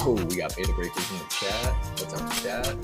Cool, we got beta breakers in the chat. What's up, chat?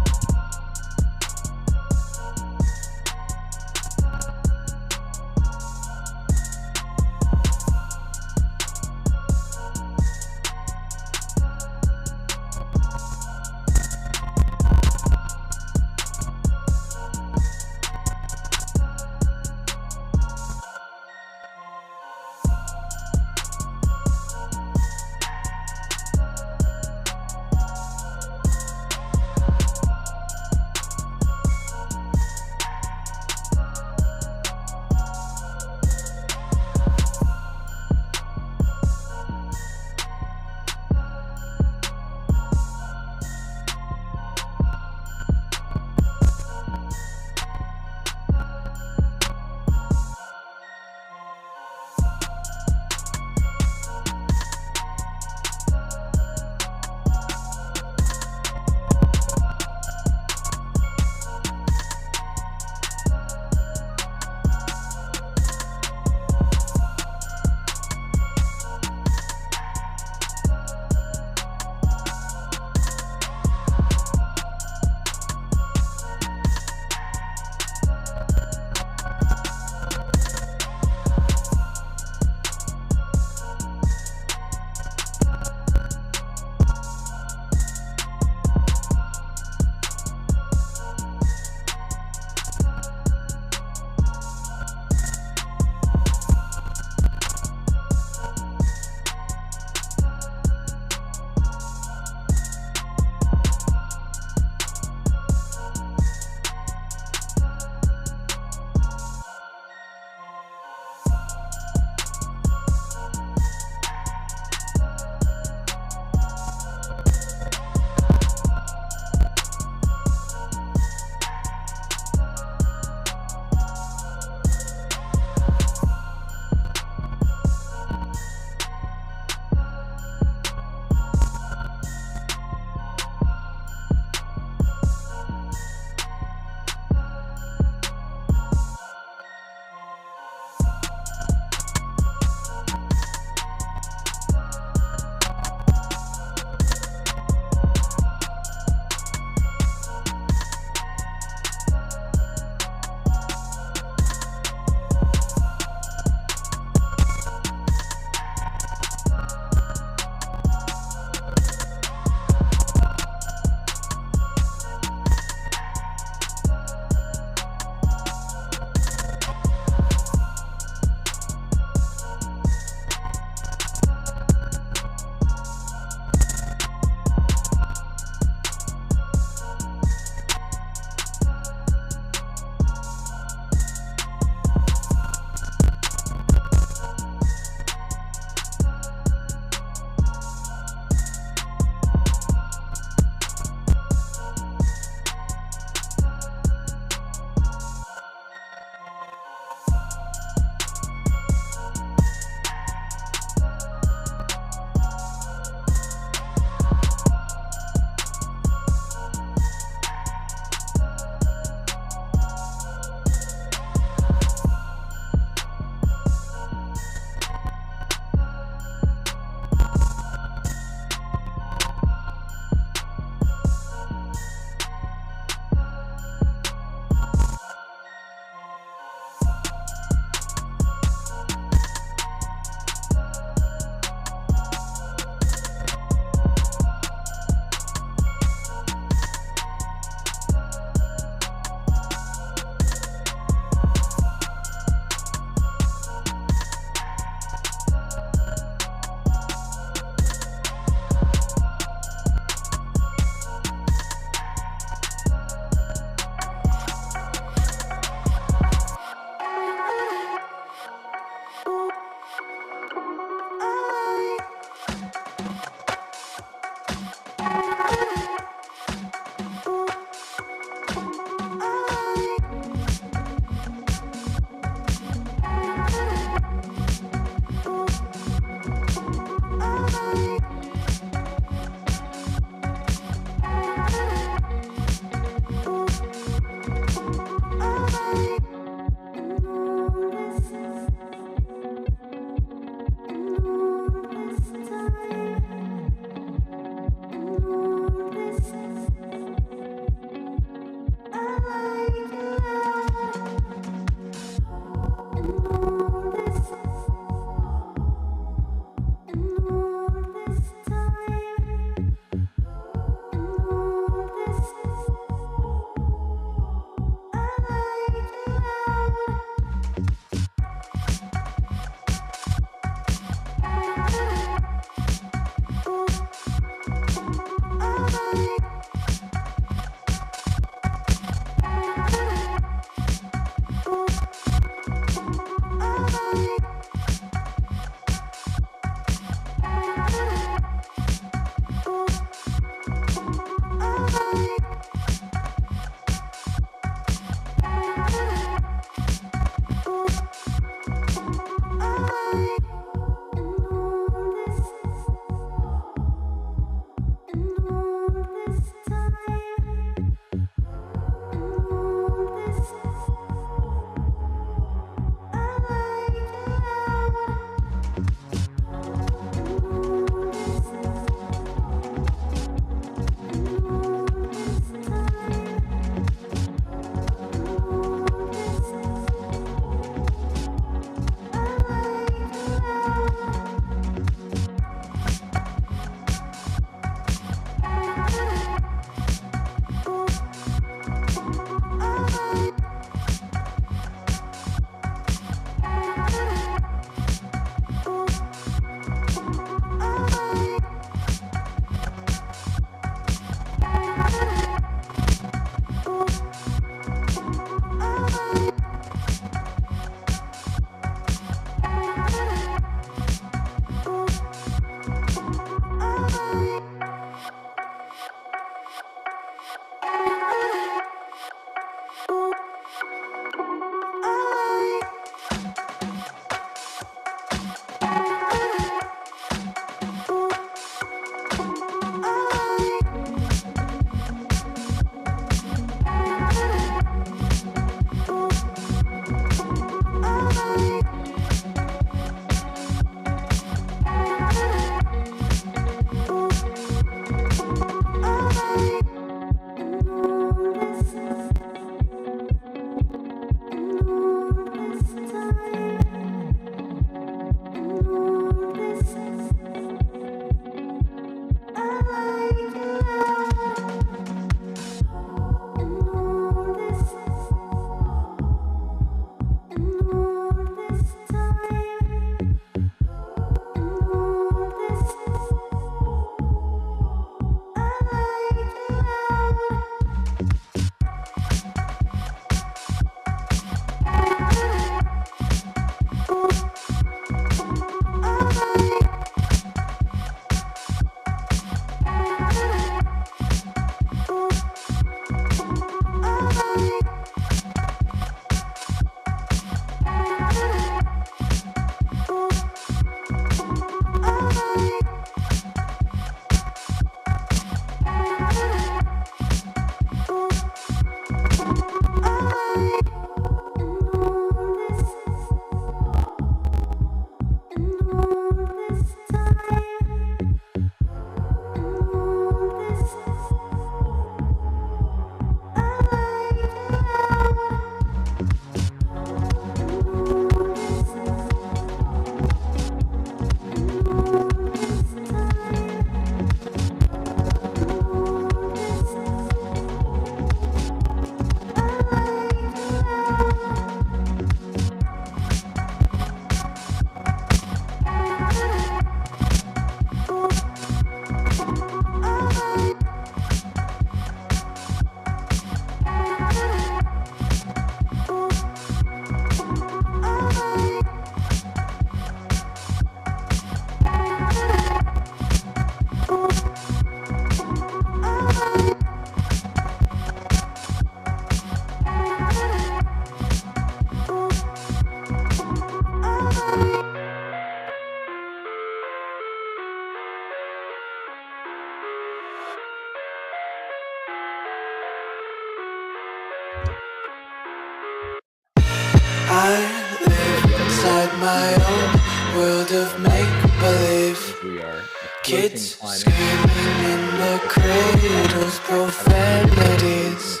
make believe. as we are Kids approaching climbing. screaming in the cradles, profanities.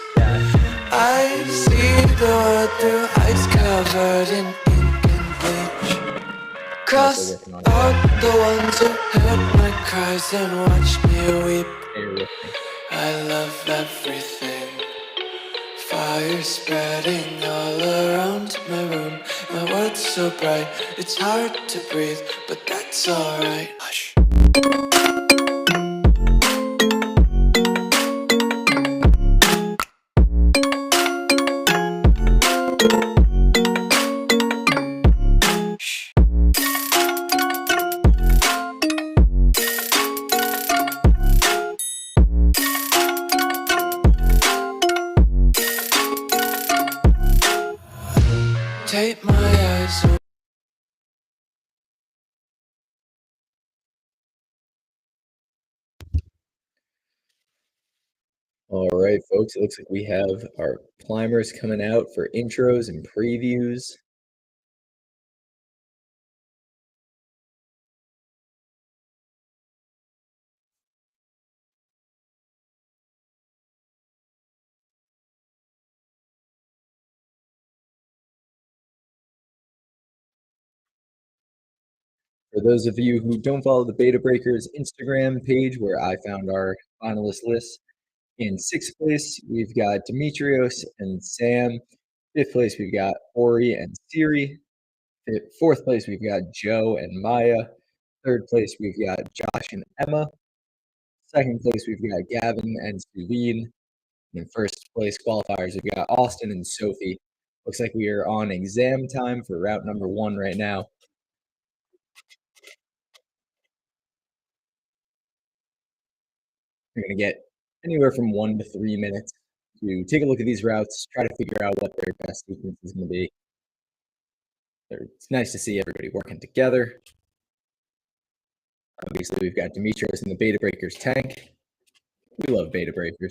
I see the world through ice covered in ink and bleach. Cross out the ones who heard my cries and watched me weep. I love everything. Fire spreading all around my room. My world's so bright, it's hard to breathe, but that's alright. Hush. Take my eyes away. All right, folks, it looks like we have our climbers coming out for intros and previews. For those of you who don't follow the Beta Breakers Instagram page where I found our finalist list, in sixth place, we've got Demetrios and Sam. Fifth place, we've got Ori and Siri. Fourth place, we've got Joe and Maya. Third place, we've got Josh and Emma. Second place, we've got Gavin and Suveen. And in first place qualifiers, we've got Austin and Sophie. Looks like we are on exam time for route number 1 right now. You're going to get anywhere from 1 to 3 minutes to take a look at these routes, try to figure out what their best sequence is going to be. It's nice to see everybody working together. Obviously, we've got Demetrios in the Beta Breakers tank. We love Beta Breakers.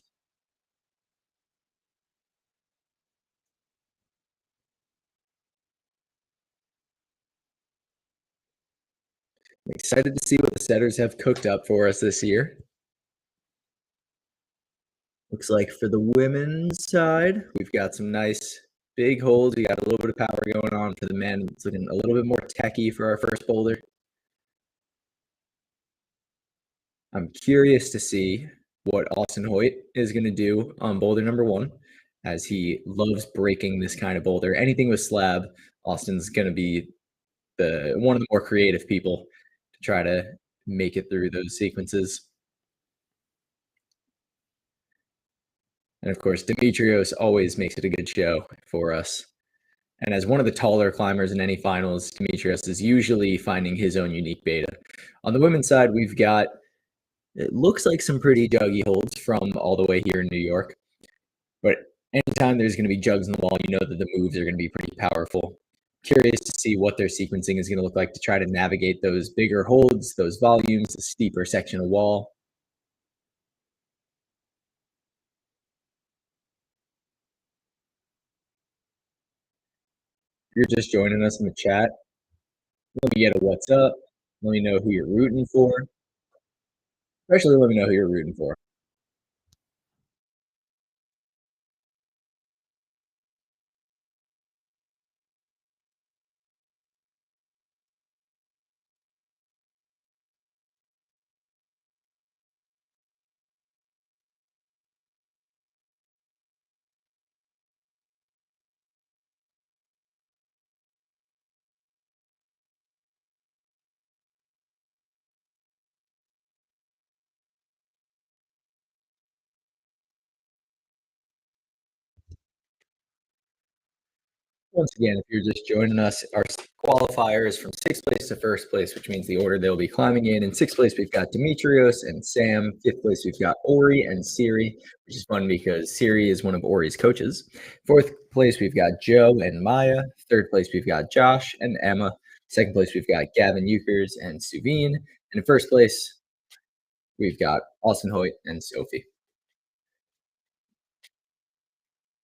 I'm excited to see what the setters have cooked up for us this year. Looks like for the women's side, we've got some nice big holds. We got a little bit of power going on. For the men, it's looking a little bit more techy for our first boulder. I'm curious to see what Austin Hoyt is going to do on boulder number 1, as he loves breaking this kind of boulder. Anything with slab, Austin's going to be one of the more creative people to try to make it through those sequences. And of course, Demetrios always makes it a good show for us. And as one of the taller climbers in any finals, Demetrios is usually finding his own unique beta. On the women's side, we've got, it looks like some pretty Dougie holds from all the way here in New York. But anytime there's going to be jugs in the wall, you know that the moves are going to be pretty powerful. Curious to see what their sequencing is going to look like to try to navigate those bigger holds, those volumes, the steeper section of wall. If you're just joining us in the chat, let me get a what's up. Let me know who you're rooting for. Especially let me know who you're rooting for. Once again, if you're just joining us, our qualifiers from sixth place to first place, which means the order they'll be climbing in. In sixth place, we've got Demetrios and Sam. Fifth place, we've got Ori and Siri, which is fun because Siri is one of Ori's coaches. Fourth place, we've got Joe and Maya. Third place, we've got Josh and Emma. Second place, we've got Gavin Euchers and Suveen. And in first place, we've got Austin Hoyt and Sophie.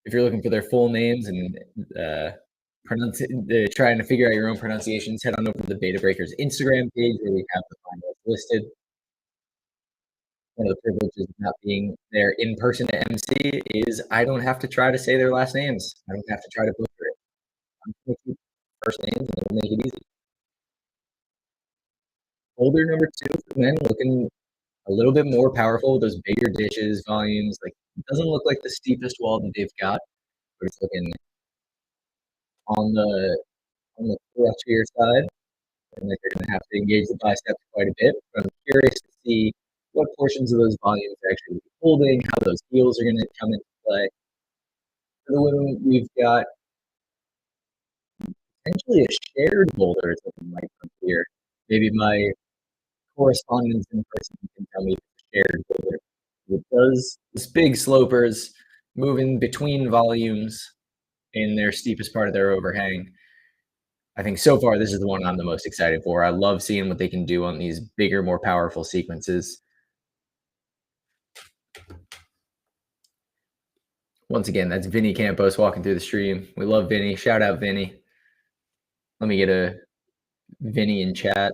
If you're looking for their full names and trying to figure out your own pronunciations, head on over to the Beta Breakers Instagram page where we have the finalists listed. One of the privileges of not being there in person at MC is I don't have to try to say their last names. I don't have to try to butcher it. I'm going to keep first names and it'll make it easy. Boulder number 2 for men, looking a little bit more powerful, those bigger dishes, volumes. Like, it doesn't look like the steepest wall that they've got, but it's looking on the crutchier side, and like they're going to have to engage the biceps quite a bit. But I'm curious to see what portions of those volumes are actually holding, how those heels are going to come into play. For the women, we've got potentially a shared boulder. It's looking like from here. Maybe my correspondents in person can tell me if it's shared boulder. It does this big slopers moving between volumes in their steepest part of their overhang. I think so far this is the one I'm the most excited for. I love seeing what they can do on these bigger, more powerful sequences. Once again, that's Vinny Campos walking through the stream. We love Vinny. Shout out Vinny. Let me get a Vinny in chat.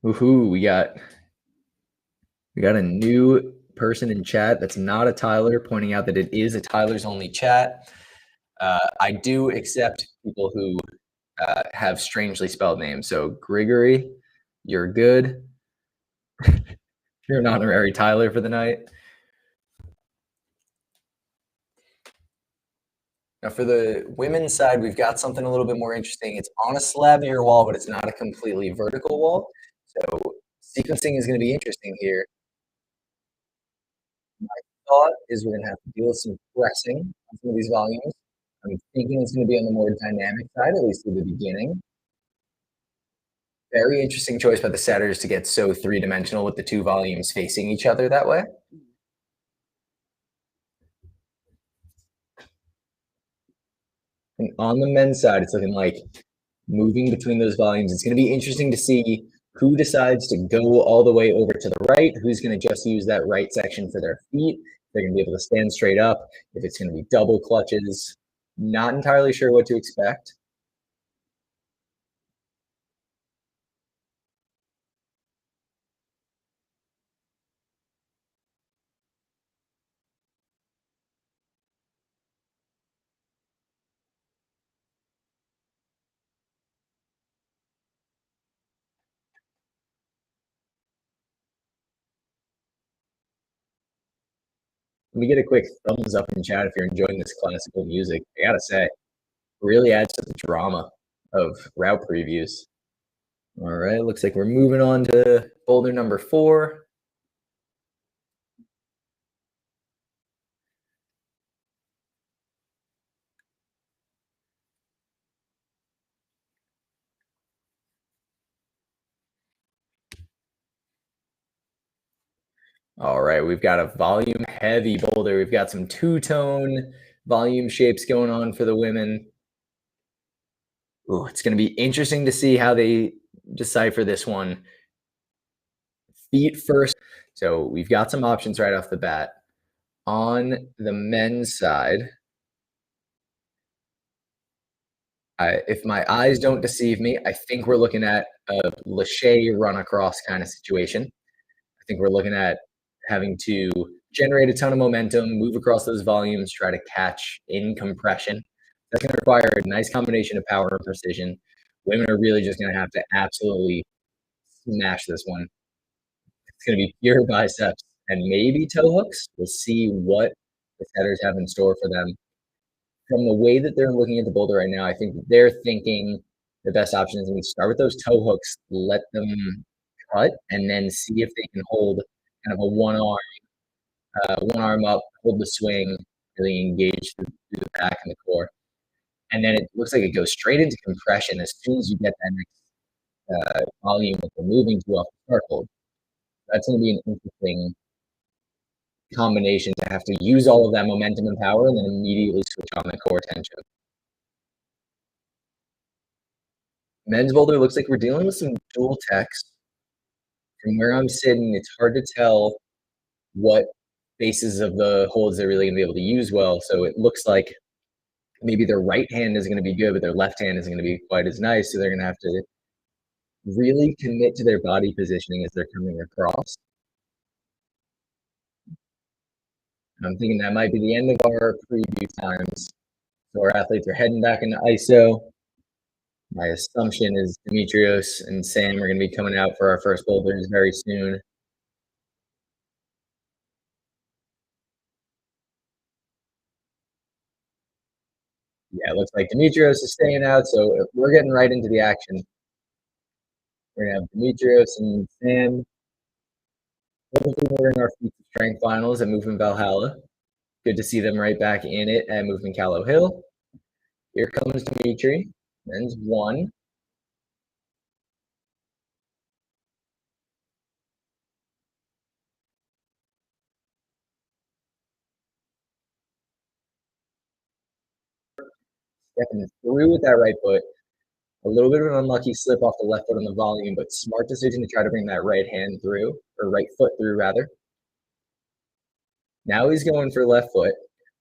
Woohoo! We got a new person in chat that's not a Tyler, pointing out that it is a Tyler's only chat. I do accept people who have strangely spelled names. So Grigory, you're good. You're an honorary Tyler for the night. Now for the women's side, we've got something a little bit more interesting. It's on a slab near your wall, but it's not a completely vertical wall. So sequencing is going to be interesting here. My thought is we're going to have to deal with some pressing on some of these volumes. I'm thinking it's going to be on the more dynamic side, at least through the beginning. Very interesting choice by the setters to get so three-dimensional with the two volumes facing each other that way. And on the men's side, it's looking like moving between those volumes. It's going to be interesting to see who decides to go all the way over to the right, who's going to just use that right section for their feet. They're going to be able to stand straight up. If it's going to be double clutches, not entirely sure what to expect. Let me get a quick thumbs up in chat if you're enjoying this classical music. I gotta say, really adds to the drama of route previews. All right, looks like we're moving on to boulder number 4. All right, we've got a volume heavy boulder. We've got some two-tone volume shapes going on for the women. Ooh, it's going to be interesting to see how they decipher this one. Feet first. So we've got some options right off the bat. On the men's side, if my eyes don't deceive me, I think we're looking at a Lachey run across kind of situation. I think we're looking at having to generate a ton of momentum, move across those volumes, try to catch in compression. That's going to require a nice combination of power and precision. Women are really just going to have to absolutely smash this one. It's going to be pure biceps and maybe toe hooks. We'll see what the setters have in store for them. From the way that they're looking at the boulder right now, I think they're thinking the best option is to start with those toe hooks, let them cut, and then see if they can hold kind of a one arm up, hold the swing, really engage through the back and the core. And then it looks like it goes straight into compression as soon as you get that next volume that they're moving to off the start hold. That's going to be an interesting combination to have to use all of that momentum and power and then immediately switch on the core tension. Men's boulder looks like we're dealing with some dual techs. From where I'm sitting, it's hard to tell what faces of the holds they're really gonna be able to use well. So it looks like maybe their right hand is gonna be good, but their left hand isn't gonna be quite as nice. So they're gonna have to really commit to their body positioning as they're coming across. I'm thinking that might be the end of our preview times. So our athletes are heading back into ISO. My assumption is Demetrios and Sam are going to be coming out for our first boulders very soon. Yeah, it looks like Demetrios is staying out, so we're getting right into the action. We're going to have Demetrios and Sam. We're in our feat strength finals at Movement Valhalla. Good to see them right back in it at Movement Callowhill. Here comes Dimitri. Men's one. Stepping through with that right foot. A little bit of an unlucky slip off the left foot on the volume, but smart decision to try to bring that right hand through, or right foot through rather. Now he's going for left foot,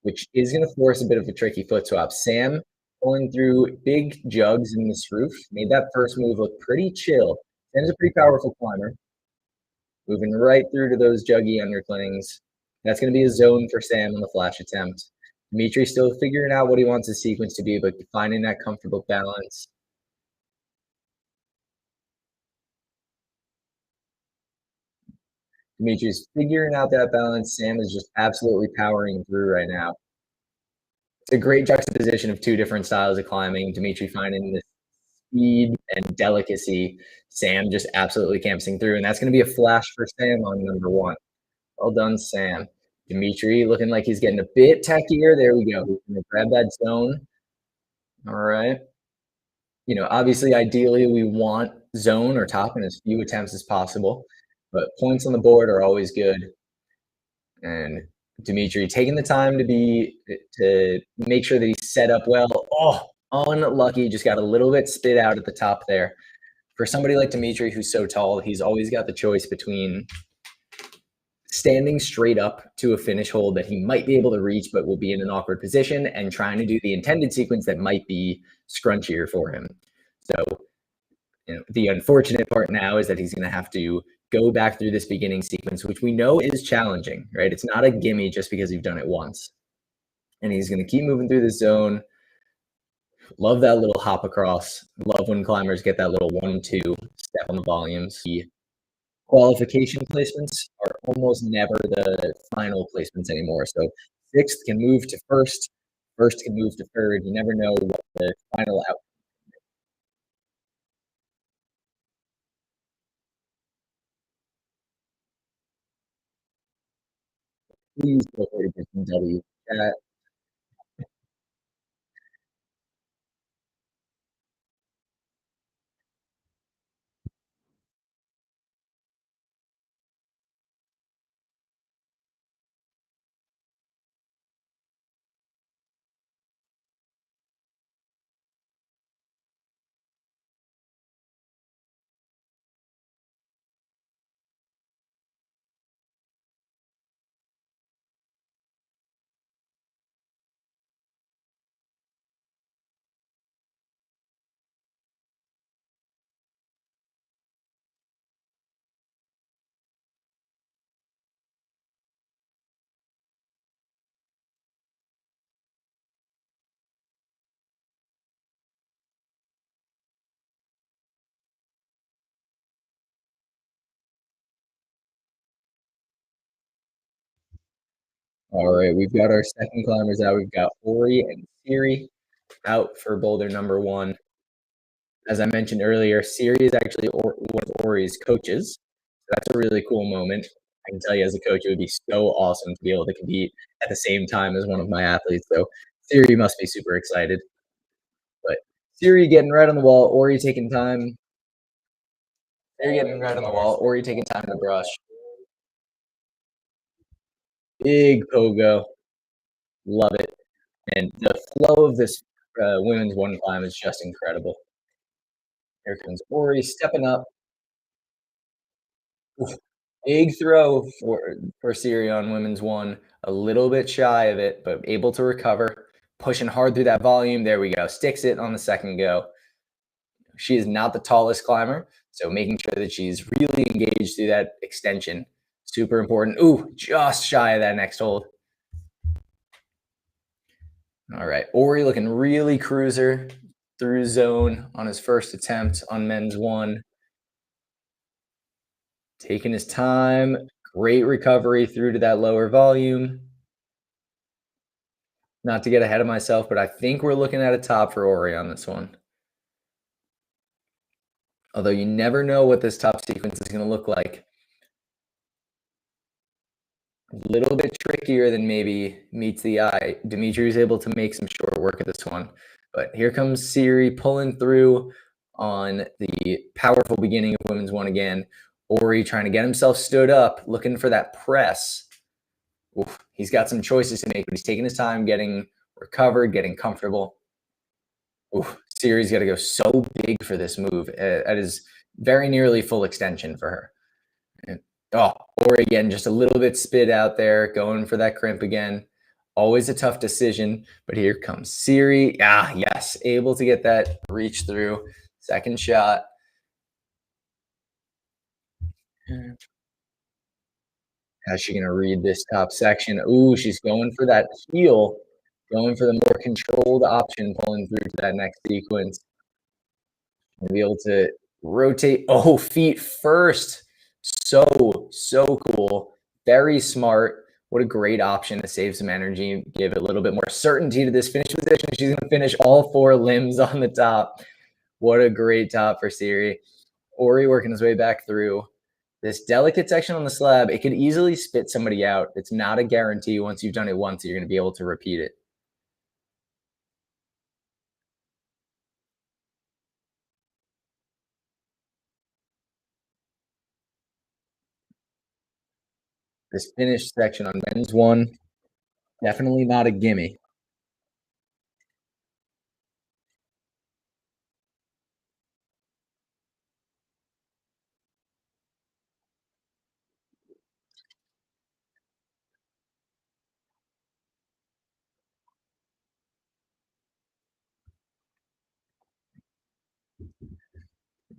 which is going to force a bit of a tricky foot swap. Sam pulling through big jugs in this roof made that first move look pretty chill. Sam's a pretty powerful climber. Moving right through to those juggy underclings. That's going to be a zone for Sam on the flash attempt. Dimitri still figuring out what he wants his sequence to be, but finding that comfortable balance. Dimitri's figuring out that balance. Sam is just absolutely powering through right now. It's a great juxtaposition of two different styles of climbing. Dimitri finding the speed and delicacy. Sam just absolutely camping through, and that's going to be a flash for Sam on number one. Well done, Sam. Dimitri looking like he's getting a bit techier. There we go. He's going to grab that zone. All right. You know, obviously, ideally, we want zone or top in as few attempts as possible, but points on the board are always good. And Dimitri taking the time to make sure that he's set up well. Oh, unlucky, just got a little bit spit out at the top there. For somebody like Dimitri, who's so tall, he's always got the choice between standing straight up to a finish hold that he might be able to reach, but will be in an awkward position, and trying to do the intended sequence that might be scrunchier for him. So, you know, the unfortunate part now is that he's going to have to go back through this beginning sequence, which we know is challenging, right? It's not a gimme just because you've done it once. And he's going to keep moving through the zone. Love that little hop across. Love when climbers get that little 1-2 step on the volumes. The qualification placements are almost never the final placements anymore. So sixth can move to first, first can move to third. You never know what the final outcome. Please feel free to put some W chat. All right, we've got our second climbers out. We've got Ori and Siri out for boulder number one. As I mentioned earlier, Siri is actually one of Ori's coaches. So that's a really cool moment. I can tell you as a coach, it would be so awesome to be able to compete at the same time as one of my athletes. So Siri must be super excited. But Siri getting right on the wall, Ori taking time. Siri getting right on the wall, Ori taking time to brush. Big pogo. Love it. And the flow of this women's one climb is just incredible. Here comes Ori stepping up. Oof. Big throw for Siri on women's one, a little bit shy of it, but able to recover, pushing hard through that volume. There we go. Sticks it on the second go. She is not the tallest climber, so making sure that she's really engaged through that extension, super important. Ooh, just shy of that next hold. All right, Ori looking really cruiser through zone on his first attempt on men's one. Taking his time, great recovery through to that lower volume. Not to get ahead of myself, but I think we're looking at a top for Ori on this one. Although you never know what this top sequence is going to look like. A little bit trickier than maybe meets the eye. Dimitri was able to make some short work of this one. But here comes Siri pulling through on the powerful beginning of women's one again. Ori trying to get himself stood up, looking for that press. Oof, he's got some choices to make, but he's taking his time getting recovered, getting comfortable. Oof, Siri's got to go so big for this move. That is very nearly full extension for her. And, oh, or again, just a little bit spit out there, going for that crimp again. Always a tough decision, but here comes Siri. Ah, yes, able to get that reach through. Second shot. How's she going to read this top section? Ooh, she's going for that heel, going for the more controlled option, pulling through to that next sequence. And be able to rotate. Oh, feet first. So cool. Very smart. What a great option to save some energy, give a little bit more certainty to this finish position. She's going to finish all four limbs on the top. What a great top for Siri. Ori working his way back through. This delicate section on the slab, it could easily spit somebody out. It's not a guarantee once you've done it once, you're going to be able to repeat it. This finish section on men's one, definitely not a gimme.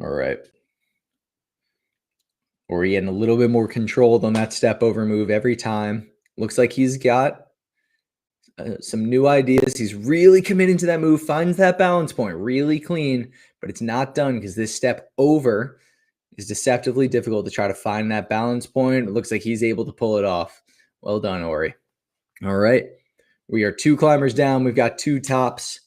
All right. Or he getting a little bit more controlled on that step over move every time. Looks like he's got some new ideas. He's really committing to that move, finds that balance point really clean, but it's not done because this step over is deceptively difficult to try to find that balance point. It looks like he's able to pull it off. Well done, Ori. All right. We are two climbers down. We've got two tops.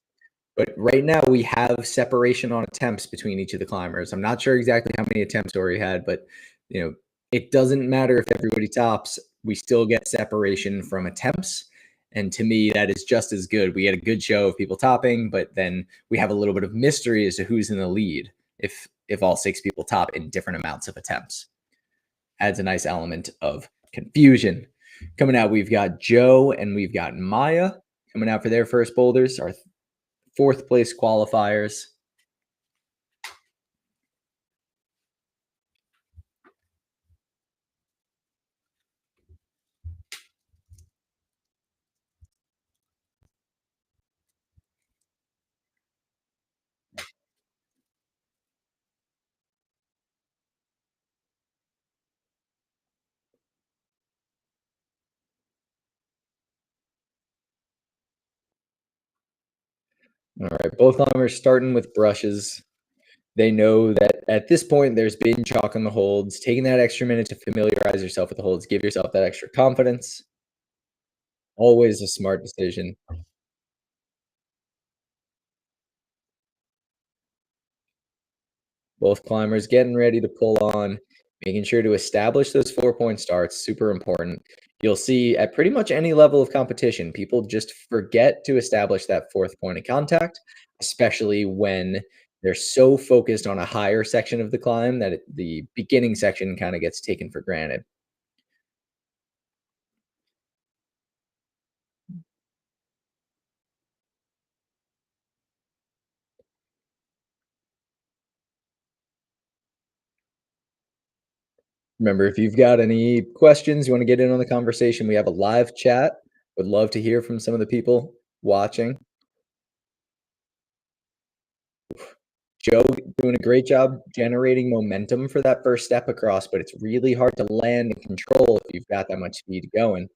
But right now we have separation on attempts between each of the climbers. I'm not sure exactly how many attempts Ori had, but it doesn't matter if everybody tops. We still get separation from attempts. And to me, that is just as good. We get a good show of people topping, but then we have a little bit of mystery as to who's in the lead if all six people top in different amounts of attempts. Adds a nice element of confusion. Coming out, we've got Joe and we've got Maya coming out for their first boulders. Our fourth place qualifiers. All right, both climbers starting with brushes. They know that at this point there's been chalk on the holds. Taking that extra minute to familiarize yourself with the holds, give yourself that extra confidence. Always a smart decision. Both climbers getting ready to pull on, making sure to establish those 4-point starts, super important. You'll see at pretty much any level of competition, people just forget to establish that fourth point of contact, especially when they're so focused on a higher section of the climb that the beginning section kind of gets taken for granted. Remember, if you've got any questions, you want to get in on the conversation, we have a live chat. Would love to hear from some of the people watching. Joe doing a great job generating momentum for that first step across, but it's really hard to land and control if you've got that much speed going.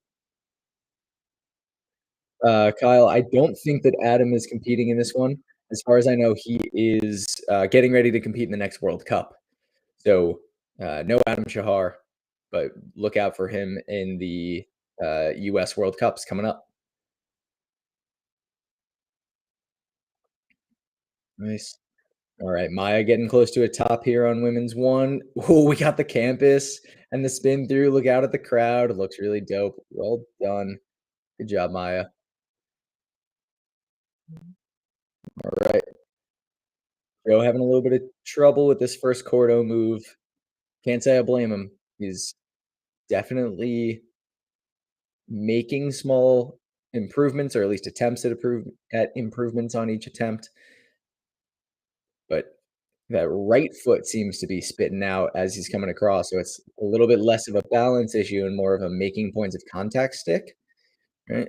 Kyle, I don't think that Adam is competing in this one. As far as I know, he is getting ready to compete in the next World Cup. So no Adam Shahar, but look out for him in the U.S. World Cups coming up. Nice. All right, Maya getting close to a top here on women's one. Oh, we got the campus and the spin through. Look out at the crowd. It looks really dope. Well done. Good job, Maya. All right. Joe having a little bit of trouble with this first Cordo move. Can't say I blame him. He's definitely making small improvements, or at least attempts at improvements on each attempt. But that right foot seems to be spitting out as he's coming across. So it's a little bit less of a balance issue and more of a making points of contact stick. Right.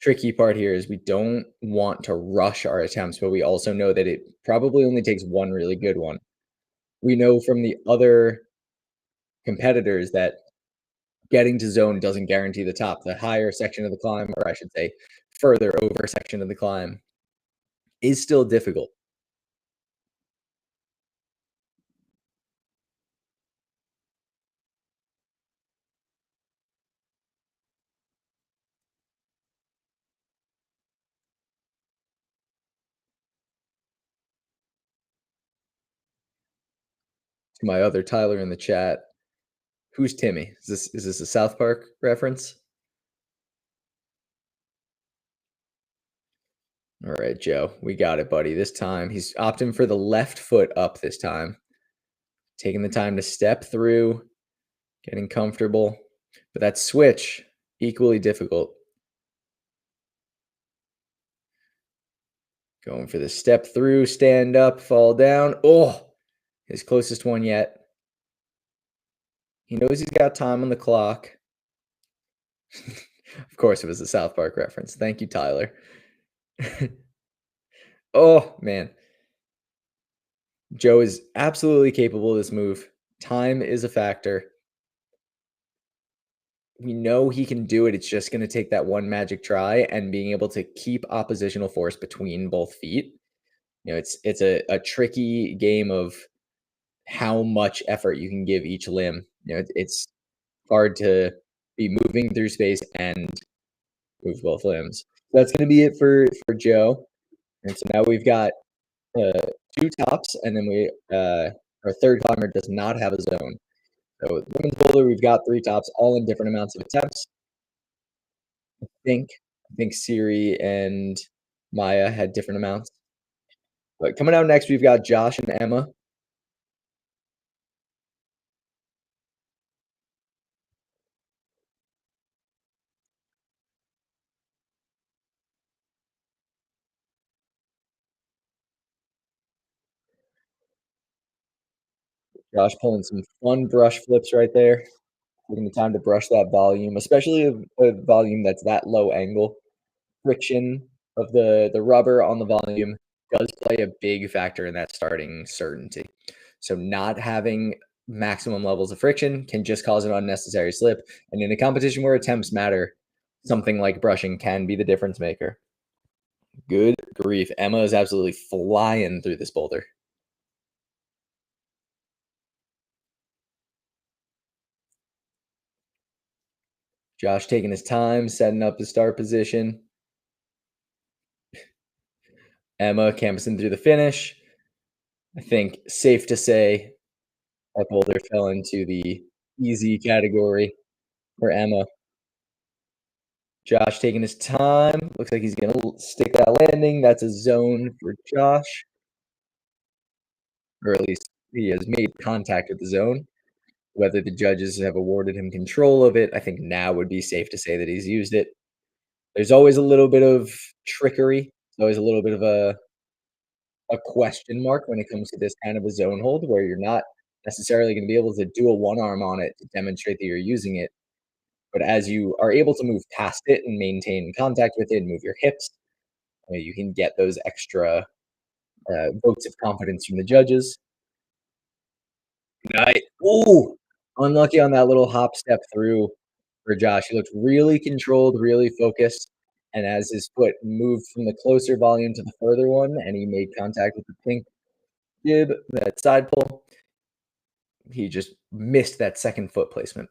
Tricky part here is we don't want to rush our attempts, but we also know that it probably only takes one really good one. We know from the other competitors that getting to zone doesn't guarantee the top. The higher section of the climb, or I should say, further over section of the climb, is still difficult. To my other Tyler in the chat, who's Timmy? Is this a South Park reference? All right, Joe, we got it, buddy. This time he's opting for the left foot up this time, taking the time to step through, getting comfortable. But that switch, equally difficult. Going for the step through, stand up, fall down. Oh, his closest one yet. He knows he's got time on the clock. Of course, it was a South Park reference. Thank you, Tyler. Oh, man. Joe is absolutely capable of this move. Time is a factor. We know he can do it. It's just going to take that one magic try and being able to keep oppositional force between both feet. It's a tricky game of how much effort you can give each limb. It's hard to be moving through space and move both limbs. That's going to be it for Joe. And so now we've got uh, two tops, and then our third climber does not have a zone. So women's boulder, we've got three tops, all in different amounts of attempts. I think Siri and Maya had different amounts. But coming out next, we've got Josh and Emma. Josh pulling some fun brush flips right there, taking the time to brush that volume, especially a volume that's that low angle. Friction of the rubber on the volume does play a big factor in that starting certainty. So not having maximum levels of friction can just cause an unnecessary slip. And in a competition where attempts matter, something like brushing can be the difference maker. Good grief. Emma is absolutely flying through this boulder. Josh taking his time, setting up the start position. Emma canvassing through the finish. I think safe to say that boulder fell into the easy category for Emma. Josh taking his time. Looks like he's going to stick that landing. That's a zone for Josh. Or at least he has made contact with the zone. Whether the judges have awarded him control of it, I think now would be safe to say that he's used it. There's always a little bit of trickery. There's always a little bit of a question mark when it comes to this kind of a zone hold where you're not necessarily going to be able to do a one arm on it to demonstrate that you're using it. But as you are able to move past it and maintain contact with it and move your hips, you can get those extra votes of confidence from the judges. Nice. Ooh, unlucky on that little hop step through for Josh. He looked really controlled, really focused. And as his foot moved from the closer volume to the further one, and he made contact with the pink jib, that side pull, he just missed that second foot placement.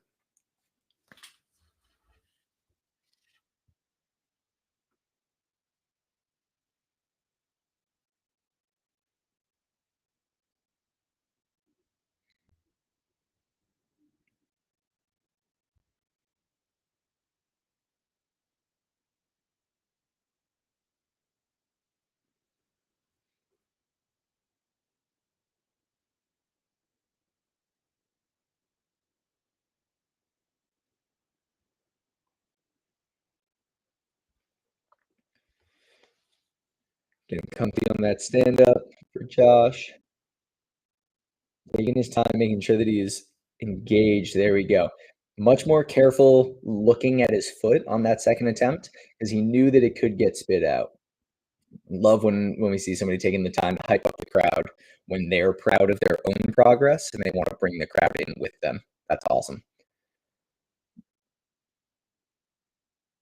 Getting comfy on that stand up for Josh. Taking his time, making sure that he is engaged. There we go. Much more careful looking at his foot on that second attempt because he knew that it could get spit out. Love when we see somebody taking the time to hype up the crowd when they're proud of their own progress and they want to bring the crowd in with them. That's awesome.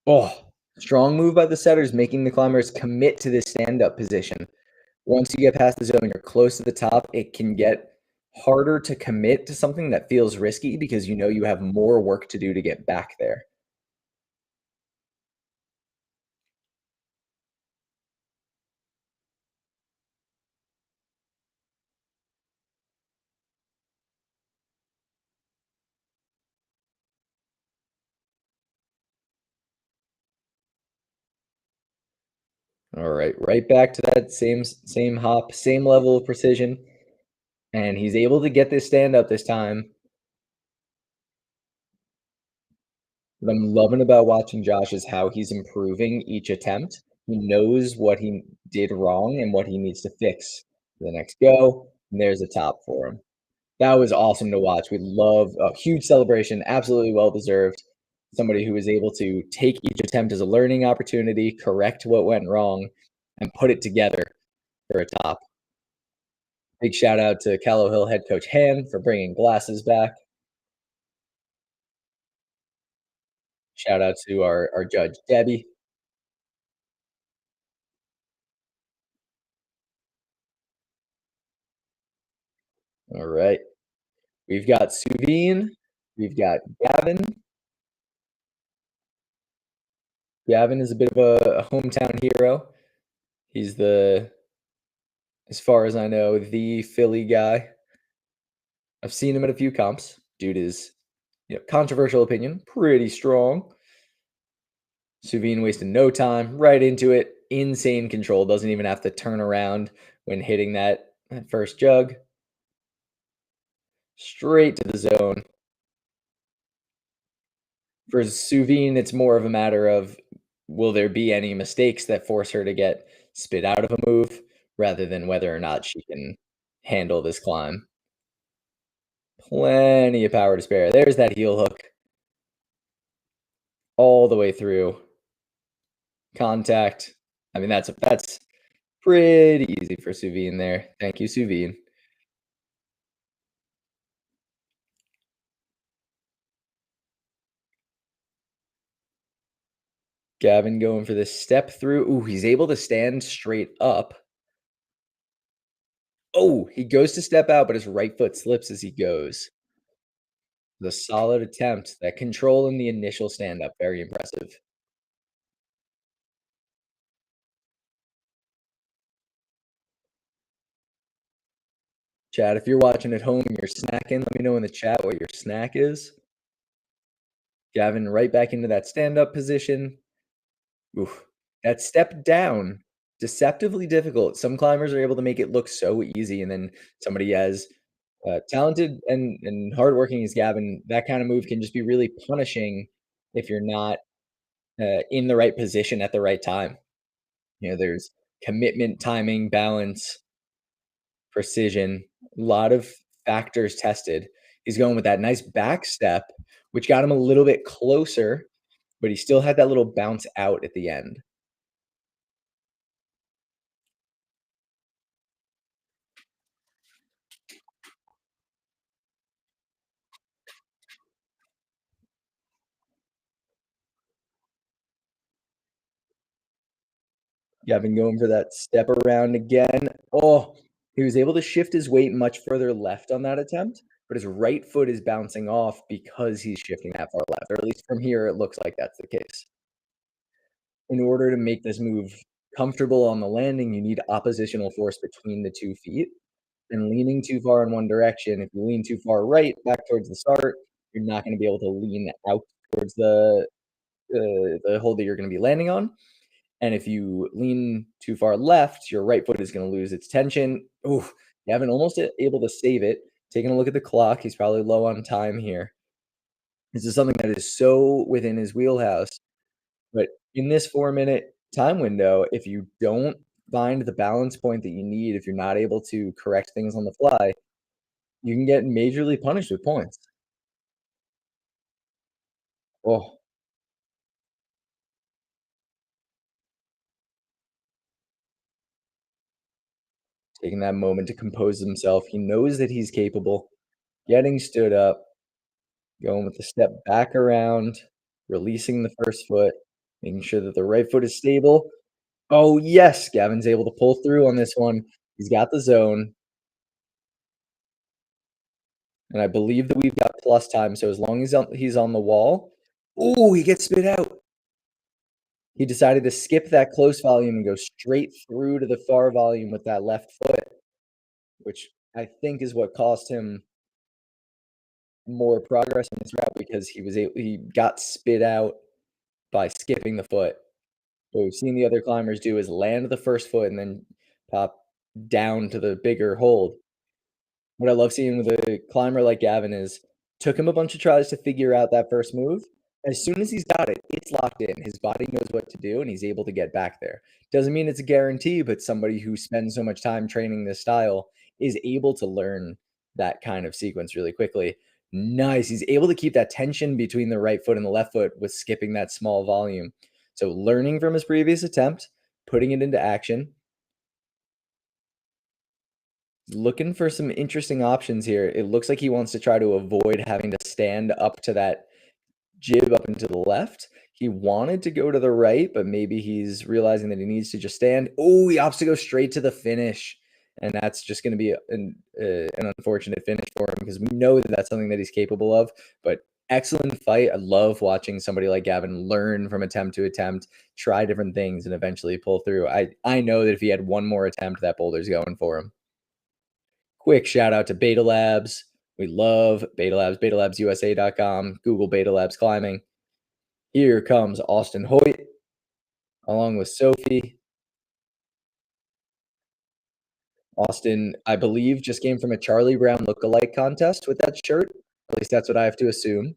Oh, strong move by the setters, making the climbers commit to this stand-up position. Once you get past the zone, you're close to the top, it can get harder to commit to something that feels risky because you know you have more work to do to get back there. All right, right back to that same hop, same level of precision, and he's able to get this stand up this time. What I'm loving about watching Josh is how he's improving each attempt. He knows what he did wrong and what he needs to fix for the next go, and there's a top for him. That was awesome to watch. We love a huge celebration, absolutely well deserved. Somebody who was able to take each attempt as a learning opportunity, correct what went wrong, and put it together for a top. Big shout out to Callowhill head coach Han for bringing glasses back. Shout out to our judge Debbie. All right. We've got Suveen. We've got Gavin. Gavin is a bit of a hometown hero. He's as far as I know, the Philly guy. I've seen him at a few comps. Dude is, controversial opinion, pretty strong. Suveen wasted no time, right into it. Insane control. Doesn't even have to turn around when hitting that first jug. Straight to the zone. For Suveen, it's more of a matter of will there be any mistakes that force her to get spit out of a move rather than whether or not she can handle this climb. Plenty of power to spare. There's that heel hook all the way through. Contact. I mean, that's pretty easy for Suveen there. Thank you, Suveen. Gavin going for this step through. Ooh, he's able to stand straight up. Oh, he goes to step out, but his right foot slips as he goes. The solid attempt. That control in the initial stand up. Very impressive. Chad, if you're watching at home and you're snacking, let me know in the chat what your snack is. Gavin right back into that stand up position. Oof. That step down, deceptively difficult. Some climbers are able to make it look so easy, and then somebody as talented and hardworking as Gavin, that kind of move can just be really punishing if you're not in the right position at the right time. There's commitment, timing, balance, precision, a lot of factors tested. He's going with that nice back step, which got him a little bit closer, but he still had that little bounce out at the end. Gavin going for that step around again. Oh, he was able to shift his weight much further left on that attempt, but his right foot is bouncing off because he's shifting that far left, or at least from here, it looks like that's the case. In order to make this move comfortable on the landing, you need oppositional force between the 2 feet, and leaning too far in one direction, if you lean too far right back towards the start, you're not gonna be able to lean out towards the hold that you're gonna be landing on, and if you lean too far left, your right foot is gonna lose its tension. Ooh, Gavin almost able to save it. Taking a look at the clock, he's probably low on time here. This is something that is so within his wheelhouse. But in this 4-minute time window, if you don't find the balance point that you need, if you're not able to correct things on the fly, you can get majorly punished with points. Oh, taking that moment to compose himself. He knows that he's capable. Getting stood up, going with the step back around, releasing the first foot, making sure that the right foot is stable. Oh, yes, Gavin's able to pull through on this one. He's got the zone. And I believe that we've got plus time, so as long as he's on the wall. Oh, he gets spit out. He decided to skip that close volume and go straight through to the far volume with that left foot, which I think is what cost him more progress in this route because he got spit out by skipping the foot. What we've seen the other climbers do is land the first foot and then pop down to the bigger hold. What I love seeing with a climber like Gavin is took him a bunch of tries to figure out that first move. As soon as he's got it, it's locked in. His body knows what to do, and he's able to get back there. Doesn't mean it's a guarantee, but somebody who spends so much time training this style is able to learn that kind of sequence really quickly. Nice. He's able to keep that tension between the right foot and the left foot with skipping that small volume. So learning from his previous attempt, putting it into action, looking for some interesting options here. It looks like he wants to try to avoid having to stand up to that jib up and to the left. He wanted to go to the right, but maybe he's realizing that he needs to just stand. Oh, he opts to go straight to the finish. And that's just going to be an unfortunate finish for him because we know that that's something that he's capable of. But excellent fight. I love watching somebody like Gavin learn from attempt to attempt, try different things, and eventually pull through. I know that if he had one more attempt, that boulder's going for him. Quick shout out to Beta Labs. We love Beta Labs, betalabsusa.com, Google Beta Labs Climbing. Here comes Austin Hoyt along with Sophie. Austin, I believe, just came from a Charlie Brown look-alike contest with that shirt. At least that's what I have to assume.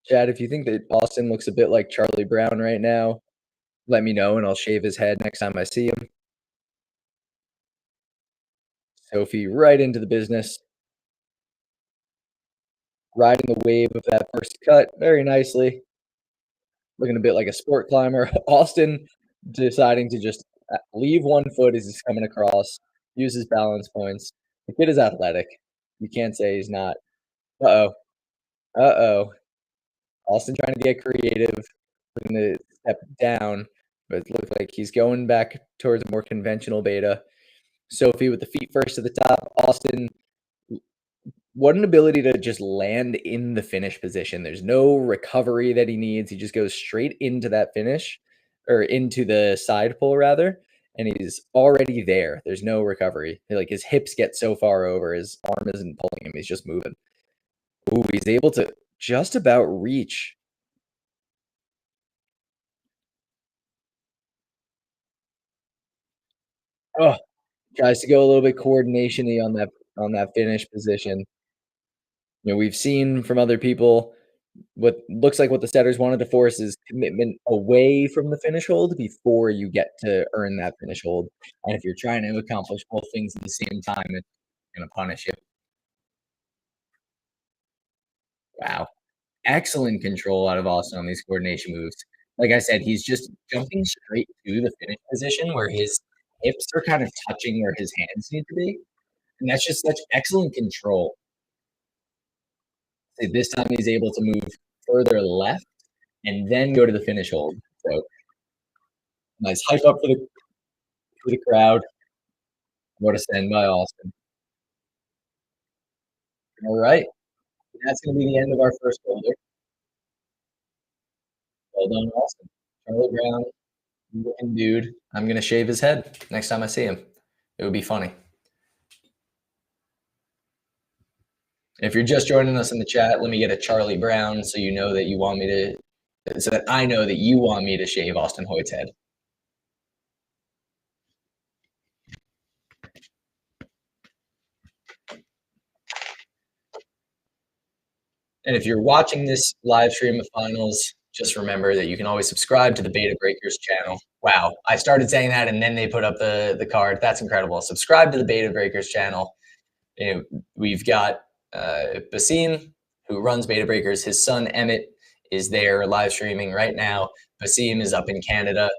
Chad, if you think that Austin looks a bit like Charlie Brown right now, let me know and I'll shave his head next time I see him. Sophie right into the business. Riding the wave of that first cut very nicely. Looking a bit like a sport climber. Austin deciding to just leave one foot as he's coming across, use his balance points. The kid is athletic. You can't say he's not. Uh-oh. Uh-oh. Austin trying to get creative, looking to step down, but it looked like he's going back towards a more conventional beta. Sophie with the feet first to the top. Austin, what an ability to just land in the finish position. There's no recovery that he needs. He just goes straight into that finish or into the side pull rather, and he's already there. There's no recovery. Like his hips get so far over, his arm isn't pulling him. He's just moving. Ooh, he's able to just about reach. Oh, tries to go a little bit coordination-y on that on that finish position. We've seen from other people what looks like what the setters wanted to force is commitment away from the finish hold before you get to earn that finish hold. And if you're trying to accomplish both things at the same time, it's going to punish you. Wow. Excellent control out of Austin on these coordination moves. Like I said, he's just jumping straight to the finish position where his hips are kind of touching where his hands need to be. And that's just such excellent control. So this time he's able to move further left and then go to the finish hold. So nice hype up for the crowd. What a send by Austin. All right. That's going to be the end of our first Boulder. Well done, Austin. Charlie Brown, looking dude. I'm going to shave his head next time I see him. It would be funny. If you're just joining us in the chat, let me get a Charlie Brown so you know that you want me to, so that I know that you want me to shave Austin Hoyt's head. And if you're watching this live stream of finals, just remember that you can always subscribe to the Beta Breakers channel. Wow, I started saying that and then they put up the card. That's incredible. Subscribe to the Beta Breakers channel. We've got Basim, who runs Beta Breakers. His son Emmett is there live streaming right now. Basim is up in Canada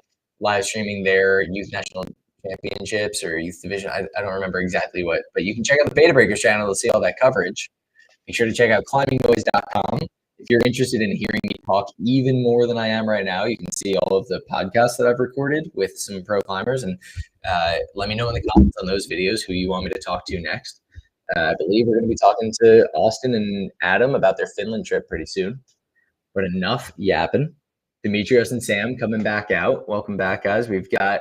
live streaming their youth national championships or youth division. I don't remember exactly what, but you can check out the Beta Breakers channel to see all that coverage. Make sure to check out climbingnoise.com. If you're interested in hearing me talk even more than I am right now, you can see all of the podcasts that I've recorded with some pro climbers, and let me know in the comments on those videos who you want me to talk to next. I believe we're going to be talking to Austin and Adam about their Finland trip pretty soon. But enough yapping. Demetrios and Sam coming back out. Welcome back, guys. We've got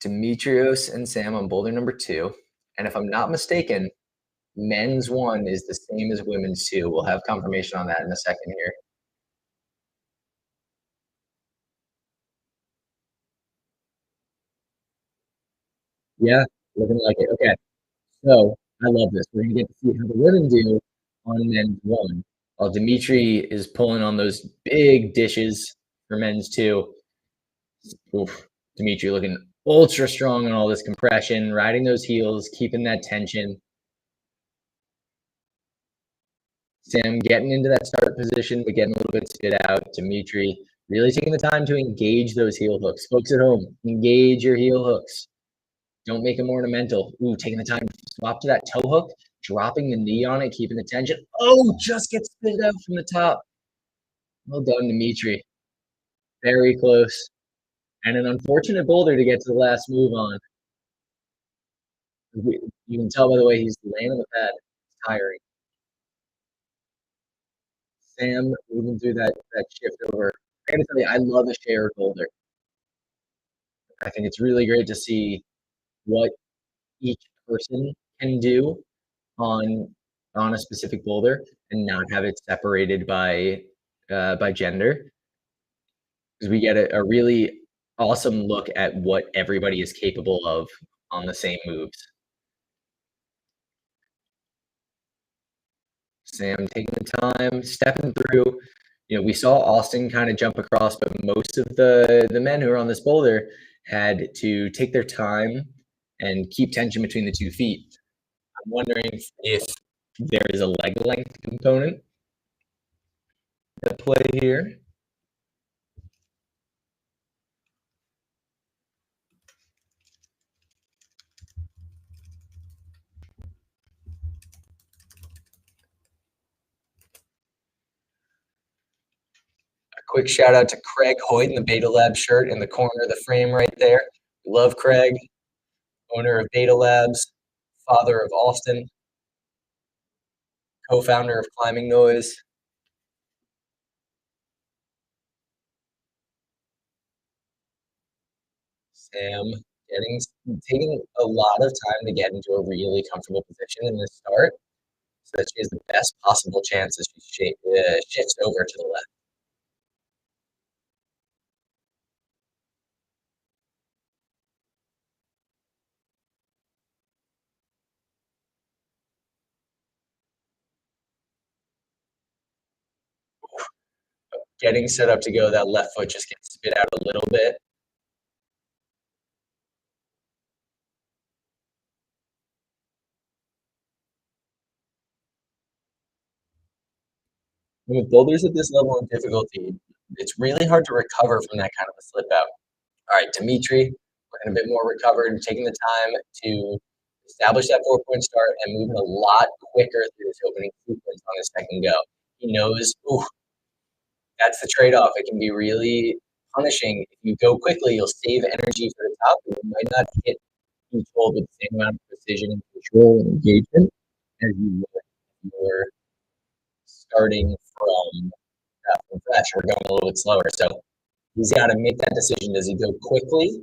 Demetrios and Sam on boulder number 2. And if I'm not mistaken, men's 1 is the same as women's 2. We'll have confirmation on that in a second here. Yeah, looking like it. Okay, so I love this. We're going to get to see how the women do on men's 1. While Dimitri is pulling on those big dishes for men's 2. Oof, Dimitri looking ultra strong on all this compression, riding those heels, keeping that tension. Sam getting into that start position, but getting a little bit spit out. Dimitri really taking the time to engage those heel hooks. Folks at home, engage your heel hooks. Don't make them ornamental. Ooh, taking the time to swap to that toe hook, dropping the knee on it, keeping the tension. Oh, just gets spit out from the top. Well done, Dimitri. Very close. And an unfortunate boulder to get to the last move on. You can tell by the way he's laying on the pad. It's tiring. Sam moving through that shift over. I gotta tell you, I love a shared boulder. I think it's really great to see what each person can do on a specific boulder and not have it separated by gender. Because we get a really awesome look at what everybody is capable of on the same moves. Sam taking the time, stepping through. We saw Austin kind of jump across, but most of the men who are on this boulder had to take their time and keep tension between the 2 feet. I'm wondering if there is a leg length component at play here. A quick shout out to Craig Hoyt in the Beta Lab shirt in the corner of the frame right there. Love Craig, owner of Beta Labs, father of Austin, co-founder of Climbing Noise. Sam taking a lot of time to get into a really comfortable position in the start so that she has the best possible chance as she shifts over to the left. getting set up to go, that left foot just gets spit out a little bit. And with boulders at this level of difficulty, it's really hard to recover from that kind of a slip out. All right, Dimitri, looking a bit more recovered and taking the time to establish that 4-point start and moving a lot quicker through this opening sequence on his second go. He knows, ooh, that's the trade-off. It can be really punishing. If you go quickly, you'll save energy for the top, but you might not hit each hold with the same amount of precision and control and engagement as you would if you were starting from fresh or going a little bit slower. So he's got to make that decision. Does he go quickly?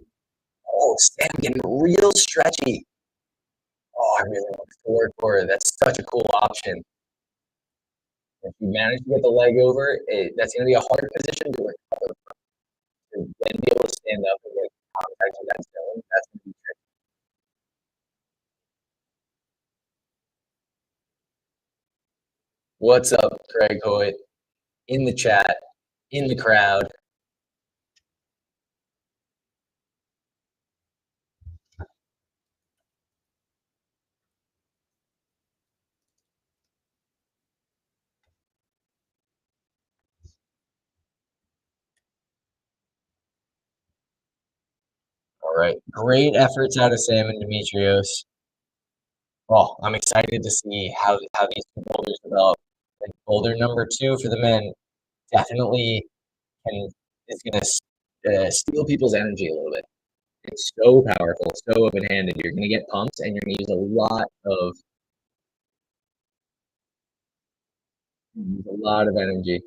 Oh, Sam getting real stretchy. Oh, I really want to work for it. That's such a cool option. If you manage to get the leg over, that's going to be a hard position to recover from. To then be able to stand up and get contact with that zone, that's going to be tricky. What's up, Craig Hoyt? In the chat, in the crowd. All right, great efforts out of Sam and Demetrios. Well, I'm excited to see how these two boulders develop. And boulder number 2 for the men definitely is going to steal people's energy a little bit. It's so powerful, so open-handed. You're going to get pumped, and you're going to use a lot of energy.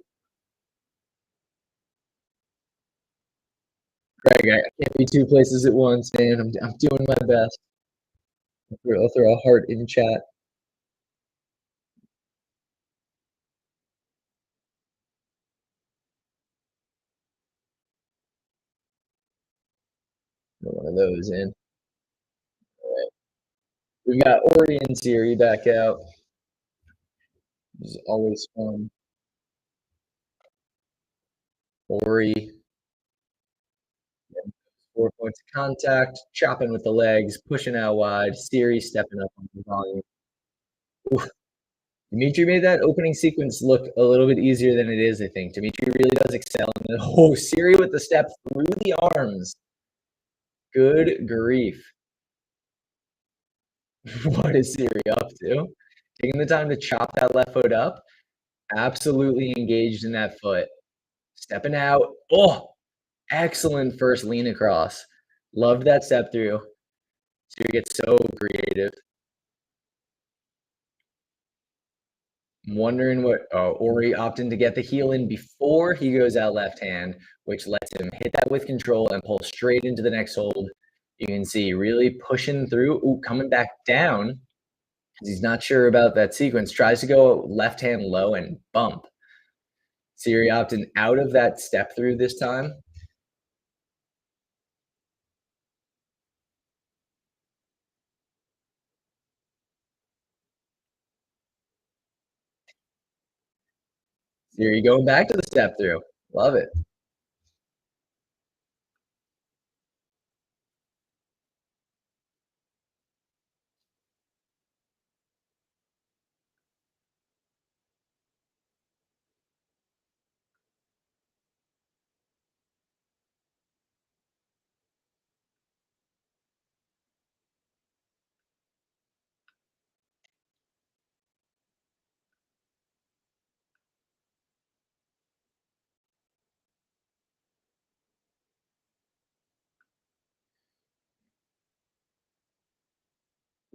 Greg, I can't be 2 places at once, man. I'm doing my best. I'll throw a heart in chat. Throw one of those in. All right. We've got Ori and Siri back out. This is always fun. Ori. 4 points of contact, chopping with the legs, pushing out wide. Siri stepping up on the volume. Ooh. Dimitri made that opening sequence look a little bit easier than it is, I think. Dimitri really does excel in it. Oh, Siri with the step through the arms. Good grief. What is Siri up to? Taking the time to chop that left foot up. Absolutely engaged in that foot. Stepping out. Oh, excellent first lean across. Loved that step through. Siri gets so creative. I'm wondering what Ori opting to get the heel in before he goes out left hand, which lets him hit that with control and pull straight into the next hold. You can see really pushing through. Ooh, coming back down. He's not sure about that sequence. Tries to go left hand low and bump. Siri opting out of that step through this time. Siri going back to the step through. Love it.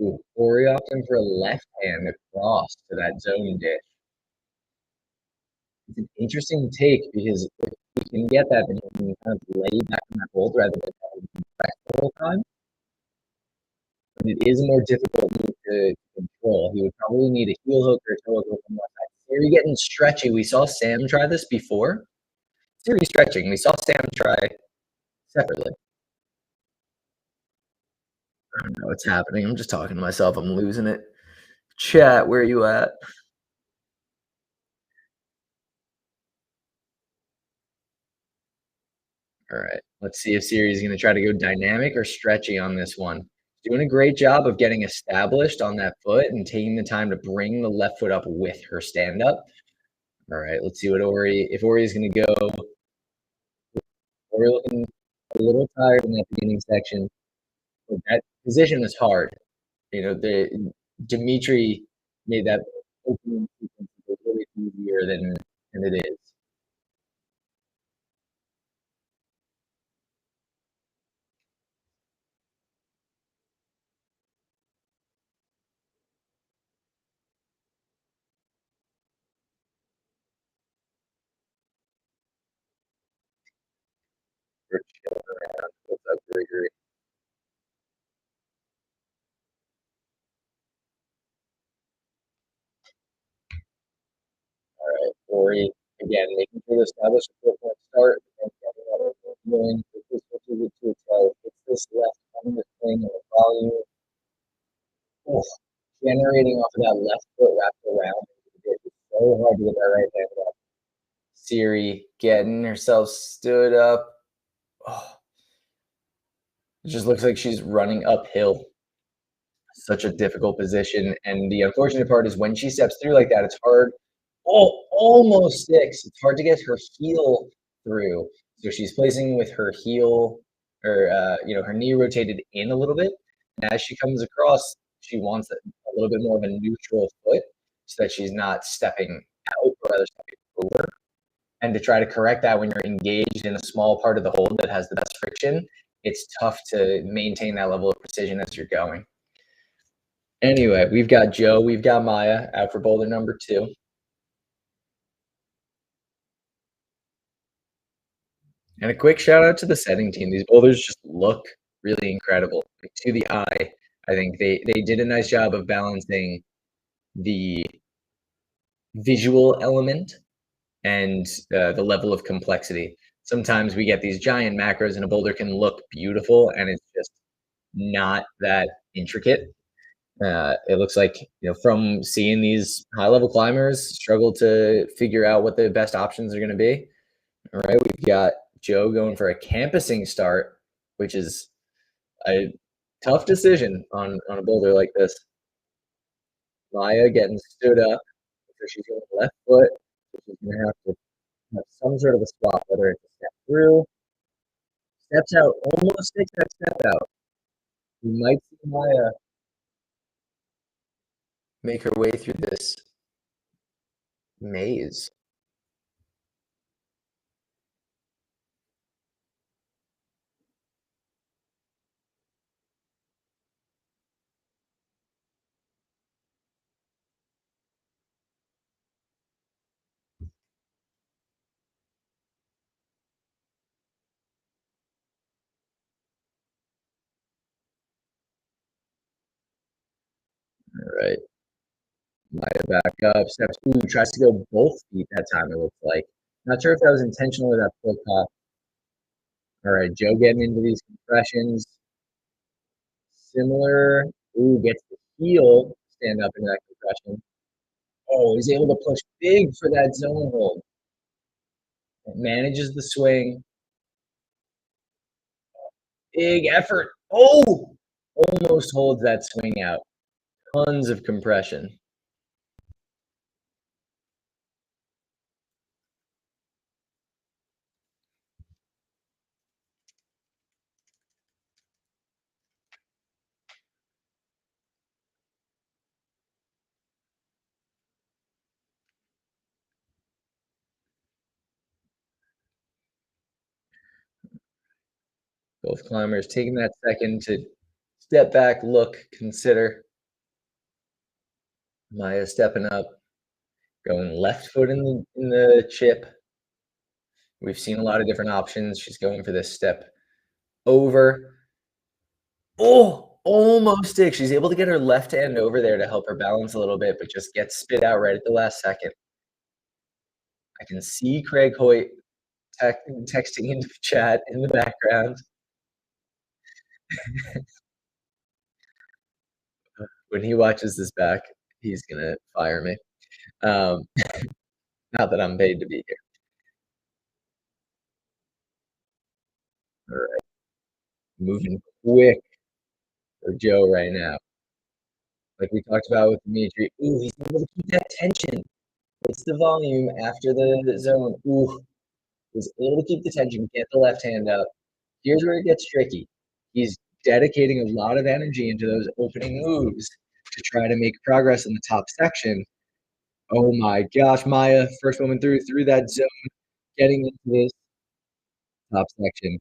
Ooh, Ori opting for a left hand across to that zone dish. It's an interesting take because if you can get that, then you can kind of lay back on that hold rather than press the whole time. But it is a more difficult move to control. He would probably need a heel hook or a toe hook from left side. Siri getting stretchy. We saw Sam try this before. Siri stretching. We saw Sam try separately. I don't know what's happening. I'm just talking to myself. I'm losing it. Chat, where are you at? All right. Let's see if Siri is going to try to go dynamic or stretchy on this one. Doing a great job of getting established on that foot and taking the time to bring the left foot up with her stand up. All right. Let's see what Ori, if Ori is going to go. Ori looking a little tired in that beginning section. But that position is hard. You know, the Dimitri made that opening sequence a little bit easier than it is. For chilling around. What's up, Gregory? All right, Ori, again, making sure to establish a four-point start and getting that over feeling. If this switches it to a 12, it's this left on the swing and the volume. Oh, generating off of that left foot wrapped around. It's so hard to get that right hand up. Siri getting herself stood up. Oh, it just looks like she's running uphill. Such a difficult position. And the unfortunate part is when she steps through like that, it's hard. Oh, almost sticks. It's hard to get her heel through. So she's placing with her heel or her knee rotated in a little bit. And as she comes across, she wants a little bit more of a neutral foot so that she's not stepping out or rather stepping over. And to try to correct that when you're engaged in a small part of the hold that has the best friction, it's tough to maintain that level of precision as you're going. Anyway, we've got Joe, we've got Maya out for Boulder number 2. And a quick shout out to the setting team. These boulders just look really incredible. Like, to the eye, I think they did a nice job of balancing the visual element and the level of complexity. Sometimes we get these giant macros and a boulder can look beautiful and it's just not that intricate. It looks like, from seeing these high level climbers struggle to figure out what the best options are going to be. All right, we've got Joe going for a campusing start, which is a tough decision on a boulder like this. Maya getting stood up, so she's going left foot, so she's going to have to have some sort of a swap, whether it's a step through, steps out, almost takes that step out. We might see Maya make her way through this maze. All right. Maya back up, steps. Ooh, tries to go both feet that time, it looks like. Not sure if that was intentional or that foot caught. All right, Joe getting into these compressions. Similar. Ooh, gets the heel stand up into that compression. Oh, he's able to push big for that zone hold. Manages the swing. Big effort. Oh, almost holds that swing out. Tons of compression. Both climbers taking that second to step back, look, consider. Maya stepping up, going left foot in the chip. We've seen a lot of different options. She's going for this step over. Oh, almost sticks. She's able to get her left hand over there to help her balance a little bit, but just gets spit out right at the last second. I can see Craig Hoyt texting into the chat in the background. When he watches this back, he's gonna fire me. Um, not that I'm paid to be here. All right, moving quick for Joe right now. Like we talked about with Dimitri. Ooh, he's able to keep that tension. What's the volume after the zone? Ooh, he's able to keep the tension, get the left hand up. Here's where it gets tricky. He's dedicating a lot of energy into those opening moves to try to make progress in the top section. Oh my gosh, Maya, first woman through that zone, getting into this top section.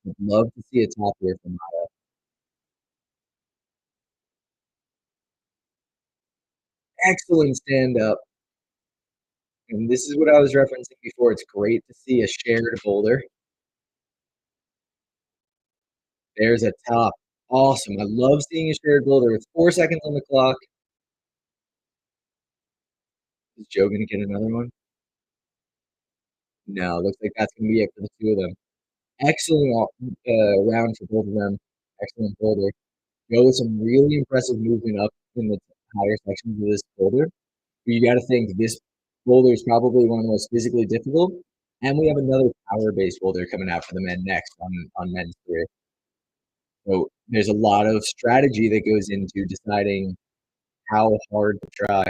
Would love to see a top here from Maya. Excellent stand up. And this is what I was referencing before. It's great to see a shared boulder. There's a top. Awesome. I love seeing a shared boulder with 4 seconds on the clock. Is Joe going to get another one? No, looks like that's going to be it for the two of them. Excellent round for both of them. Excellent boulder. Joe with some really impressive movement up in the higher sections of this boulder. You got to think this boulder is probably one of the most physically difficult. And we have another power-based boulder coming out for the men next on men's three. So there's a lot of strategy that goes into deciding how hard to try.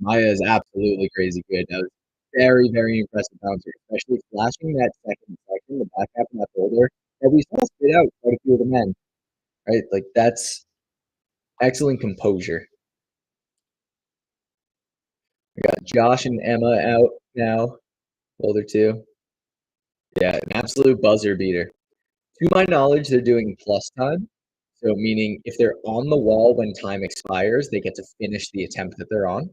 Maya is absolutely crazy good. That was very, very impressive bouncer, especially flashing that second section, the back half of that boulder that we saw spit out quite a few of the men. Right? Like that's excellent composure. We got Josh and Emma out now. Boulder two. Yeah, an absolute buzzer beater. To my knowledge, they're doing plus time. So meaning if they're on the wall when time expires, they get to finish the attempt that they're on.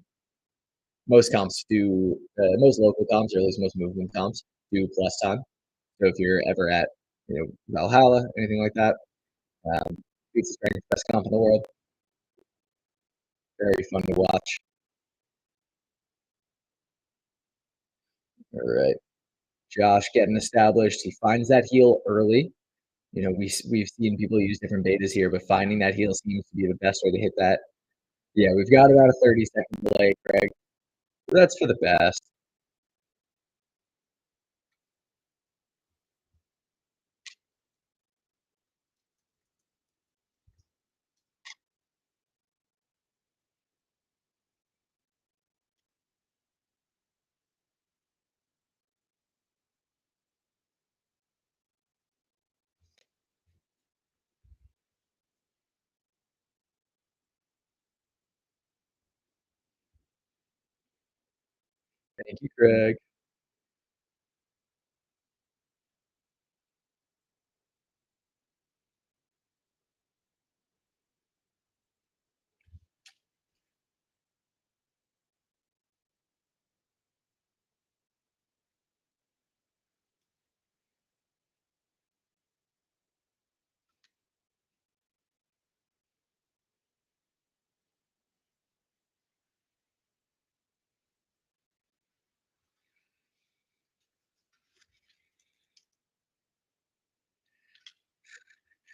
Most comps do, most local comps, or at least most movement comps, do plus time. So if you're ever at, Valhalla, anything like that, Pizza Strength, best comp in the world. Very fun to watch. All right. Josh getting established. He finds that heel early. We've seen people use different betas here, but finding that heel seems to be the best way to hit that. Yeah, we've got about a 30-second delay, Craig. That's for the best. Thank you, Craig.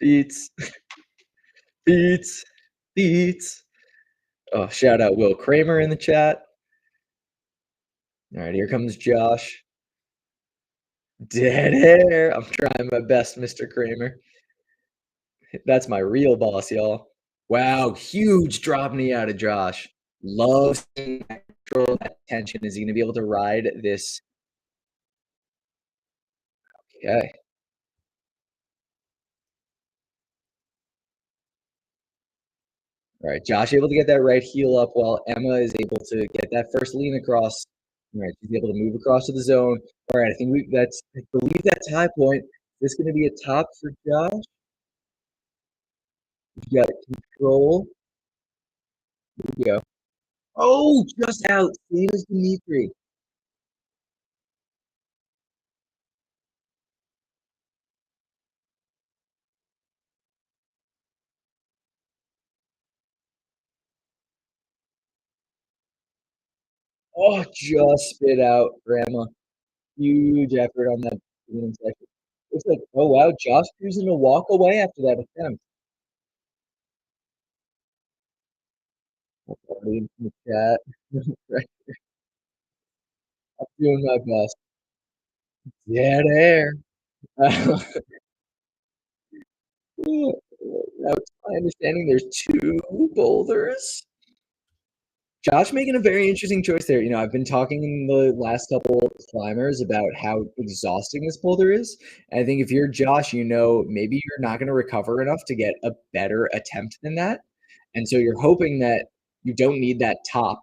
Beats, beats, beats. Oh, shout out Will Kramer in the chat. All right, here comes Josh. Dead air. I'm trying my best, Mr. Kramer. That's my real boss, y'all. Wow, huge drop knee out of Josh. Love seeing that control, that tension. Is he going to be able to ride this? Okay. All right, Josh able to get that right heel up while Emma is able to get that first lean across. All right, she's able to move across to the zone. All right, I think I believe that tie point. Is this going to be a top for Josh? You got control. Here we go. Oh, just out. Same as Dimitri. Oh, just spit out, Grandma. Huge effort on that beginning section. Looks like, oh wow, Josh choosing to walk away after that attempt. Already in the chat. Right. I'm doing my best. Dead air. Uh, now, to my understanding, there's two boulders. Josh making a very interesting choice there. I've been talking in the last couple of climbers about how exhausting this boulder is. And I think if you're Josh, maybe you're not going to recover enough to get a better attempt than that. And so you're hoping that you don't need that top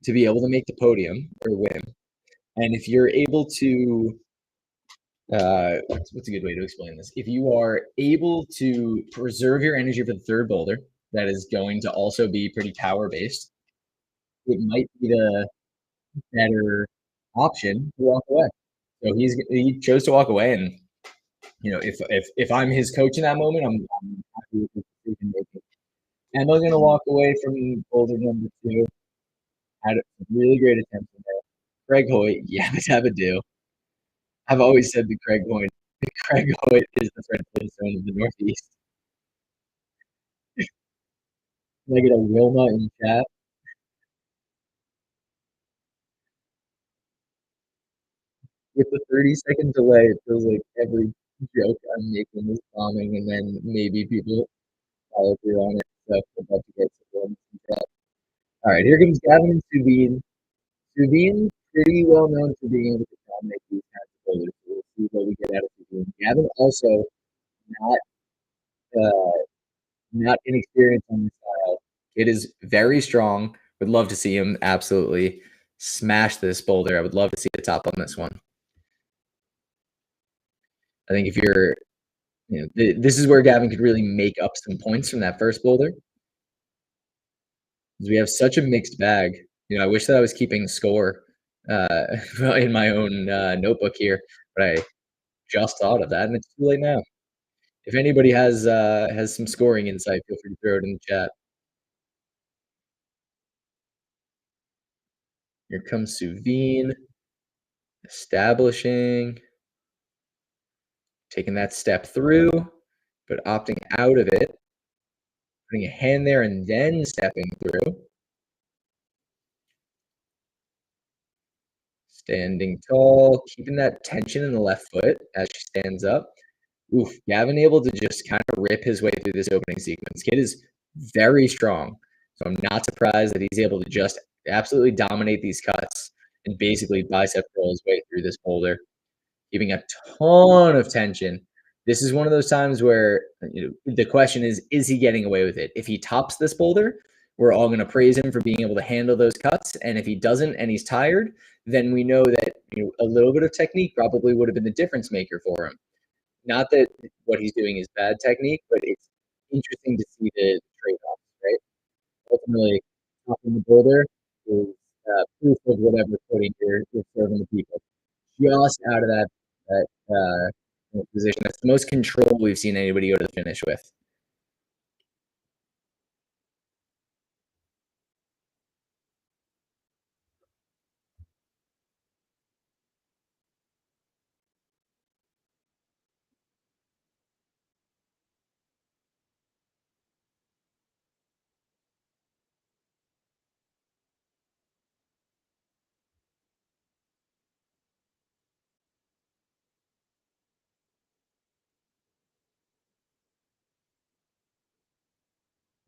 to be able to make the podium or win. And if you're able to, what's a good way to explain this? If you are able to preserve your energy for the third boulder, that is going to also be pretty power based, it might be the better option to walk away. So he chose to walk away, and if I'm his coach in that moment, I'm happy with his decision making. And I'm going to walk away from boulder number two. Had a really great attempt in there. Craig Hoyt, yabba do. I've always said that Craig Hoyt is the Fred Flintstone of the Northeast. Can I get a Wilma in chat? With the 30-second delay, it feels like every joke I'm making is bombing, and then maybe people follow through on it. So I'm about to get some Wilma in chat. All right, here comes Gavin and Suveen. Suveen, pretty well known for being able to dominate these kinds of boulders. So we'll see what we get out of Suveen. Gavin also not uh, not inexperienced on the style. It is very strong. Would love to see him absolutely smash this boulder. I would love to see the top on this one. I think if you're, this is where Gavin could really make up some points from that first boulder. Because we have such a mixed bag. I wish that I was keeping score in my own notebook here, but I just thought of that, and it's too late now. If anybody has some scoring insight, feel free to throw it in the chat. Here comes Suveen, establishing, taking that step through, but opting out of it, putting a hand there and then stepping through. Standing tall, keeping that tension in the left foot as she stands up. Oof, Gavin able to just kind of rip his way through this opening sequence. Kid is very strong, so I'm not surprised that he's able to just absolutely dominate these cuts and basically bicep curl his way through this boulder, keeping a ton of tension. This is one of those times where the question is he getting away with it? If he tops this boulder, we're all going to praise him for being able to handle those cuts. And if he doesn't and he's tired, then we know that a little bit of technique probably would have been the difference maker for him. Not that what he's doing is bad technique, but it's interesting to see the trade-offs, right? Ultimately, topping the boulder is proof of whatever footing you're serving the people. Just out of that position. That's the most control we've seen anybody go to the finish with.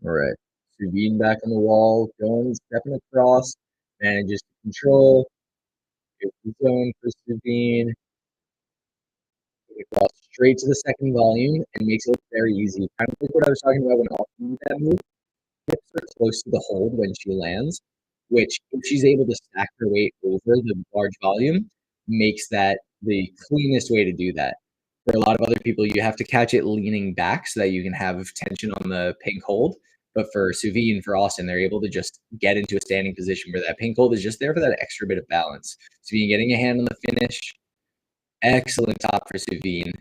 All right. Suveen back on the wall, going, stepping across, manages to control. Good zone for Suveen. Across straight to the second volume and makes it look very easy. Kind of like what I was talking about when Austin did that move. Hips are close to the hold when she lands, which if she's able to stack her weight over the large volume, makes that the cleanest way to do that. For a lot of other people, you have to catch it leaning back so that you can have tension on the pink hold. But for Suvi and for Austin, they're able to just get into a standing position where that pink hold is just there for that extra bit of balance. Suvi getting a hand on the finish. Excellent top for Suveen,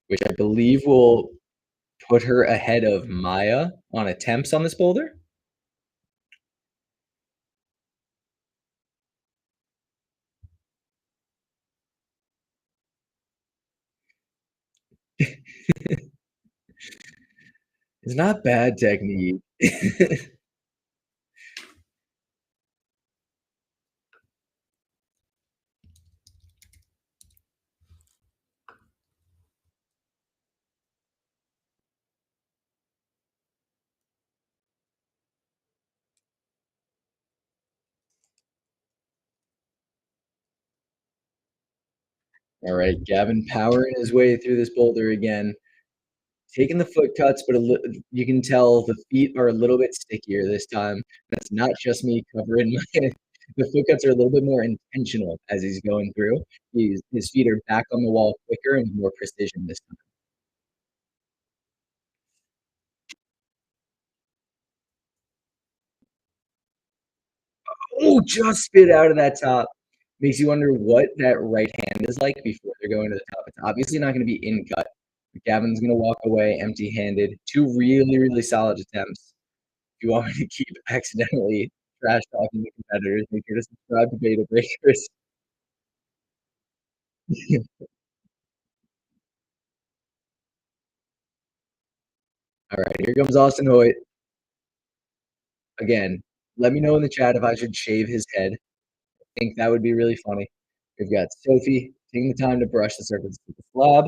which I believe will put her ahead of Maya on attempts on this boulder. It's not bad technique. All right, Gavin powering his way through this boulder again, taking the foot cuts, but you can tell the feet are a little bit stickier this time. That's not just me covering my. The foot cuts are a little bit more intentional as he's going through. His feet are back on the wall quicker and more precision this time. Oh, just spit out of that top. Makes you wonder what that right hand is like before they're going to the top. It's obviously not going to be in cut. Gavin's going to walk away empty handed. Two really, really solid attempts. If you want me to keep accidentally trash talking the competitors, make sure to subscribe to Beta Breakers. All right, here comes Austin Hoyt. Again, let me know in the chat if I should shave his head. I think that would be really funny. We've got Sophie taking the time to brush the surface of the slab.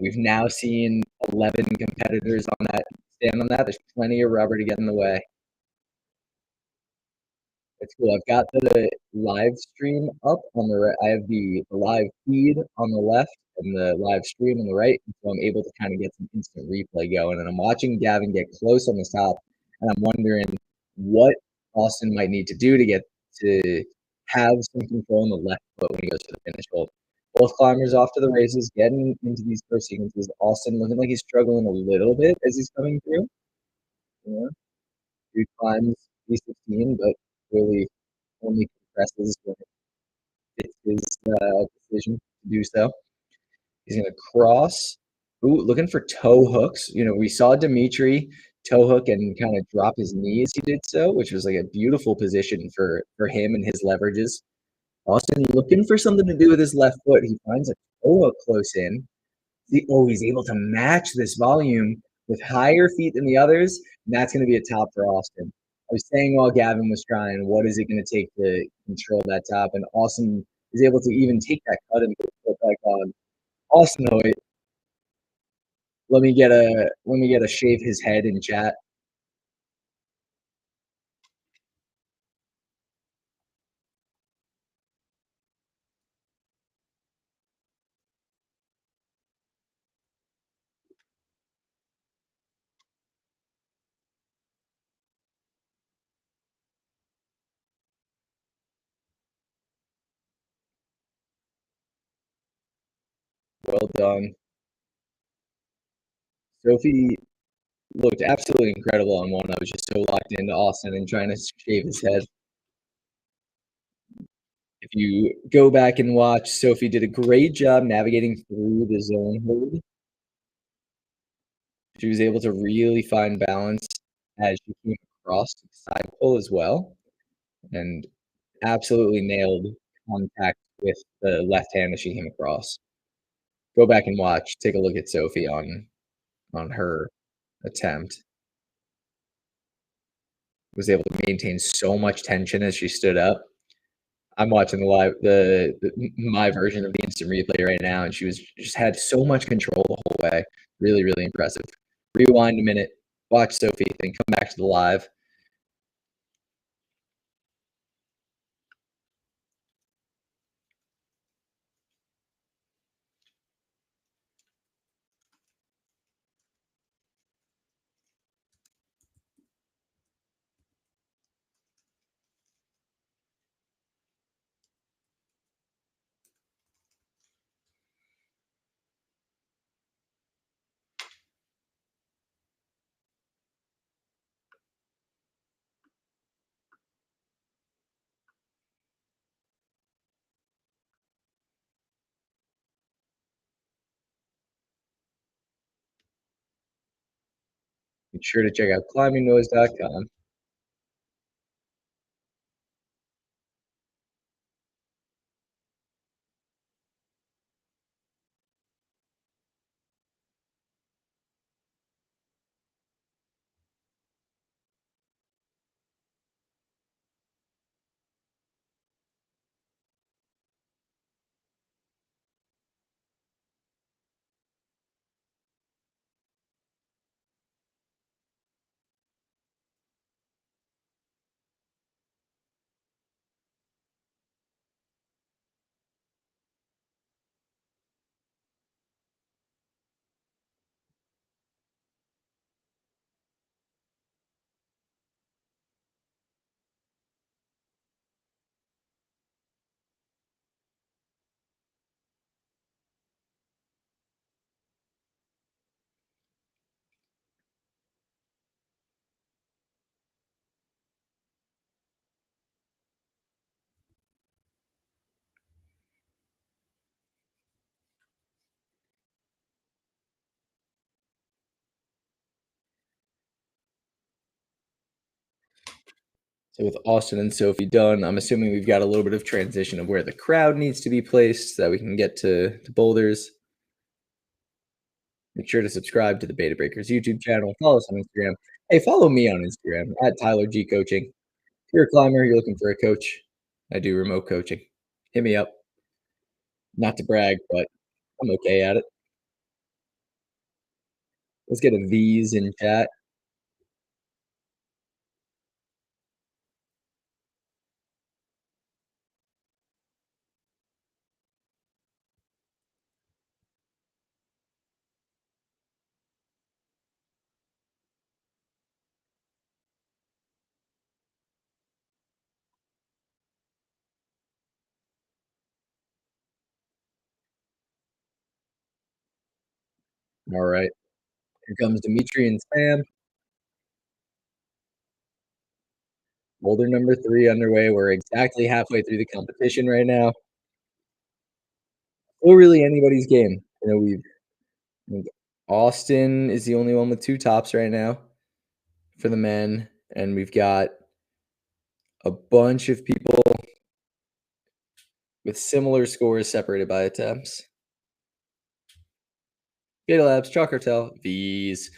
We've now seen 11 competitors on that stand on that. There's plenty of rubber to get in the way. It's cool. I've got the live stream up on the right. I have the live feed on the left and the live stream on the right. So I'm able to kind of get some instant replay going. And I'm watching Gavin get close on the top. And I'm wondering what Austin might need to do to get to have some control in the left foot when he goes to the finish hold. Both climbers off to the races, getting into these first sequences. Austin looking like he's struggling a little bit as he's coming through. Yeah. He climbs B16, but really only compresses when it's his decision to do so. He's going to cross. Ooh, looking for toe hooks. We saw Dimitri toe hook and kind of drop his knee as he did so, which was like a beautiful position for him and his leverages. Austin looking for something to do with his left foot. He finds a toe hook close in. He's able to match this volume with higher feet than the others, and that's going to be a top for Austin. I was saying while Gavin was trying, what is it going to take to control that top? And Austin is able to even take that cut and put back on. Austin Hoyt, let me get a shave his head in chat. Well done. Sophie looked absolutely incredible on one. I was just so locked into Austin and trying to shave his head. If you go back and watch, Sophie did a great job navigating through the zone hold. She was able to really find balance as she came across the side pull as well, and absolutely nailed contact with the left hand as she came across. Go back and watch. Take a look at Sophie on her attempt. Was able to maintain so much tension as she stood up. I'm watching my version of the instant replay right now, and she just had so much control the whole way. Really, really impressive. Rewind a minute, watch Sophie, then come back to the live. Be sure to check out climbingnoise.com. So with Austin and Sophie done, I'm assuming we've got a little bit of transition of where the crowd needs to be placed so that we can get to boulders. Make sure to subscribe to the Beta Breakers YouTube channel. Follow us on Instagram. Hey, follow me on Instagram at Tyler G Coaching. If you're a climber, you're looking for a coach, I do remote coaching. Hit me up. Not to brag, but I'm okay at it. Let's get a V's in chat. All right. Here comes Dimitri and Sam. Boulder number 3 underway. We're exactly halfway through the competition right now. Or really anybody's game. You know, I think Austin is the only one with 2 tops right now for the men, and we've got a bunch of people with similar scores separated by attempts. Beta Labs, Chalk Cartel, V's.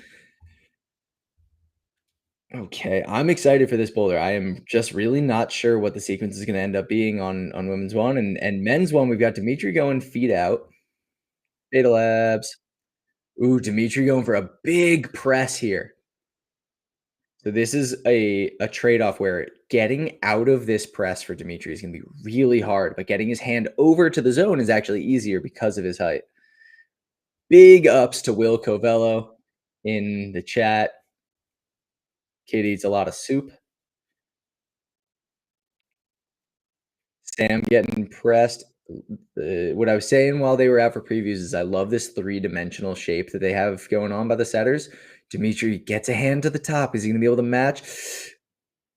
Okay, I'm excited for this boulder. I am just really not sure what the sequence is going to end up being on women's one and men's one. We've got Dimitri going feet out. Beta Labs. Ooh, Dimitri going for a big press here. So this is a trade-off where getting out of this press for Dimitri is going to be really hard, but getting his hand over to the zone is actually easier because of his height. Big ups to Will Covello in the chat. Kid eats a lot of soup. Sam getting pressed. What I was saying while they were out for previews is I love this 3-dimensional shape that they have going on by the setters. Dimitri gets a hand to the top. Is he going to be able to match?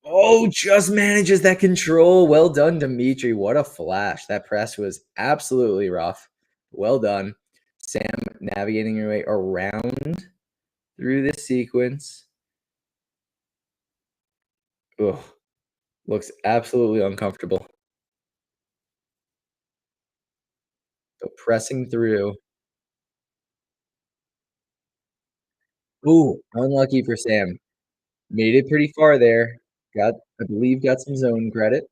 Oh, just manages that control. Well done, Dimitri. What a flash. That press was absolutely rough. Well done. Sam navigating her way around through this sequence. Ugh, looks absolutely uncomfortable. But pressing through. Ooh, unlucky for Sam. Made it pretty far there. I believe, got some zone credit.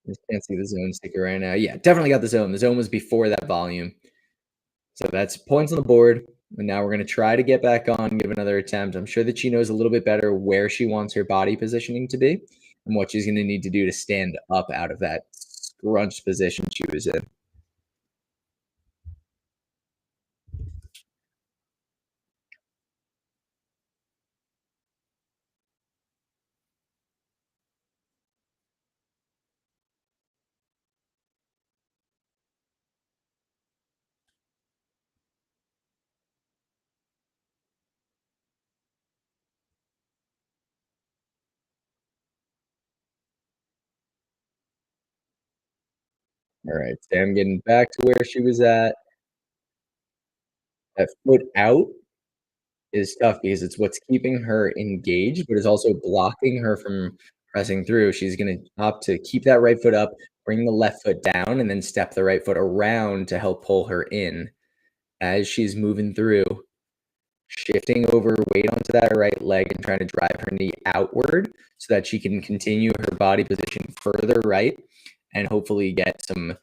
Just can't see the zone sticker right now. Yeah, definitely got the zone. The zone was before that volume. So that's points on the board. And now we're going to try to get back on, give another attempt. I'm sure that she knows a little bit better where she wants her body positioning to be and what she's going to need to do to stand up out of that scrunched position she was in. All right, Sam getting back to where she was at. That foot out is tough because it's what's keeping her engaged, but is also blocking her from pressing through. She's going to opt to keep that right foot up, bring the left foot down, and then step the right foot around to help pull her in as she's moving through, shifting over weight onto that right leg and trying to drive her knee outward so that she can continue her body position further right and hopefully get some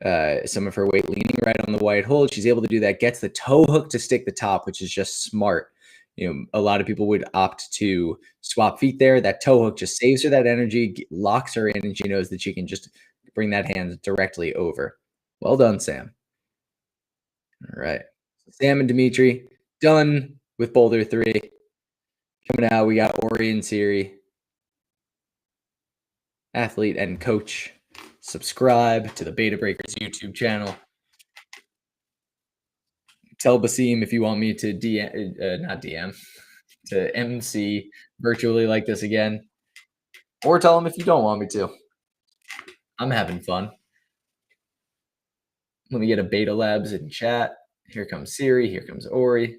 of her weight leaning right on the wide hold. She's able to do that, gets the toe hook to stick the top, which is just smart. You know, a lot of people would opt to swap feet there. That toe hook just saves her that energy, locks her in, and she knows that she can just bring that hand directly over. Well done, Sam. All right. Sam and Dimitri done with Boulder 3. Coming out, we got Ori and Siri. Athlete and coach. Subscribe to the Beta Breakers YouTube channel. Tell Basim if you want me to not DM, to MC virtually like this again. Or tell him if you don't want me to. I'm having fun. Let me get a Beta Labs in chat. Here comes Siri. Here comes Ori.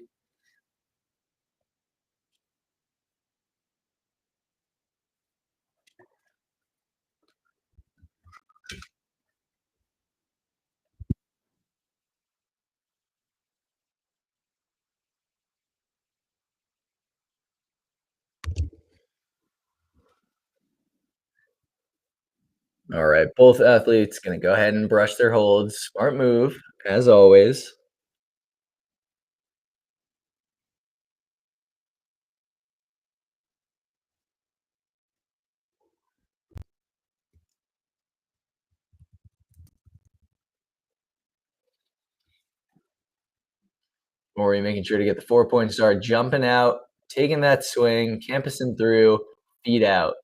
All right, both athletes gonna go ahead and brush their holds. Smart move, as always. Or you're making sure to get the 4 point start, jumping out, taking that swing, campusing through, feet out.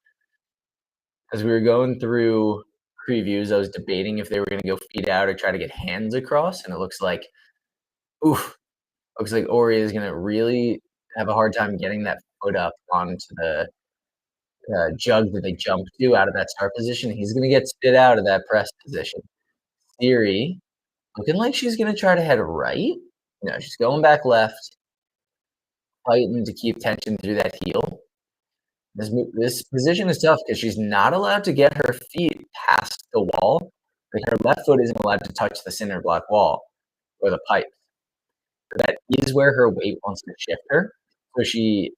As we were going through previews, I was debating if they were gonna go feet out or try to get hands across, and it oof, looks like Ori is gonna really have a hard time getting that foot up onto the jug that they jumped to out of that start position. He's gonna get spit out of that press position. Theory looking like she's gonna try to head right. No, she's going back left, fighting to keep tension through that heel. This position is tough because she's not allowed to get her feet past the wall. Like her left foot isn't allowed to touch the cinder block wall or the pipe. That is where her weight wants to shift her. So she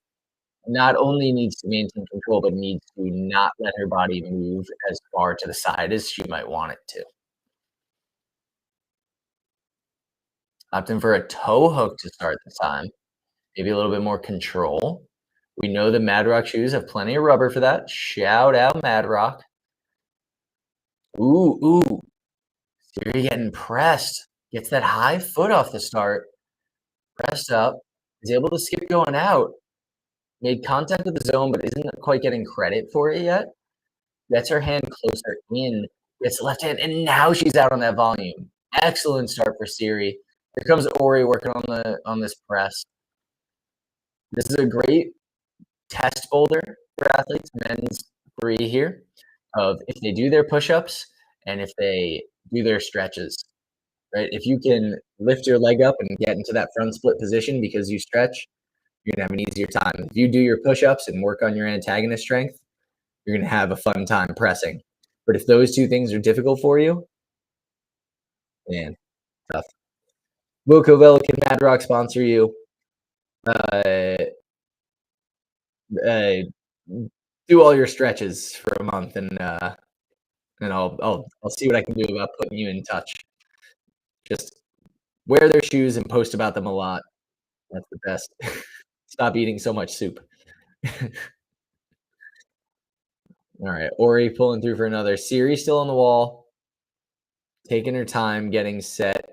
not only needs to maintain control, but needs to not let her body move as far to the side as she might want it to. Opting for a toe hook to start the time. Maybe a little bit more control. We know the Mad Rock shoes have plenty of rubber for that. Shout out Mad Rock. Ooh. Siri getting pressed. Gets that high foot off the start. Pressed up. Is able to skip going out. Made contact with the zone, but isn't quite getting credit for it yet. Gets her hand closer in. Gets left hand, and now she's out on that volume. Excellent start for Siri. Here comes Ori working on this press. This is a great test boulder for athletes, men's 3 here, of if they do their push-ups and if they do their stretches, right? If you can lift your leg up and get into that front split position because you stretch, you're gonna have an easier time. If you do your push-ups and work on your antagonist strength, you're gonna have a fun time pressing. But if those 2 things are difficult for you, man, tough. Will Covell, can Mad Rock sponsor you? Uh, uh, do all your stretches for a month and I'll see what I can do about putting you in touch. Just wear their shoes and post about them a lot. That's the best. Stop eating so much soup. All right, Ori pulling through for another. Siri still on the wall, taking her time, getting set.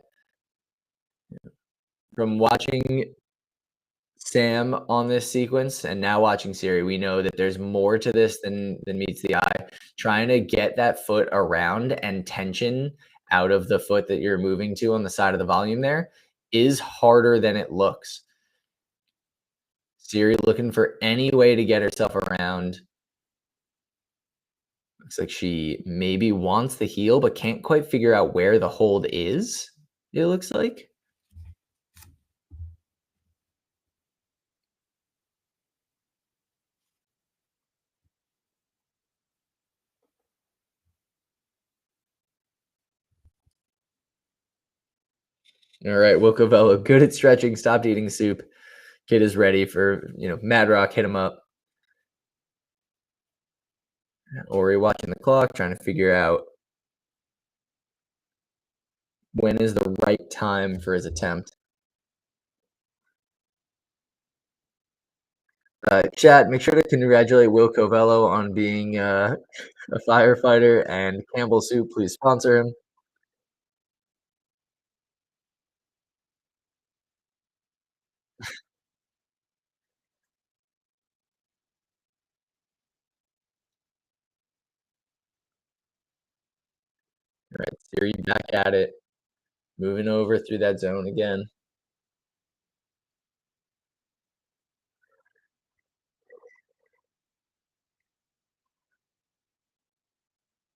From watching Sam on this sequence and now watching Siri, we know that there's more to this than meets the eye. Trying to get that foot around and tension out of the foot that you're moving to on the side of the volume there is harder than it looks. Siri looking for any way to get herself around. Looks like she maybe wants the heel, but can't quite figure out where the hold is, it looks like. All right, Will Covello, good at stretching, stopped eating soup. Kid is ready for, Mad Rock, hit him up. Ori watching the clock, trying to figure out when is the right time for his attempt. Chat, make sure to congratulate Will Covello on being a firefighter, and Campbell Soup, please sponsor him. All right, Siri back at it, moving over through that zone again.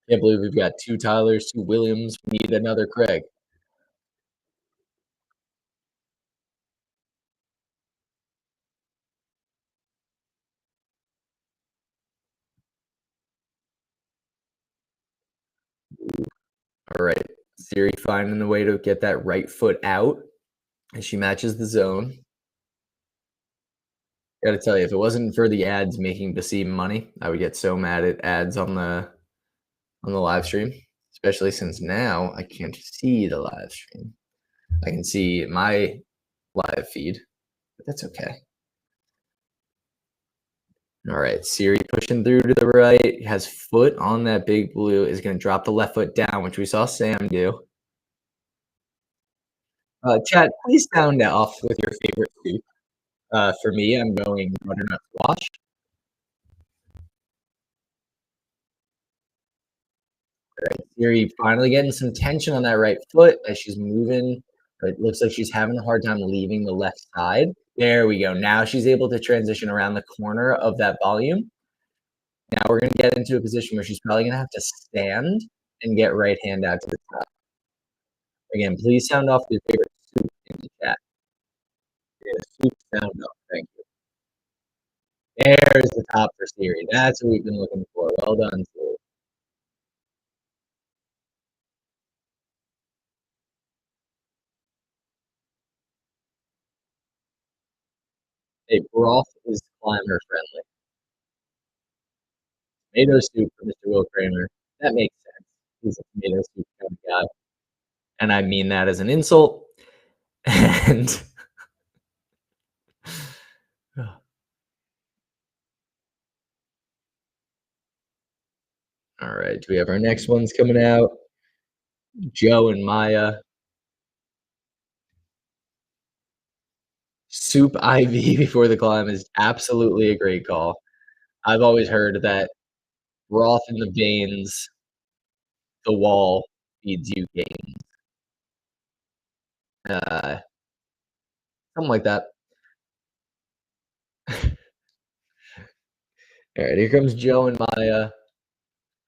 Can't believe we've got 2 Tylers, 2 Williams. We need another Craig. All right, Siri finding the way to get that right foot out as she matches the zone. Gotta tell you, if it wasn't for the ads making Basim money, I would get so mad at ads on the on the live stream, especially since now I can't see the live stream. I can see my live feed, but that's okay. All right, Siri pushing through to the right, has foot on that big blue, is going to drop the left foot down, which we saw Sam do. Chad, please sound off with your favorite soup. For me, I'm going butternut squash. All right, Siri finally getting some tension on that right foot as she's moving. It looks like she's having a hard time leaving the left side. There we go. Now she's able to transition around the corner of that volume. Now we're going to get into a position where she's probably going to have to stand and get right hand out to the top. Again, please sound off your favorite soup in the chat. Yeah, soup sound off. Thank you. There's the top for Siri. That's what we've been looking for. Well done, Siri. Hey, broth is climber friendly. Tomato soup for Mr. Will Kramer. That makes sense. He's a tomato soup kind of guy. And I mean that as an insult. And all right, do we have our next ones coming out? Joe and Maya. Soup IV before the climb is absolutely a great call. I've always heard that broth in the veins, the wall feeds you gains. Something like that. All right, here comes Joe and Maya.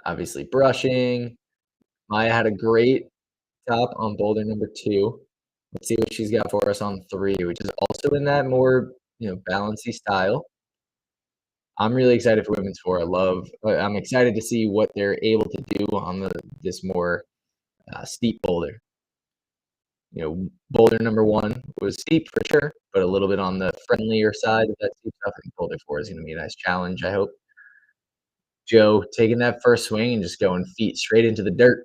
Obviously brushing. Maya had a great top on boulder number 2. Let's see what she's got for us on 3, which is also in that more, balancy style. I'm really excited for women's 4. I'm excited to see what they're able to do on this more steep boulder. Boulder number 1 was steep for sure, but a little bit on the friendlier side of that steep stuff. I think boulder 4 is going to be a nice challenge, I hope. Joe taking that first swing and just going feet straight into the dirt.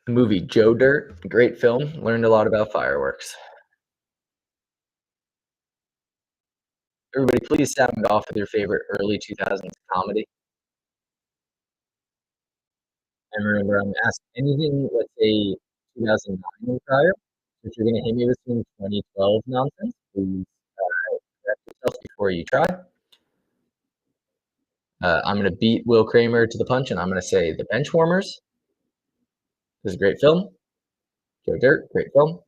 The movie Joe Dirt, great film. Learned a lot about fireworks. Everybody, please sound off with your favorite early 2000s comedy. And remember, I'm asking anything, let's say 2009 and prior. If you're going to hit me with some 2012 nonsense, please correct yourself before you try. I'm going to beat Will Kramer to the punch, and I'm going to say The Benchwarmers. This is a great film. Joe Dirt, great film.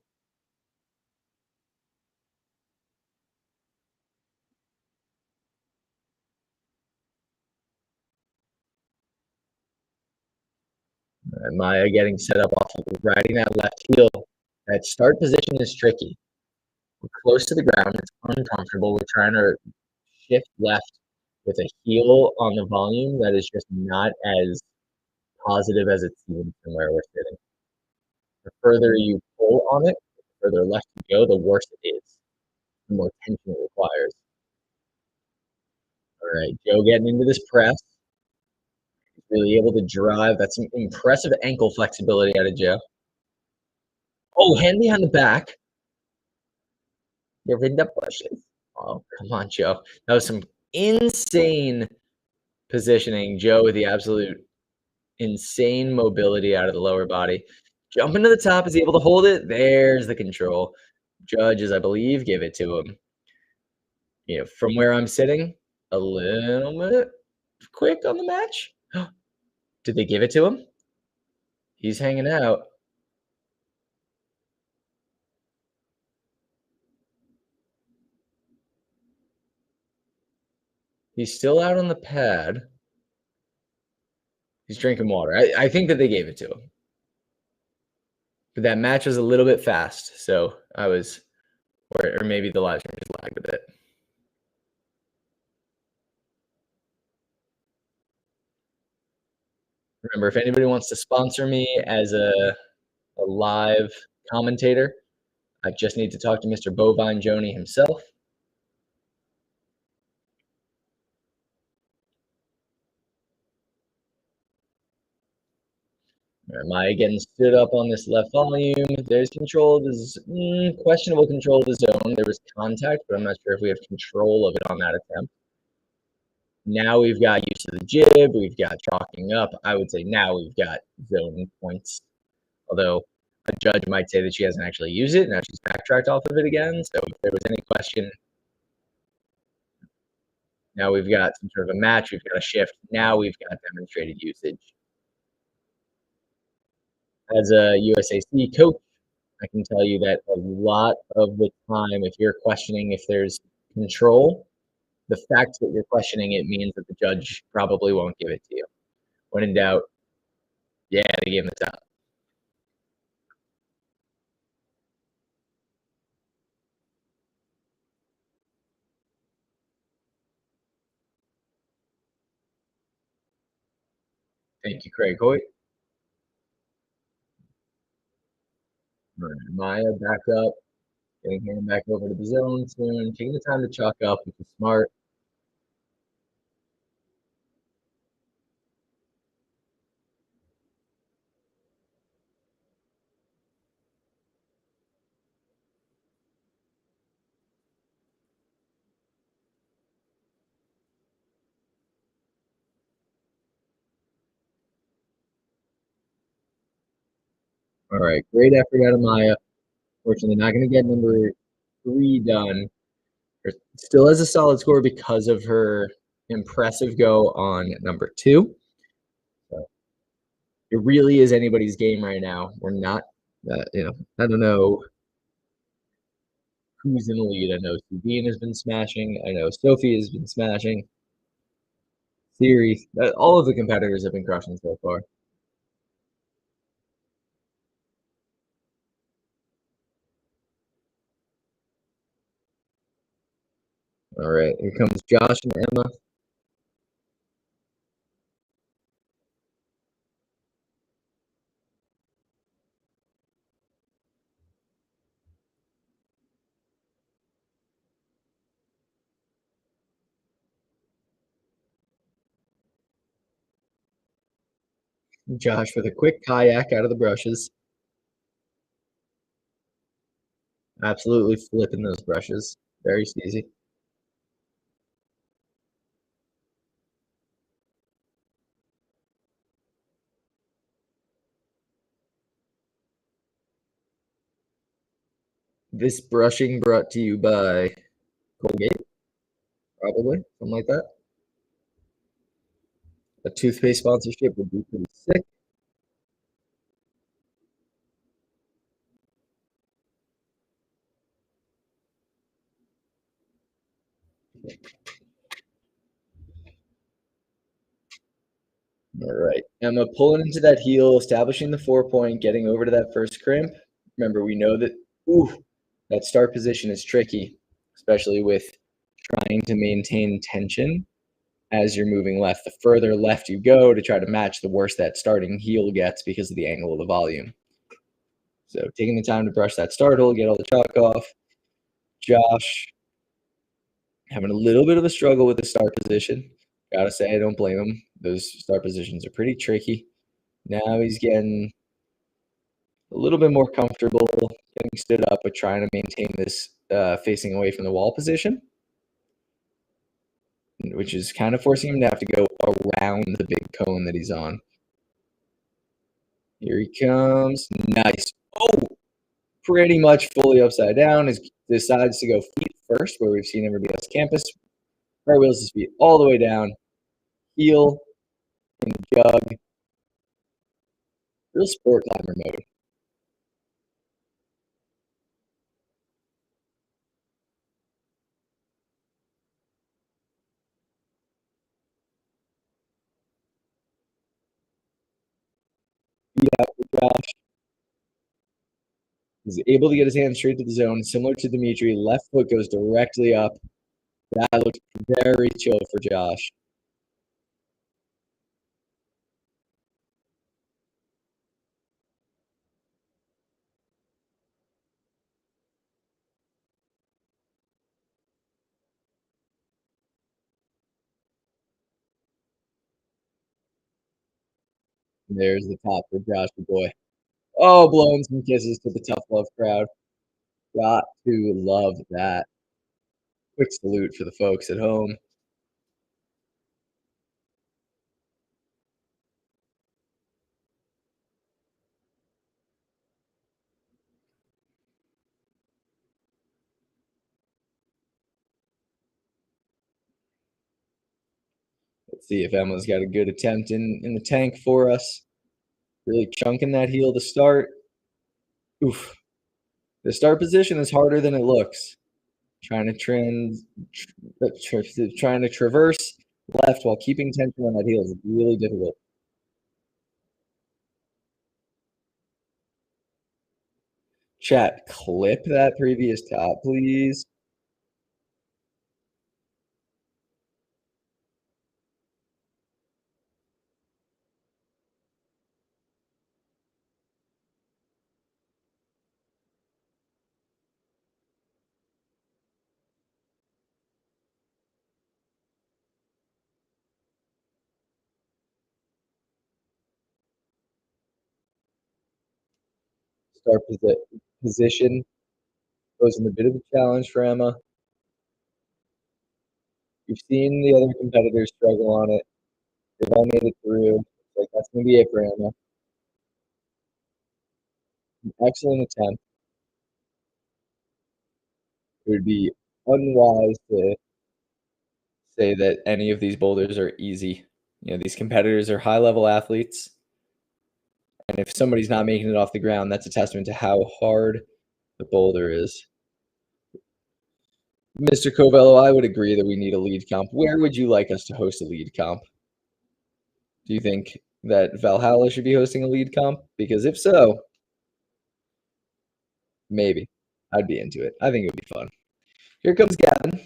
Maya getting set up off of riding that left heel. That start position is tricky. We're close to the ground. It's uncomfortable. We're trying to shift left with a heel on the volume that is just not as positive as it seems from where we're sitting. The further you pull on it, the further left you go, the worse it is. The more tension it requires. All right, Joe getting into this press. He's really able to drive. That's some impressive ankle flexibility out of Joe. Oh, hand behind the back. You're in the bushes. Oh, come on, Joe. That was some insane positioning. Joe with the absolute insane mobility out of the lower body. Jumping to the top, is he able to hold it? There's the control. Judges, I believe, give it to him. From where I'm sitting, a little bit quick on the match. Did they give it to him? He's hanging out. He's still out on the pad. He's drinking water. I think that they gave it to him. But that match was a little bit fast, so I was, or maybe the live stream just lagged a bit. Remember, if anybody wants to sponsor me as a live commentator, I just need to talk to Mr. Bovine Joni himself. Maya getting stood up on this left volume. There's control of his questionable control of the zone. There was contact, but I'm not sure if we have control of it on that attempt. Now we've got use of the jib. We've got chalking up. I would say now we've got zone points. Although a judge might say that she hasn't actually used it. Now she's backtracked off of it again. So if there was any question, now we've got some sort of a match. We've got a shift. Now we've got demonstrated usage. As a USAC coach, I can tell you that a lot of the time, if you're questioning if there's control, the fact that you're questioning it means that the judge probably won't give it to you. When in doubt, yeah, they give him the top. Thank you, Craig Hoyt. Maya back up, getting him back over to the zone soon, taking the time to chalk up, which is smart. All right, great effort out of Maya. Fortunately, not going to get number 3 done. Still has a solid score because of her impressive go on number 2. So it really is anybody's game right now. We're not, I don't know who's in the lead. I know Sabine has been smashing. I know Sophie has been smashing. Siri, all of the competitors have been crushing so far. All right, here comes Josh and Emma. Josh with a quick kayak out of the brushes. Absolutely flipping those brushes. Very easy. This brushing brought to you by Colgate, probably, something like that. A toothpaste sponsorship would be pretty sick. All right, Emma pulling into that heel, establishing the 4-point, getting over to that first crimp. Remember, we know that that start position is tricky, especially with trying to maintain tension as you're moving left. The further left you go to try to match, the worse that starting heel gets because of the angle of the volume. So taking the time to brush that startle, get all the chalk off. Josh having a little bit of a struggle with the start position. Gotta say, I don't blame him. Those start positions are pretty tricky. Now he's getting a little bit more comfortable, getting stood up, but trying to maintain this facing away from the wall position, which is kind of forcing him to have to go around the big cone that he's on. Here he comes. Nice. Oh, pretty much fully upside down. He decides to go feet first, where we've seen everybody else campus. Cartwheels his feet all the way down. Heel and jug. Real sport climber mode. Feet out for Josh. He's able to get his hand straight to the zone, similar to Dimitri. Left foot goes directly up. That looks very chill for Josh. There's the top for Joshy boy. Oh, blowing some kisses to the tough love crowd. Got to love that. Quick salute for the folks at home. Let's see if Emma's got a good attempt in the tank for us. Really chunking that heel to start. Oof. The start position is harder than it looks. Trying to traverse left while keeping tension on that heel is really difficult. Chat, clip that previous top, please. Start position posing a bit of a challenge for Emma. You've seen the other competitors struggle on it. They've all made it through. Like that's gonna be it for Emma. An excellent attempt. It would be unwise to say that any of these boulders are easy. You know, these competitors are high-level athletes, and if somebody's not making it off the ground, that's a testament to how hard the boulder is. Mr. Covello, I would agree that we need a lead comp. Where would you like us to host a lead comp? Do you think that Valhalla should be hosting a lead comp? Because if so, maybe. I'd be into it. I think it would be fun. Here comes Gavin,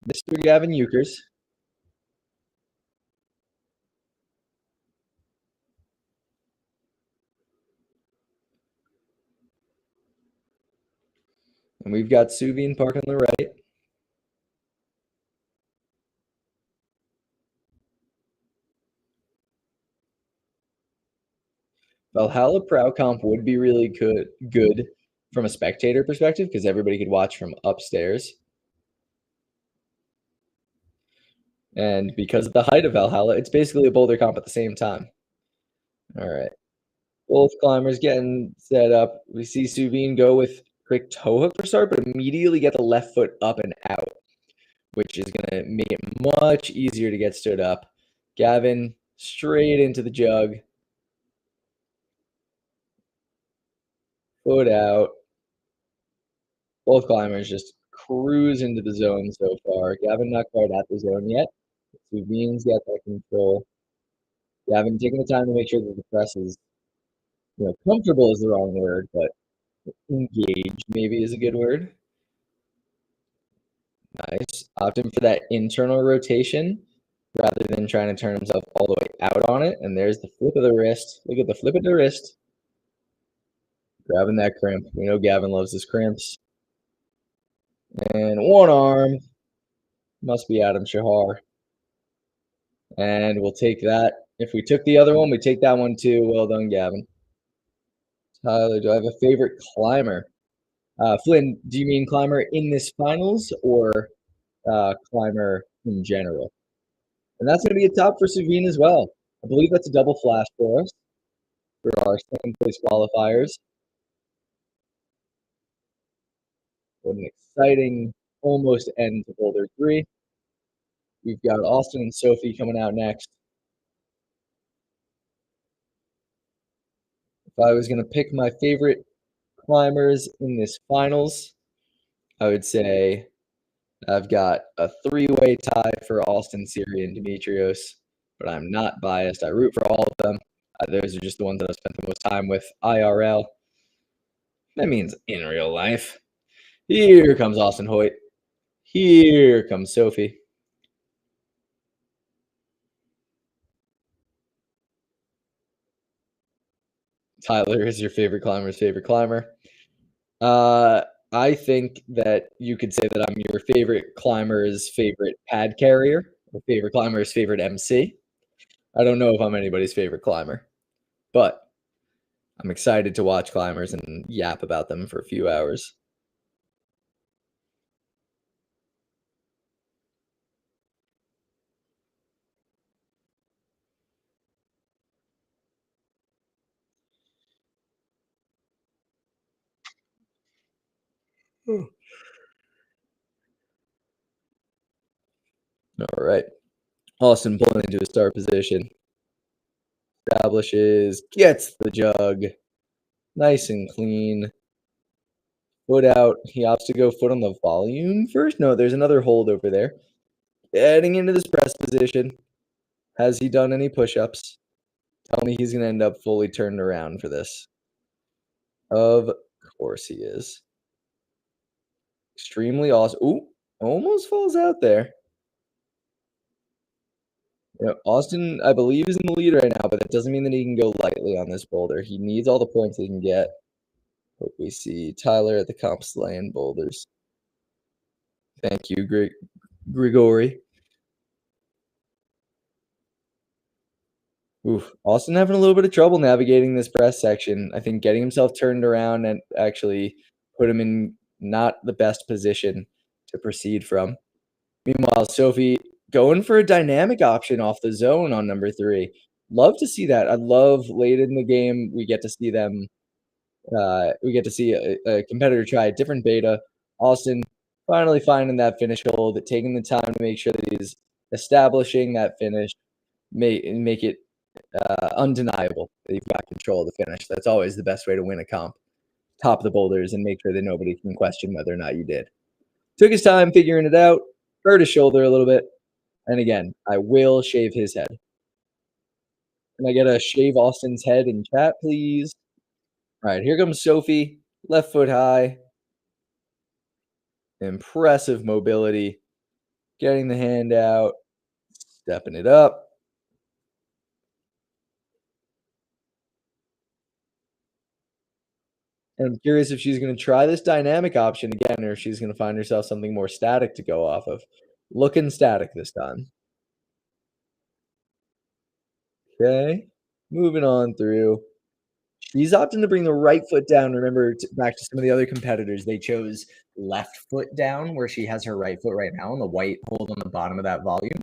Mr. Gavin Euchers. And we've got Suveen Park on the right. Valhalla Prow Comp would be really good from a spectator perspective because everybody could watch from upstairs. And because of the height of Valhalla, it's basically a boulder comp at the same time. All right. Both climbers getting set up. We see Suveen go with quick toe hook for start, but immediately get the left foot up and out, which is going to make it much easier to get stood up. Gavin straight into the jug. Foot out. Both climbers just cruise into the zone so far. Gavin not quite at the zone yet. Suveen's got that control. Gavin taking the time to make sure that the press is, comfortable is the wrong word, but engaged maybe is a good word. Nice. Opting for that internal rotation rather than trying to turn himself all the way out on it. And there's the flip of the wrist. Look at the flip of the wrist. Grabbing that crimp. We know Gavin loves his crimps. And one arm. Must be Adam Shahar. And we'll take that. If we took the other one, we take that one too. Well done, Gavin. Tyler, do I have a favorite climber? Flynn, do you mean climber in this finals or climber in general? And that's going to be a top for Suveen as well. I believe that's a double flash for us for our second place qualifiers. What an exciting almost end to Boulder 3. We've got Austin and Sophie coming out next. If I was going to pick my favorite climbers in this finals, I would say I've got a three-way tie for Austin, Siri, and Demetrios, but I'm not biased. I root for all of them. Those are just the ones that I've spent the most time with IRL. That means in real life. Here comes Austin Hoyt. Here comes Sophie. Tyler is your favorite climber's favorite climber. I think that you could say that I'm your favorite climber's favorite pad carrier, or favorite climber's favorite MC. I don't know if I'm anybody's favorite climber. but I'm excited to watch climbers and yap about them for a few hours. All right. Austin pulling into a start position. Establishes, gets the jug. Nice and clean. Foot out. He opts to go foot on the volume first. No, there's another hold over there. Getting into this press position. Has he done any push-ups? Tell me he's going to end up fully turned around for this. Of course he is. Extremely awesome. Ooh, almost falls out there. Austin, I believe, is in the lead right now, but that doesn't mean that he can go lightly on this boulder. He needs all the points he can get. Hope we see Tyler at the comp slaying boulders. Thank you, Grigori. Oof. Austin having a little bit of trouble navigating this press section. I think getting himself turned around and actually put him in not the best position to proceed from. Meanwhile, Sophie going for a dynamic option off the zone on number 3. Love to see that. I love late in the game we get to see them. We get to see a competitor try a different beta. Austin finally finding that finish hold, taking the time to make sure that he's establishing that finish, make it undeniable that you've got control of the finish. That's always the best way to win a comp. Top the boulders and make sure that nobody can question whether or not you did. Took his time figuring it out, hurt his shoulder a little bit, and again, I will shave his head. Can I get a shave Austin's head in chat, please? All right, here comes Sophie, left foot high. Impressive mobility, getting the hand out, stepping it up. And I'm curious if she's going to try this dynamic option again, or if she's going to find herself something more static to go off of. Looking static this time. Okay, moving on through. She's opting to bring the right foot down. Remember, back to some of the other competitors, they chose left foot down, where she has her right foot right now, and the white hold on the bottom of that volume.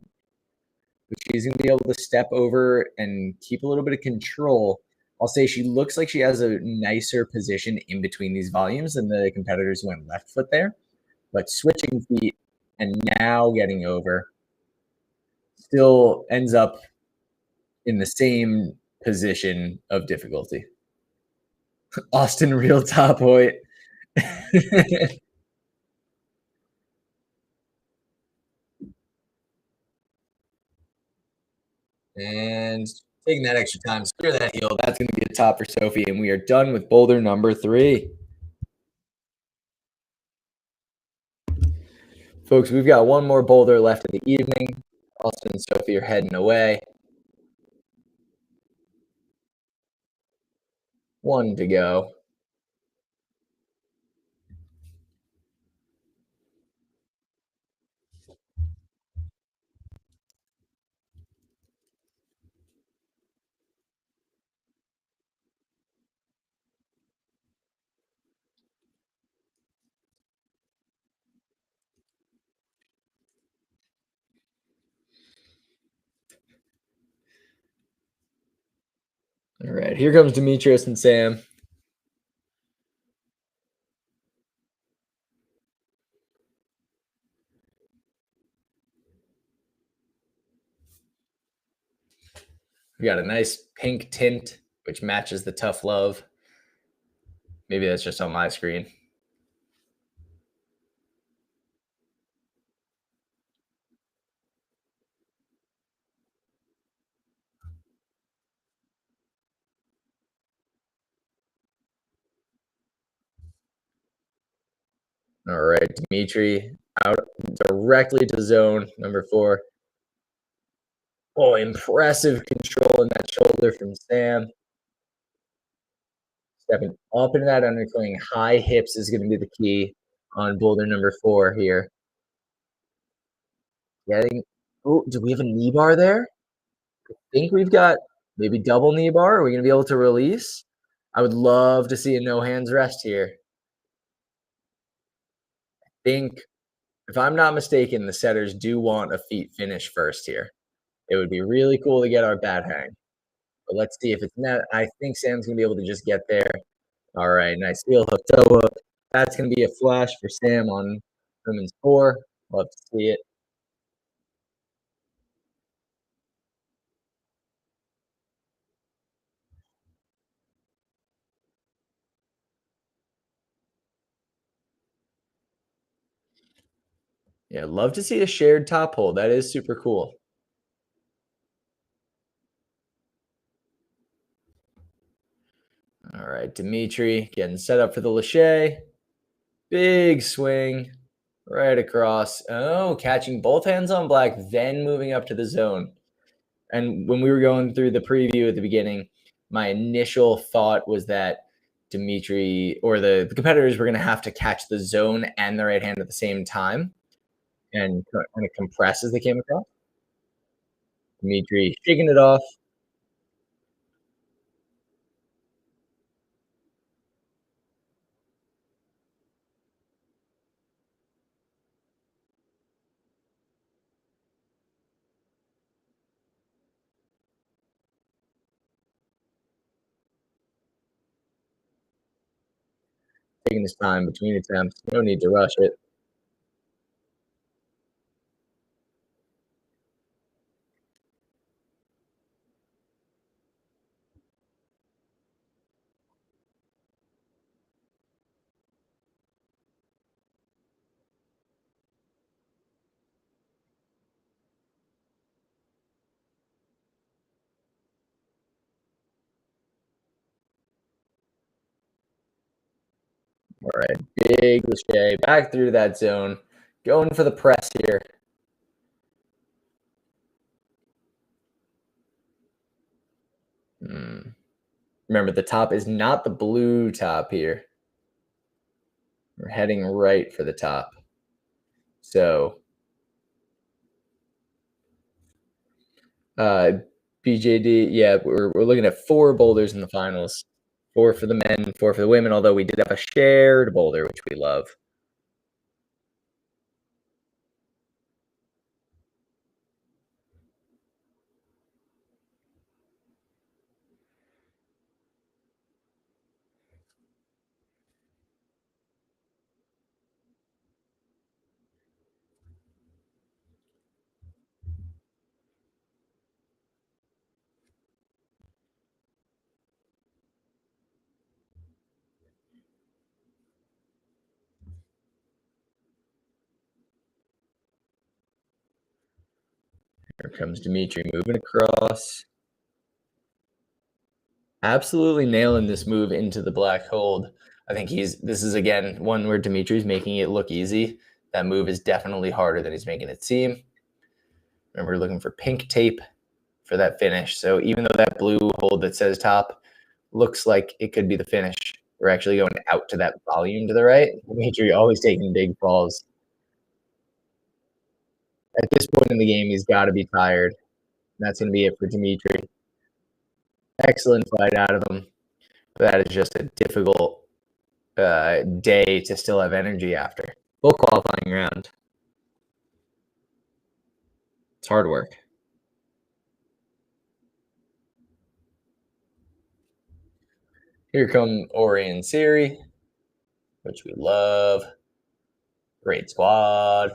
But she's going to be able to step over and keep a little bit of control. I'll say she looks like she has a nicer position in between these volumes than the competitors who went left foot there. But switching feet and now getting over still ends up in the same position of difficulty. Austin real top Hoyt. And taking that extra time to clear that heel, that's going to be a top for Sophie, and we are done with boulder number 3. Folks, we've got one more boulder left in the evening. Austin and Sophie are heading away. One to go. All right, here comes Demetrius and Sam. We got a nice pink tint, which matches the tough love. Maybe that's just on my screen. All right, Dimitri out directly to zone number 4. Oh, impressive control in that shoulder from Sam. Stepping up into that undercling. High hips is going to be the key on boulder number 4 here. Getting. Oh, do we have a knee bar there? I think we've got Maybe double knee bar? Are we going to be able to release? I would love to see a no hands rest here. I think, if I'm not mistaken, the setters do want a feet finish first here. It would be really cool to get our bat hang. But let's see if it's net. I think Sam's going to be able to just get there. All right, nice heel hook, toe hook. That's going to be a flash for Sam on women's 4. Love to see it. Yeah, love to see a shared top hold. That is super cool. All right, Dimitri getting set up for the lache. Big swing right across. Oh, catching both hands on black, then moving up to the zone. And when we were going through the preview at the beginning, my initial thought was that Dimitri or the competitors were going to have to catch the zone and the right hand at the same time and kind of compress as they came across. Dimitri shaking it off. Taking his time between attempts. No need to rush it. All right, big lache back through that zone. Going for the press here. Remember, the top is not the blue top here. We're heading right for the top. So, BJD, yeah, we're looking at 4 boulders in the finals. 4 for the men, 4 for the women, although we did have a shared boulder, which we love. Here comes Dimitri moving across. Absolutely nailing this move into the black hold. I think this is, again, one where Dimitri's making it look easy. That move is definitely harder than he's making it seem. Remember, we're looking for pink tape for that finish. So even though that blue hold that says top looks like it could be the finish, we're actually going out to that volume to the right. Dimitri always taking big falls. At this point in the game, he's got to be tired. That's going to be it for Dimitri. Excellent fight out of him. That is just a difficult day to still have energy after. Full qualifying round. It's hard work. Here come Ori and Siri, which we love. Great squad.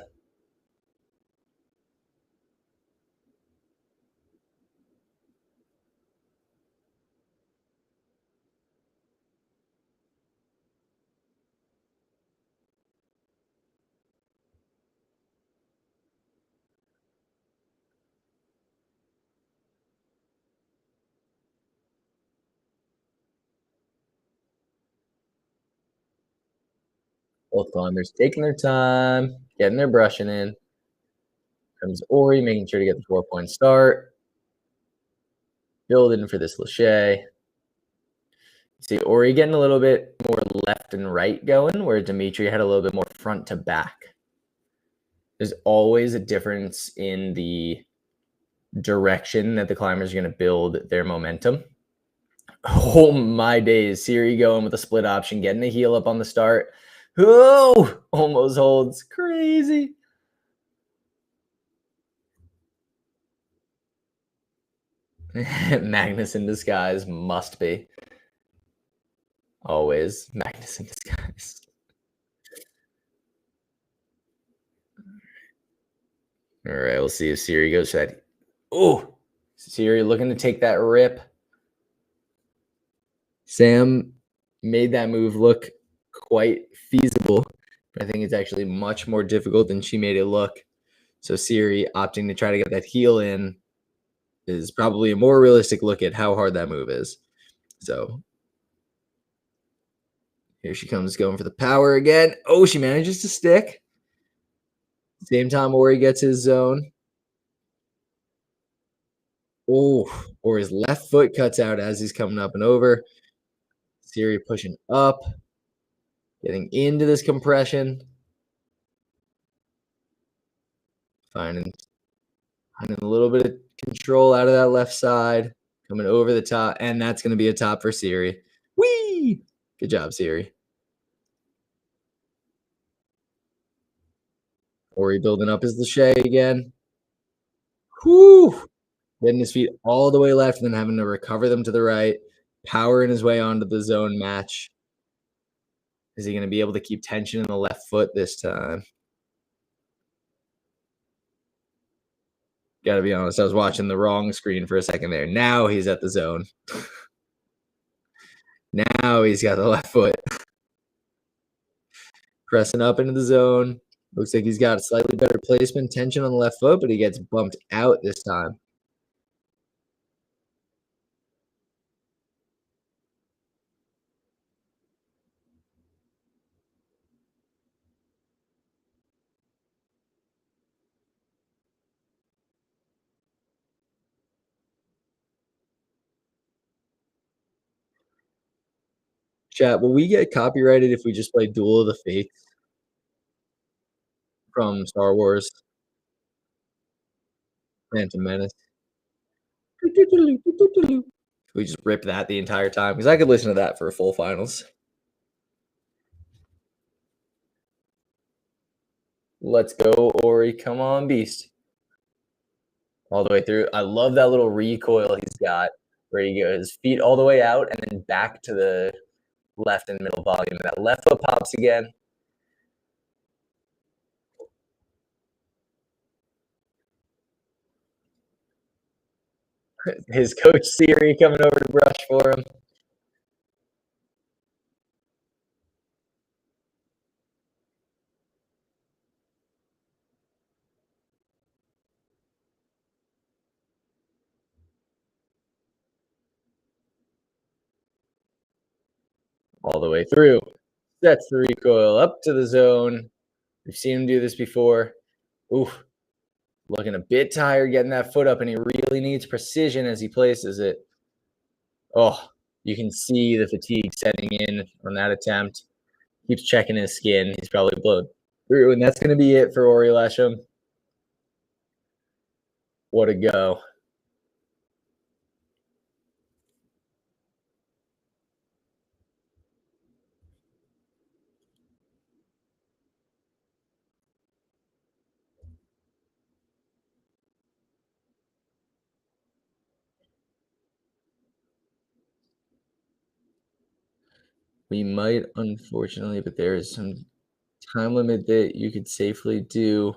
Both climbers taking their time, getting their brushing in. Comes Ori, making sure to get the 4-point start. Building for this lache. See, Ori getting a little bit more left and right going, where Dimitri had a little bit more front to back. There's always a difference in the direction that the climbers are going to build their momentum. Oh my days. Siri going with a split option, getting a heel up on the start. Oh, almost holds. Crazy. Magnus in disguise must be. Always Magnus in disguise. All right, we'll see if Siri goes for that. Oh, Siri looking to take that rip. Sam made that move look quite feasible, but I think it's actually much more difficult than she made it look. So Siri opting to try to get that heel in is probably a more realistic look at how hard that move is. So here she comes going for the power again. Oh, she manages to stick. Same time Ori gets his zone. Oh, or his left foot cuts out as he's coming up and over. Siri pushing up, getting into this compression. Finding a little bit of control out of that left side. Coming over the top, and that's going to be a top for Siri. Whee! Good job, Siri. Ori building up his lache again. Whew! Getting his feet all the way left and then having to recover them to the right. Powering his way onto the zone match. Is he going to be able to keep tension in the left foot this time? Got to be honest, I was watching the wrong screen for a second there. Now he's at the zone. Now he's got the left foot. Pressing up into the zone. Looks like he's got a slightly better placement, tension on the left foot, but he gets bumped out this time. Chat, will we get copyrighted if we just play Duel of the Fates from Star Wars? Phantom Menace. We just rip that the entire time because I could listen to that for full finals. Let's go, Ori. Come on, beast. All the way through. I love that little recoil he's got where he goes feet all the way out and then back to the left and middle volume. That left foot pops again. His coach Siri coming over to brush for him. All the way through. Sets the recoil up to the zone. We've seen him do this before. Oof. Looking a bit tired getting that foot up, and he really needs precision as he places it. Oh, you can see the fatigue setting in on that attempt. Keeps checking his skin. He's probably blown through, and that's going to be it for Ori Lesham. What a go. We might, unfortunately, but there is some time limit that you could safely do.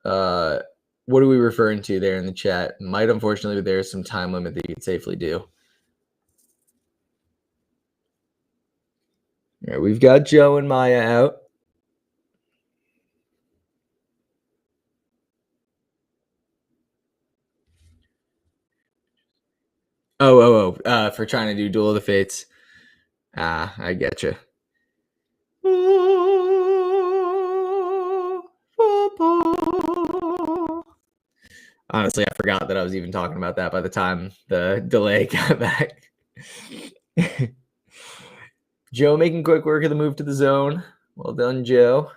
What are we referring to there in the chat? Might, unfortunately, but there's some time limit that you could safely do. All right, we've got Joe and Maya out. For trying to do Duel of the Fates. I get you. Honestly, I forgot that I was even talking about that by the time the delay got back. Joe making quick work of the move to the zone. Well done, Joe.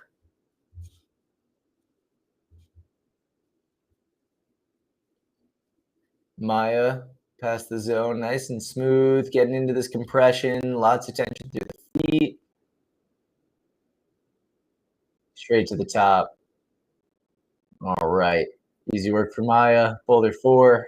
Maya past the zone, nice and smooth, getting into this compression, lots of tension through the feet. Straight to the top. All right. Easy work for Maya. Boulder 4.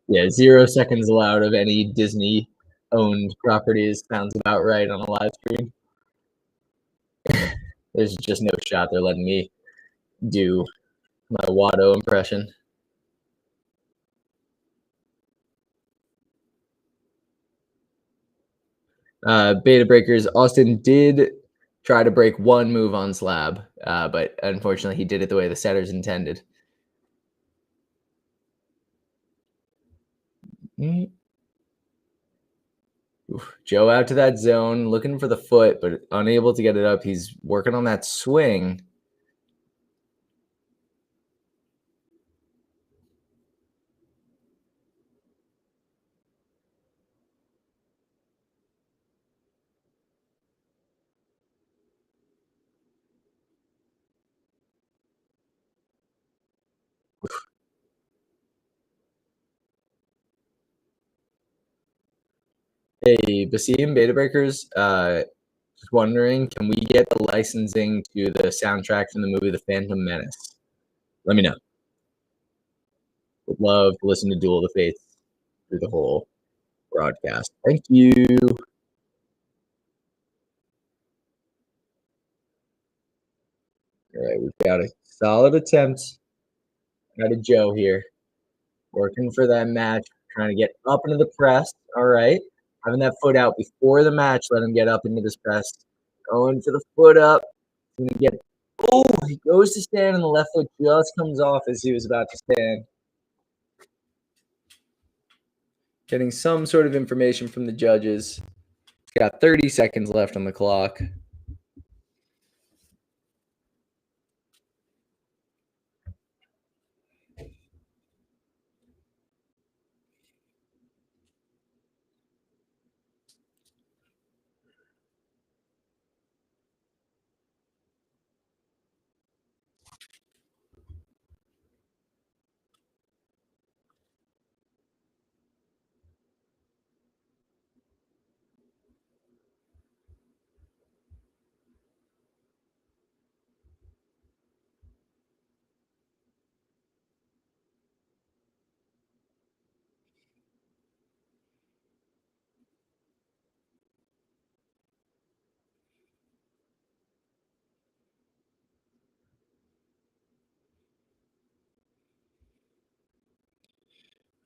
Yeah, 0 seconds allowed of any Disney-owned properties sounds about right on a live stream. There's just no shot they're letting me do my Watto impression. Beta breakers. Austin did try to break one move on slab, but unfortunately he did it the way the setters intended. Oof. Joe out to that zone, looking for the foot, but unable to get it up. He's working on that swing. Hey, Basim, Beta Breakers, just wondering, can we get the licensing to the soundtrack from the movie The Phantom Menace? Let me know. Would love to listen to Duel of the Fates through the whole broadcast. Thank you. All right, we've got a solid attempt out of Joe here. Working for that match, trying to get up into the press. All right. Having that foot out before the match, let him get up into this press. Going for the foot up. Gonna get. Oh, he goes to stand, and the left foot just comes off as he was about to stand. Getting some sort of information from the judges. He's got 30 seconds left on the clock.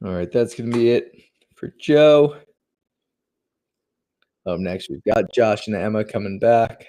All right, that's going to be it for Joe. Up next, we've got Josh and Emma coming back.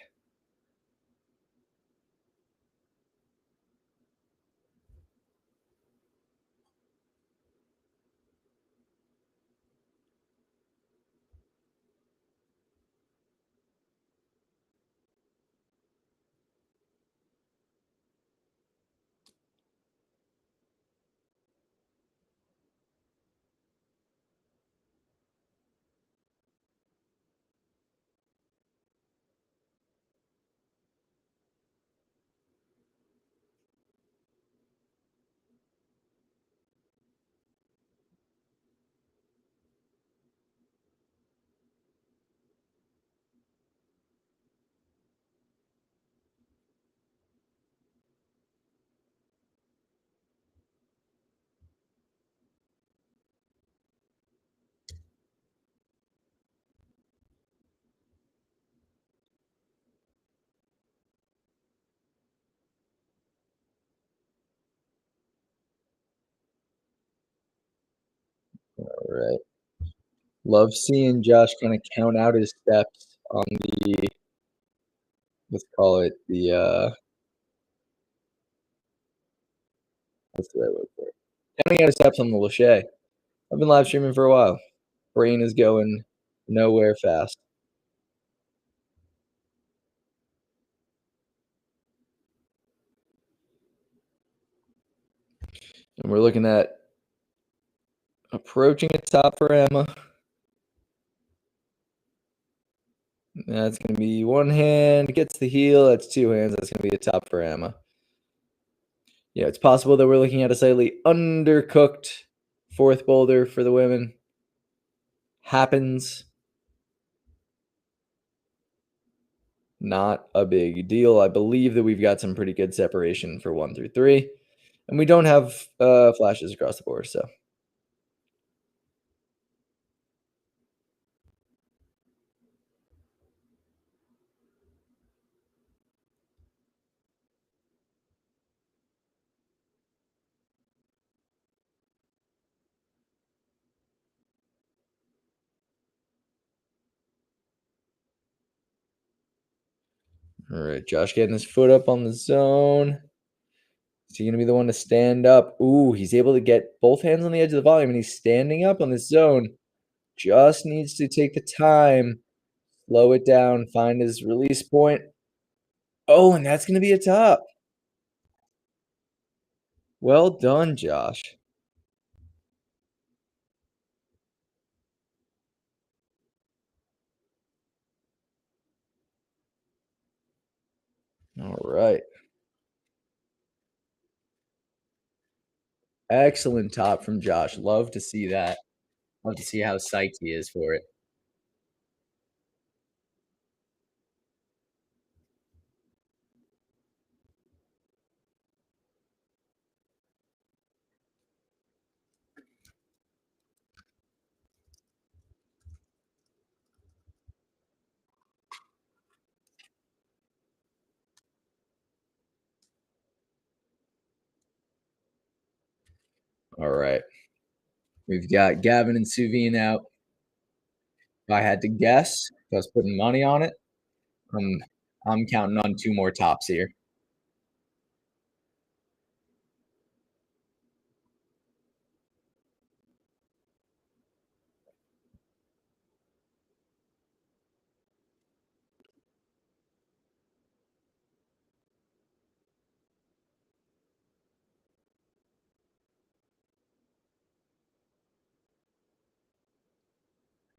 All right. Love seeing Josh kind of count out his steps on the, let's call it the That's the right word for it. Counting out of steps on the Lachey. I've been live streaming for a while. Brain is going nowhere fast. And we're looking at approaching a top for Emma. That's going to be one hand, gets the heel. That's two hands. That's going to be a top for Emma. Yeah, it's possible that we're looking at a slightly undercooked fourth boulder for the women. Happens. Not a big deal. I believe that we've got some pretty good separation for 1 through 3. And we don't have flashes across the board, so. All right, Josh getting his foot up on the zone. Is he going to be the one to stand up? Ooh, he's able to get both hands on the edge of the volume, and he's standing up on this zone. Just needs to take the time, slow it down, find his release point. Oh, and that's going to be a top. Well done, Josh. All right. Excellent top from Josh. Love to see that. Love to see how psyched he is for it. All right. We've got Gavin and Suvine out. If I had to guess, if I was putting money on it, I'm counting on 2 more tops here.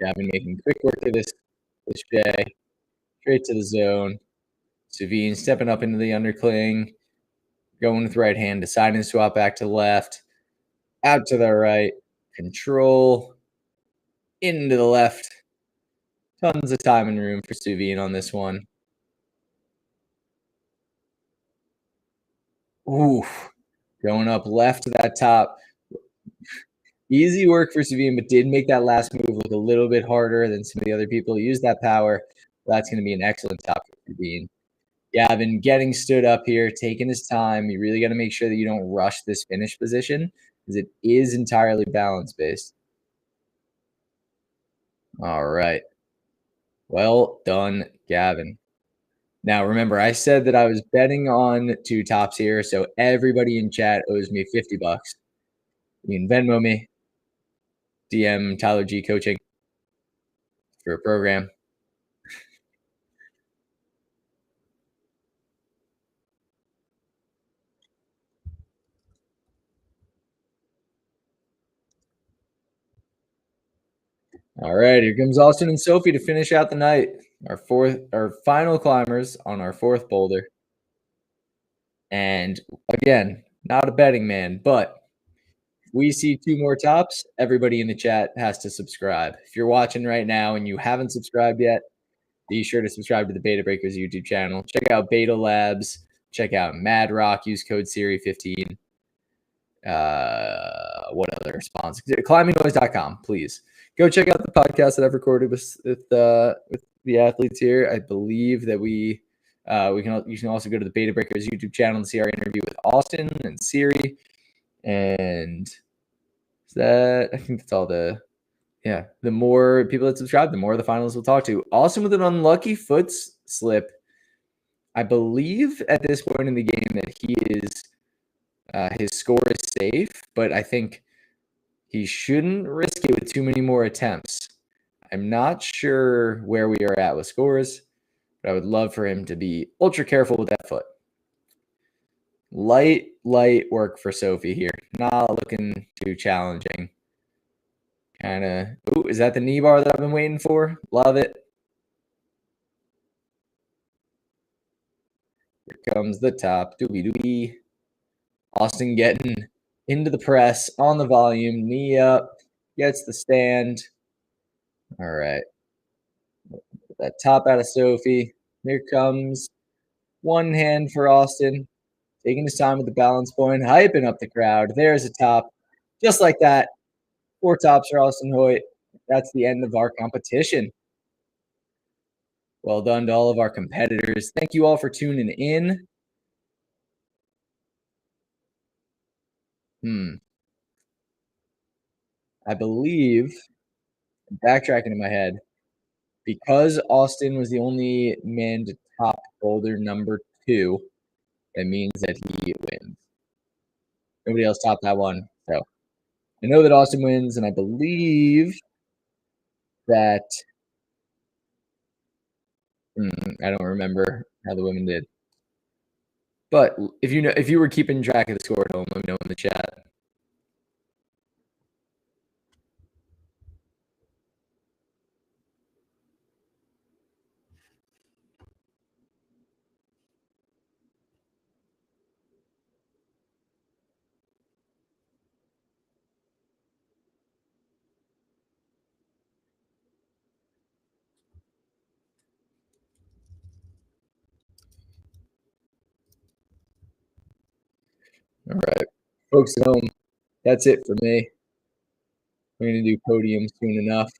Gavin making quick work of this Shay. Straight to the zone. Suvine stepping up into the undercling. Going with right hand, deciding to swap back to left. Out to the right. Control. Into the left. Tons of time and room for Suvine on this one. Ooh. Going up left to that top. Easy work for Suvine, but did make that last move look a little bit harder than some of the other people. Used that power. That's going to be an excellent top for Suvine. Gavin getting stood up here, taking his time. You really got to make sure that you don't rush this finish position because it is entirely balance based. All right. Well done, Gavin. Now, remember, I said that I was betting on 2 tops here, so everybody in chat owes me $50. You can Venmo me, DM Tyler G Coaching for a program. All right, here comes Austin and Sophie to finish out the night. Our final climbers on our 4th boulder. And again, not a betting man, but if we see 2 more tops, everybody in the chat has to subscribe. If you're watching right now and you haven't subscribed yet, be sure to subscribe to the Beta Breakers YouTube channel. Check out Beta Labs. Check out Mad Rock. Use code Siri15. What other sponsors? ClimbingNoise.com, please. Go check out the podcast that I've recorded with the athletes here. I believe that you can also go to the Beta Breakers YouTube channel and see our interview with Austin and Siri. And I think that's all the more people that subscribe, the more the finalists will talk to. Austin with an unlucky foot slip. I believe at this point in the game that he is His score is safe, but I think he shouldn't risk it with too many more attempts. I'm not sure where we are at with scores, but I would love for him to be ultra careful with that foot. Light work for Sophie here. Not looking too challenging. Kind of. Ooh, is that the knee bar that I've been waiting for? Love it. Here comes the top. Doobie doobie. Austin getting into the press on the volume. Knee up. Gets the stand. All right. That top out of Sophie. Here comes one hand for Austin. Taking his time with the balance point. Hyping up the crowd. There's a top. Just like that. 4 tops for Austin Hoyt. That's the end of our competition. Well done to all of our competitors. Thank you all for tuning in. I believe, backtracking in my head, because Austin was the only man to top Boulder number 2, that means that he wins. Nobody else topped that one. So I know that Austin wins, and I believe that I don't remember how the women did. But if you were keeping track of the score at home, let me know in the chat. All right, folks at home, that's it for me. We're going to do podium soon enough.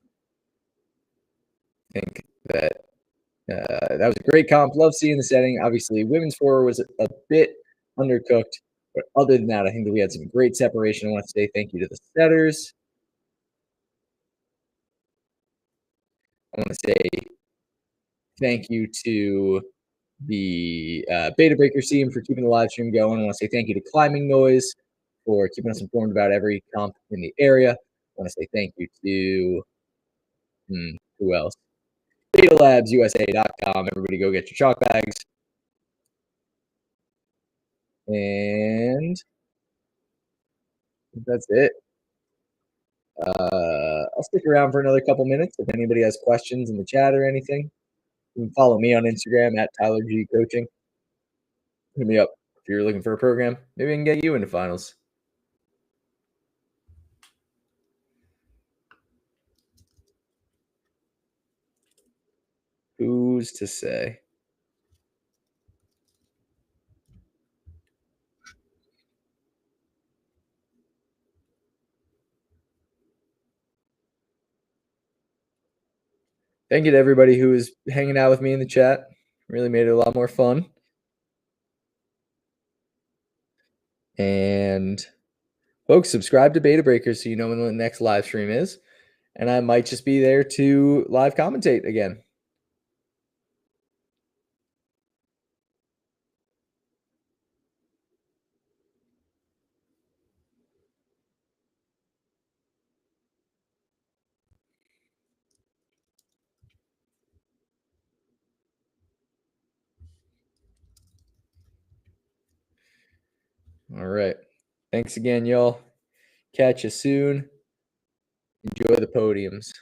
I think that that was a great comp. Love seeing the setting. Obviously, women's 4 was a bit undercooked. But other than that, I think that we had some great separation. I want to say thank you to the setters. I want to say thank you to the Beta Breakers team for keeping the live stream going. I want to say thank you to Climbing Noise for keeping us informed about every comp in the area. I want to say thank you to who else? BetaLabsUSA.com. Everybody go get your chalk bags. And that's it. I'll stick around for another couple minutes. If anybody has questions in the chat or anything, you can follow me on Instagram at Tyler G Coaching. Hit me up if you're looking for a program. Maybe I can get you into finals. Who's to say? Thank you to everybody who is hanging out with me in the chat. Really made it a lot more fun. And folks, subscribe to Beta Breakers so you know when the next live stream is. And I might just be there to live commentate again. All right. Thanks again, y'all. Catch you soon. Enjoy the podiums.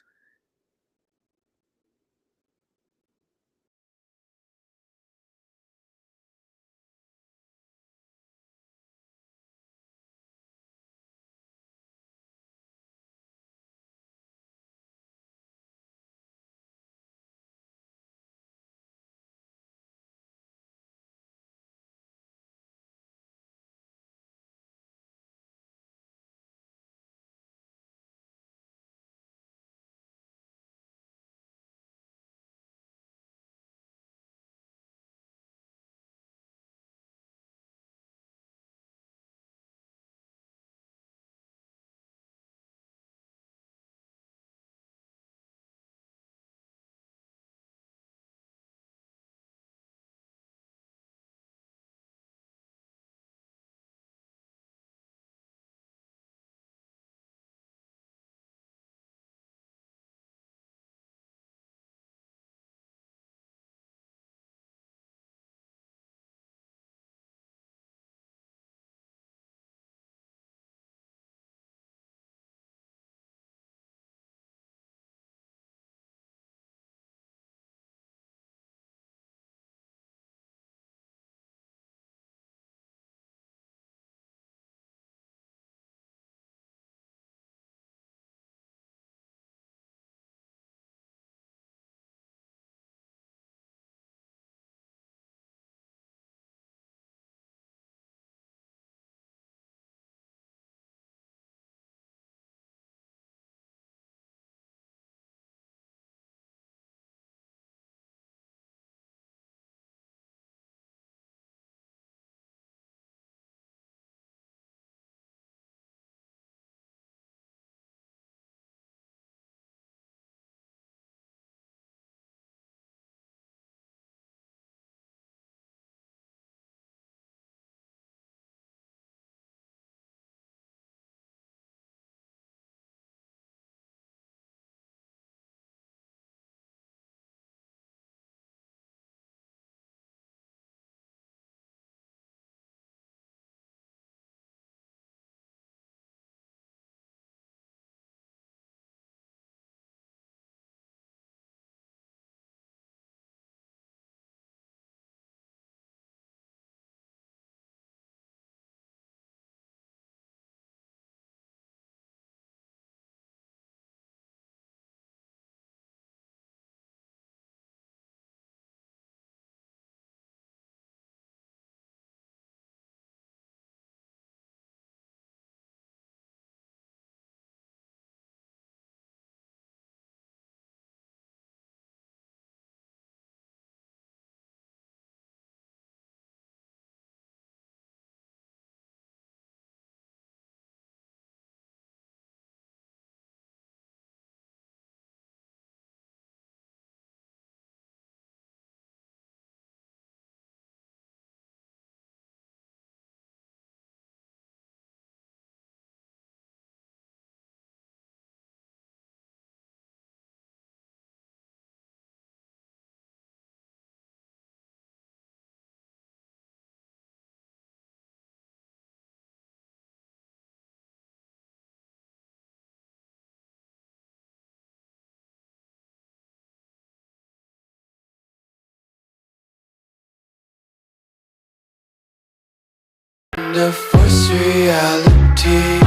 trying to force reality.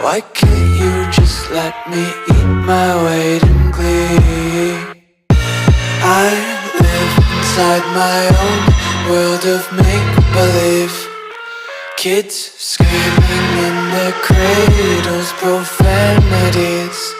Why can't you just let me eat my weight in glee? I live inside my own world of make-believe. Kids screaming in their cradles, profanities.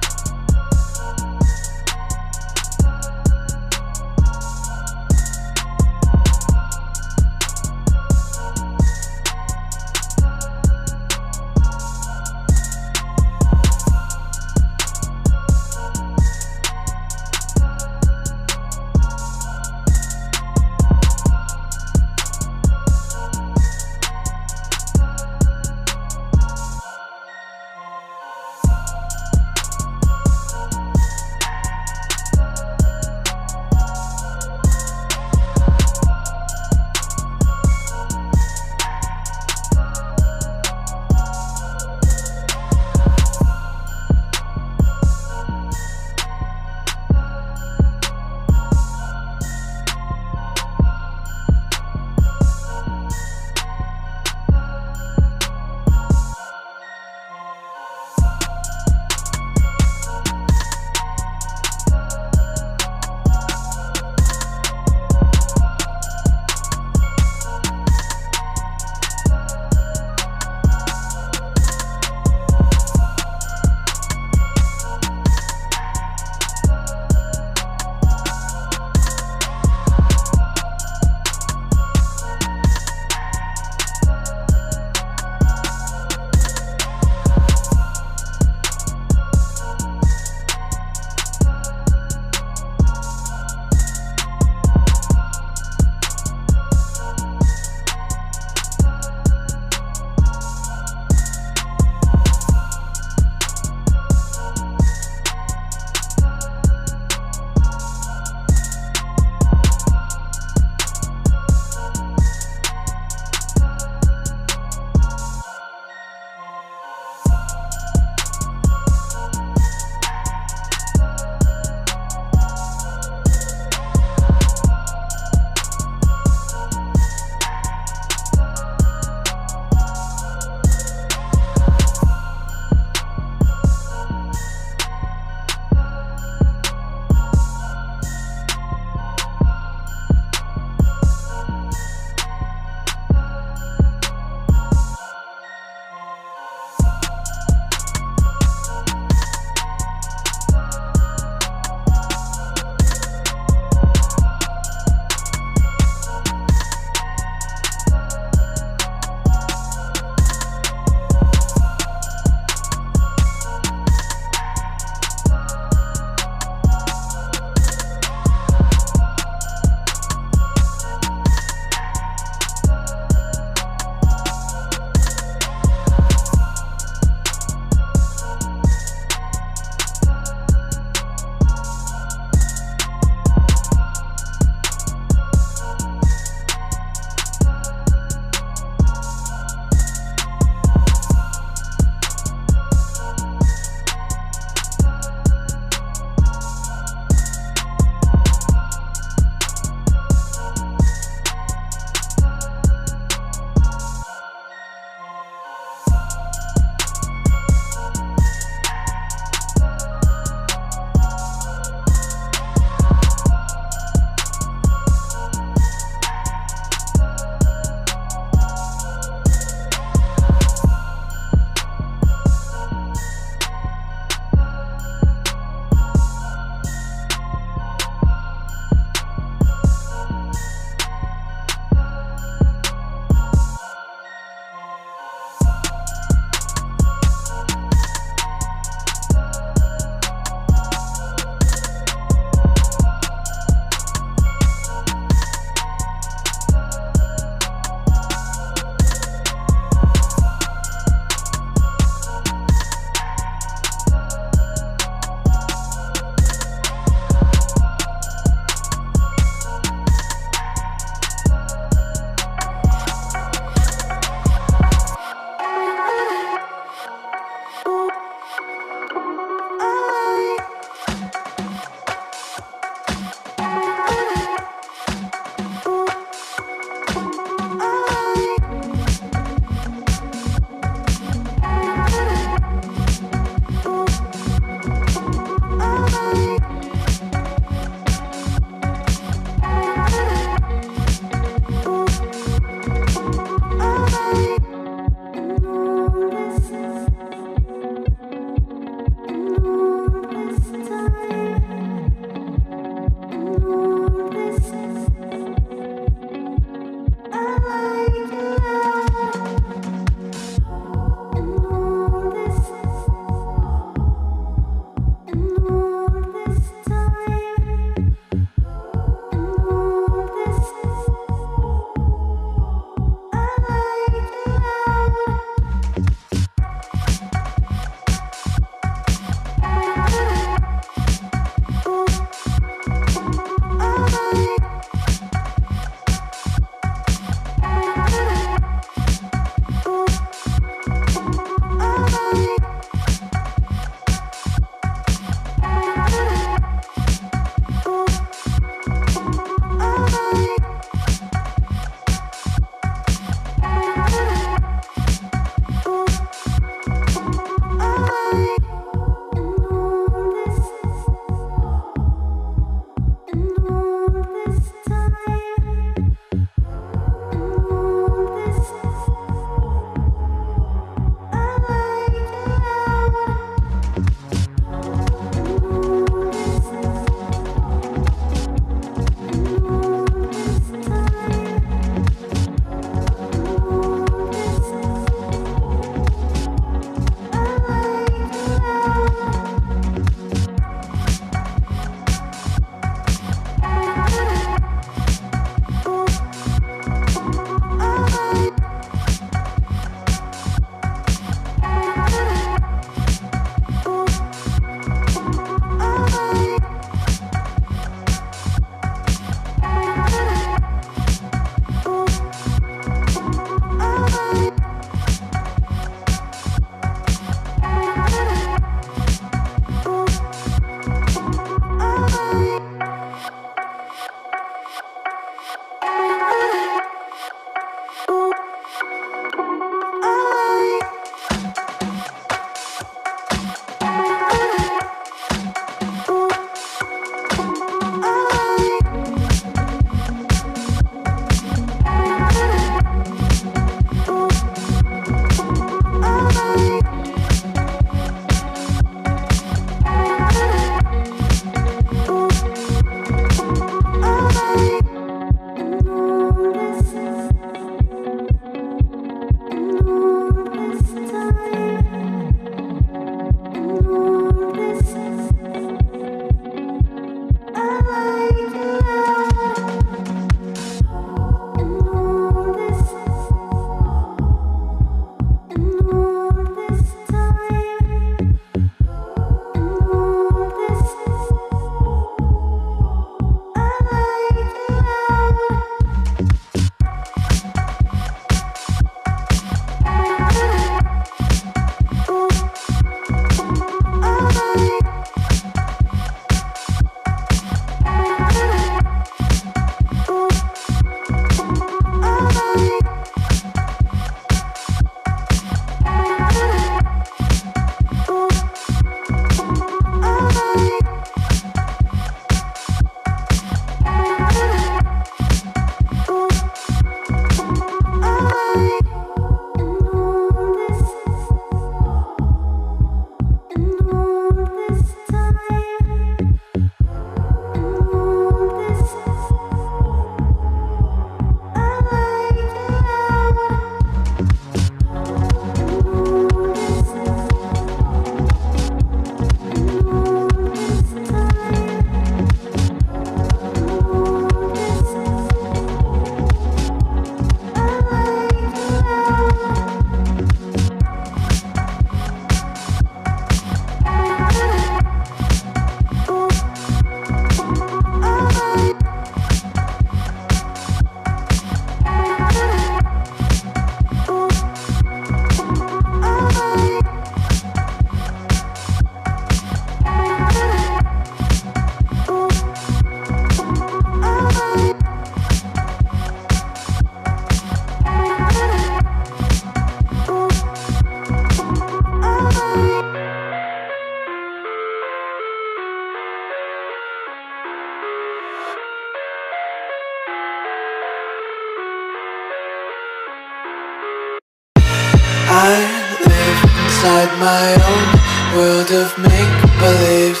inside my own world of make-believe.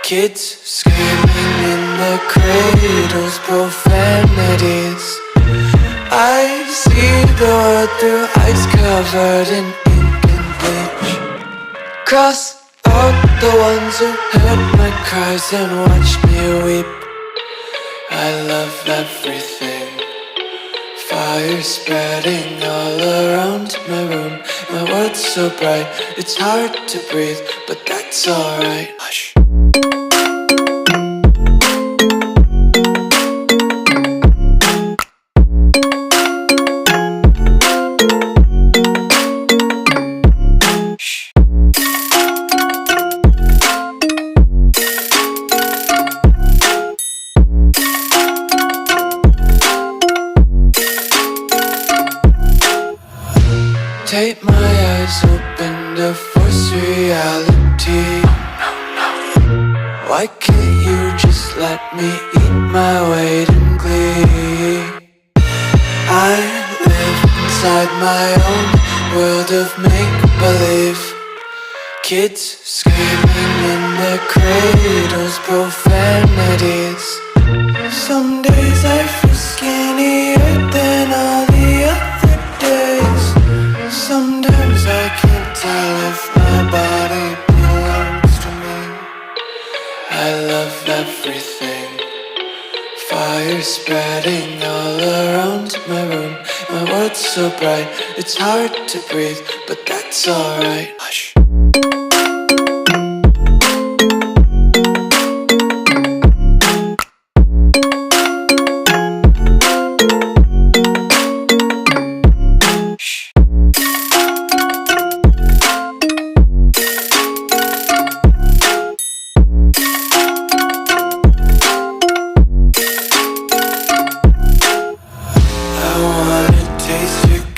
Kids screaming in the cradles, profanities. I see the world through ice covered in ink and bleach. Cross out the ones who heard my cries and watched me weep. I love everything. Fire spreading all around my room. My world's so bright, it's hard to breathe, but that's alright. Hush. Tape my eyes open to force reality. Why can't you just let me eat my weight in glee? I live inside my own world of make-believe. Kids screaming in their cradles, profanities. Some days I feel skinnier than all the other days. Sometimes I can't tell if my body belongs to me. I love everything. Fire spreading all around my room. My world's so bright, it's hard to breathe, but that's alright. Hush.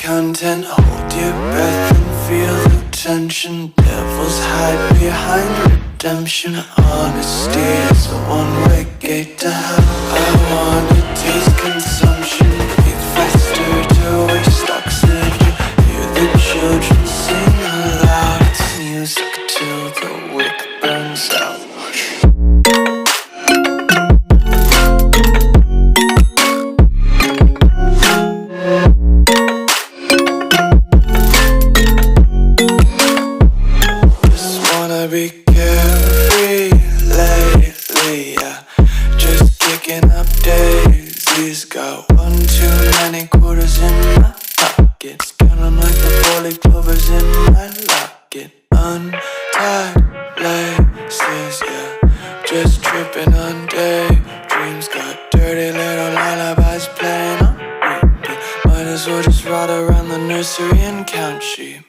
Content, hold your breath and feel the tension. Devils hide behind redemption. Honesty is a one-way gate to hell. I wanna taste consumption, breathe faster to waste oxygen. Hear the children sing aloud. It's music till the wick burns out. Be carefree lately, yeah. Just kicking up daisies. Got one too many quarters in my pockets. Counting like the 4-leaf clovers in my locket. Untied laces, yeah. Just tripping on daydreams. Got dirty little lullabies playing on repeat. Might as well just ride around the nursery and count sheep.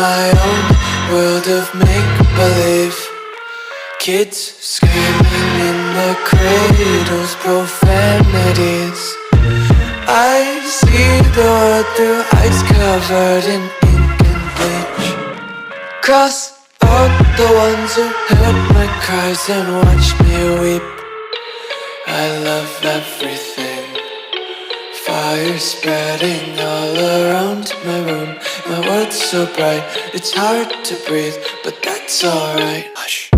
my own world of make-believe. Kids screaming in their cradles, profanities. I see the world through ice covered in ink and bleach. Cross out the ones who heard my cries and watched me weep. I love everything. Fire spreading all around my room. My world's so bright, it's hard to breathe, but that's alright. Hush.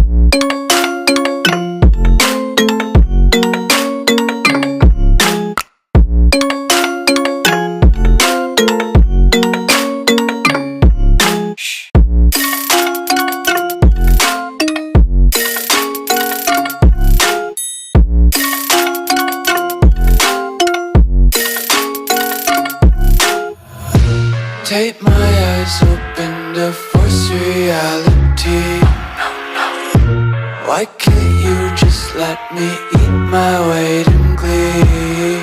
Tape my eyes open to force reality. Why can't you just let me eat my weight in glee?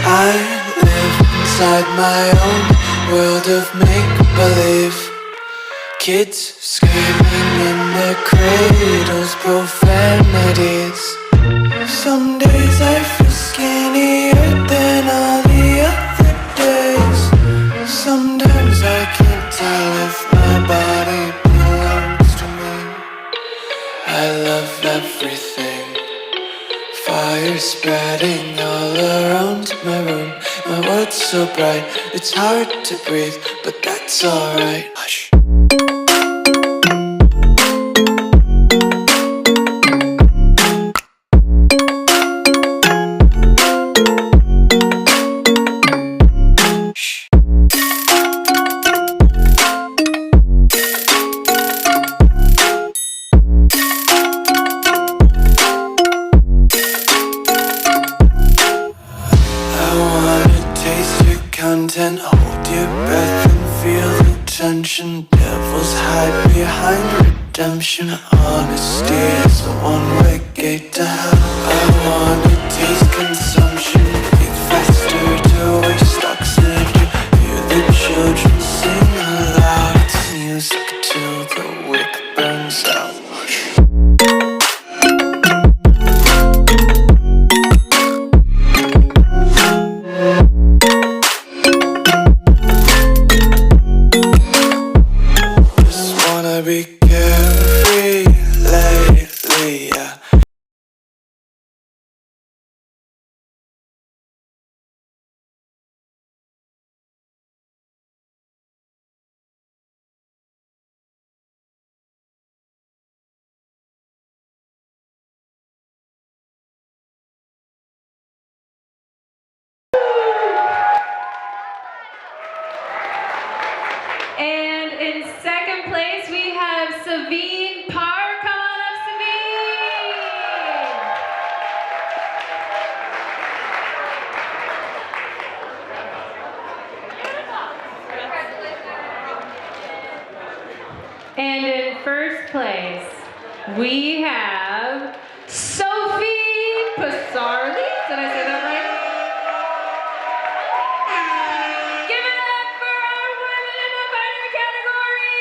I live inside my own world of make-believe. Kids screaming in their cradles, profanities. Some days I feel skinnier than all the other days. Sometimes I can't tell if my body belongs to me. I love everything. Fire spreading all around my room. My world's so bright, it's hard to breathe, but that's alright. Hush. Content, hold your breath and feel the tension. Devils hide behind redemption. Honesty is a one-way gate to hell. I wanna taste consumption, breathe faster to waste oxygen. Hear the children sing aloud. It's music till the wick burns out. Be carefree lately, yeah. And in second place, we have Savine Parr. Come on up, Savine. And in first place, we have Sophie Passarli. Did I say that right? Give it up for our women in the binary category!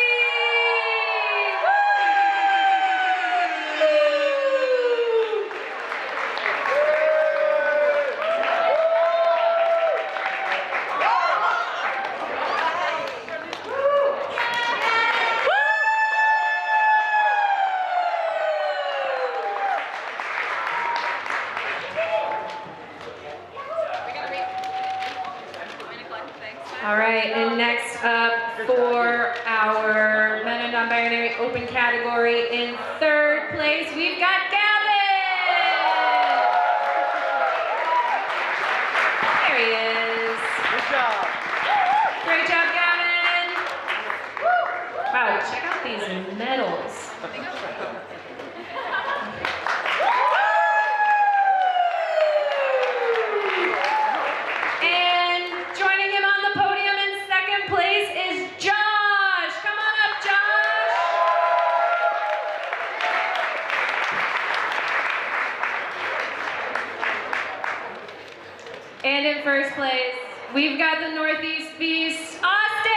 All right, and next up for our men and non-binary open category in third place, we've got Gavin. There he is. Good job. Great job, Gavin. Wow, check out these medals. And in first place, we've got the Northeast Beast, Austin!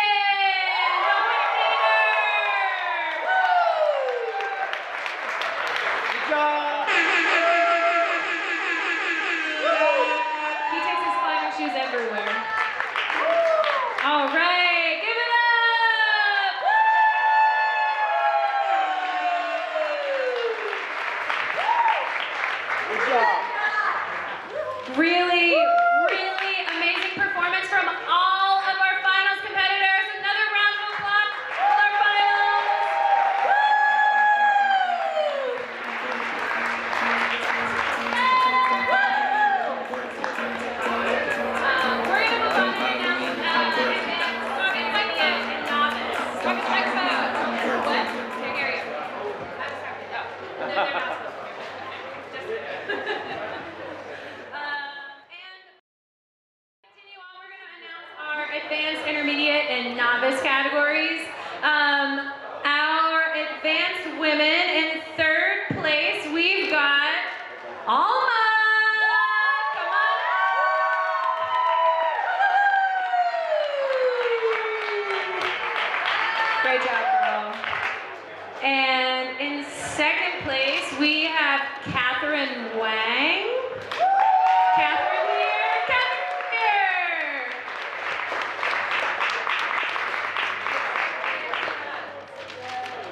And in second place, we have Catherine Wang. Catherine here. Catherine here.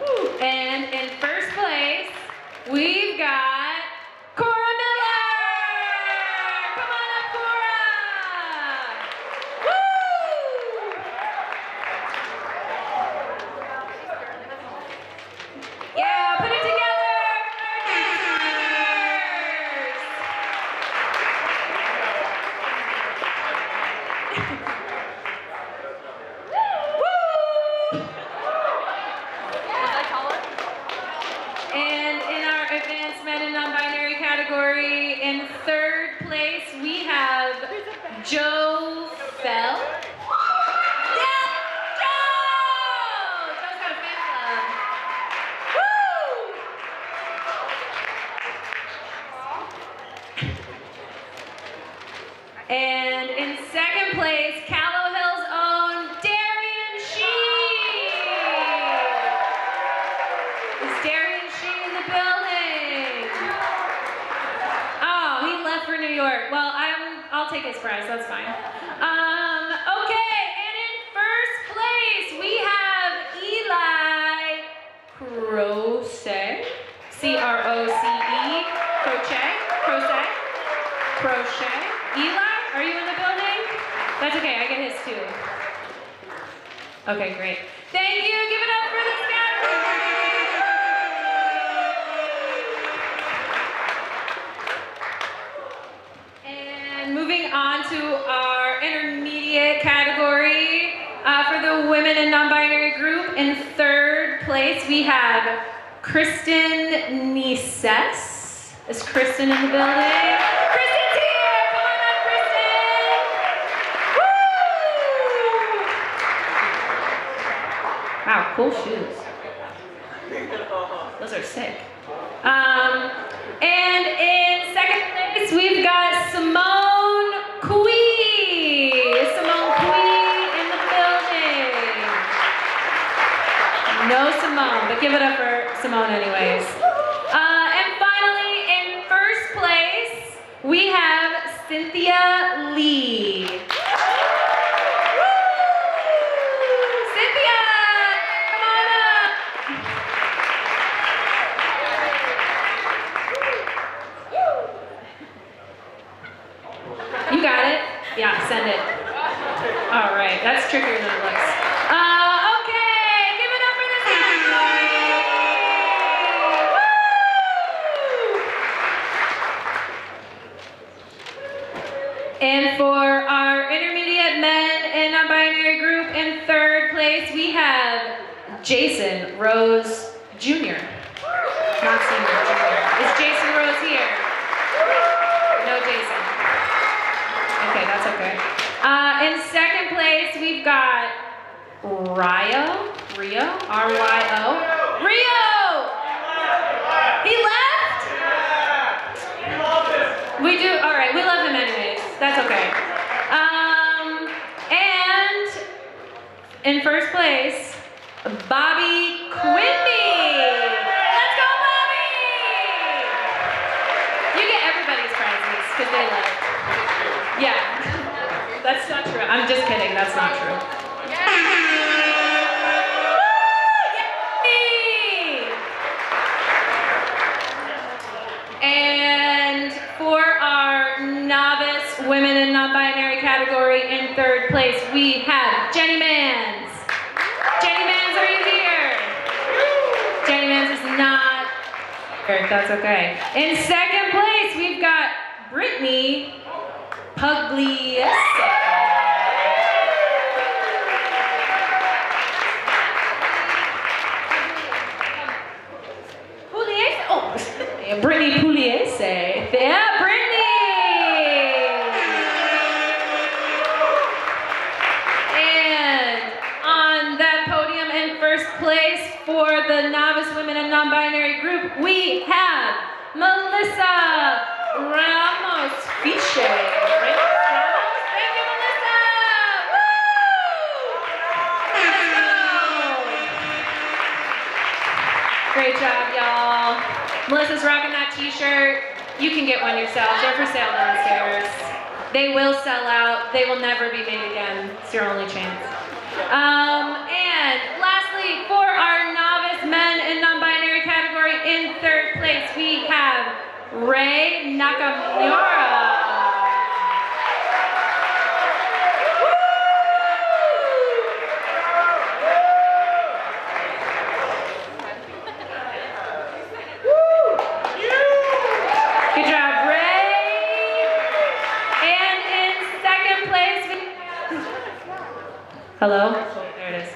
Whew. And in first place, we've got Cora Miller. Come on up, Cora. Woo! Yeah, put it together. And in our advanced men and non-binary category, in third place, we have Joe Fell. Yeah, Joe! Joe's got a fan club. Woo! And in second place, Callowhill's own Darian Sheen. Is Darian Sheen in the building? Oh, he left for New York. Well, I'll take his prize. That's fine. Okay, and in first place we have Eli Crochet. C-R-O-C-E. Crochet. Eli, are you in the building? That's okay. I get his too. Okay, great. Thank you. Give it up for this guy. And moving on to our intermediate category for the women and non-binary group. In third place, we have Kristen Nices. Is Kristen in the building? Kristen's here! Come on up, Kristen! Woo! Wow, cool shoes. Those are sick. And in second place, we've got Simone Cui. Is Simone Cui in the building? No Simone, but give it up for Simone anyways. And finally, in first place, we have Cynthia Lee. Cynthia, come on up. You got it? Yeah, send it. All right, that's trickier than it looks. Okay, give it up for this category. And for our intermediate men and non-binary group, in third place, we have Jason Rose Jr. Not senior, junior. Is Jason Rose here? No Jason. Okay, that's okay. In second place, we've got Rio, R-Y-O. Rio! He left? We do, all right, we love him anyways. That's okay. And in first place, Bobby Quimby. Let's go, Bobby! You get everybody's prizes because they left. Yeah, that's not true. I'm just kidding. That's not true. Yay! And for our novice women and non-binary category, in third place, we have Jenny Mans. Jenny Mans, are you here? Jenny Mans is not here. That's okay. In second place, we've got Brittany Pugliese. Brittany Pugliese. Yeah, Brittany! And on that podium in first place for the novice women and non-binary group, we have Melissa Ramos Fiche. Right? Ramos? Thank you, Melissa! Woo! Let's go! Great job, y'all. Melissa's rocking that t-shirt. You can get one yourself. They're for sale downstairs. They will sell out. They will never be made again. It's your only chance. And lastly, for our novice men and non-binary category, in third place, we have Ray Nakamura. Good job, Ray. And in second place, hello? There it is.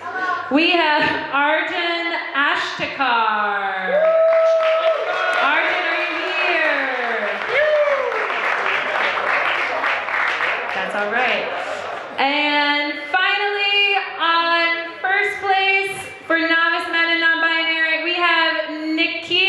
We have Arjun Ashtakar. Arjun, are you here? That's all right. And finally, on first place for novice men and non-binary, we have Nikki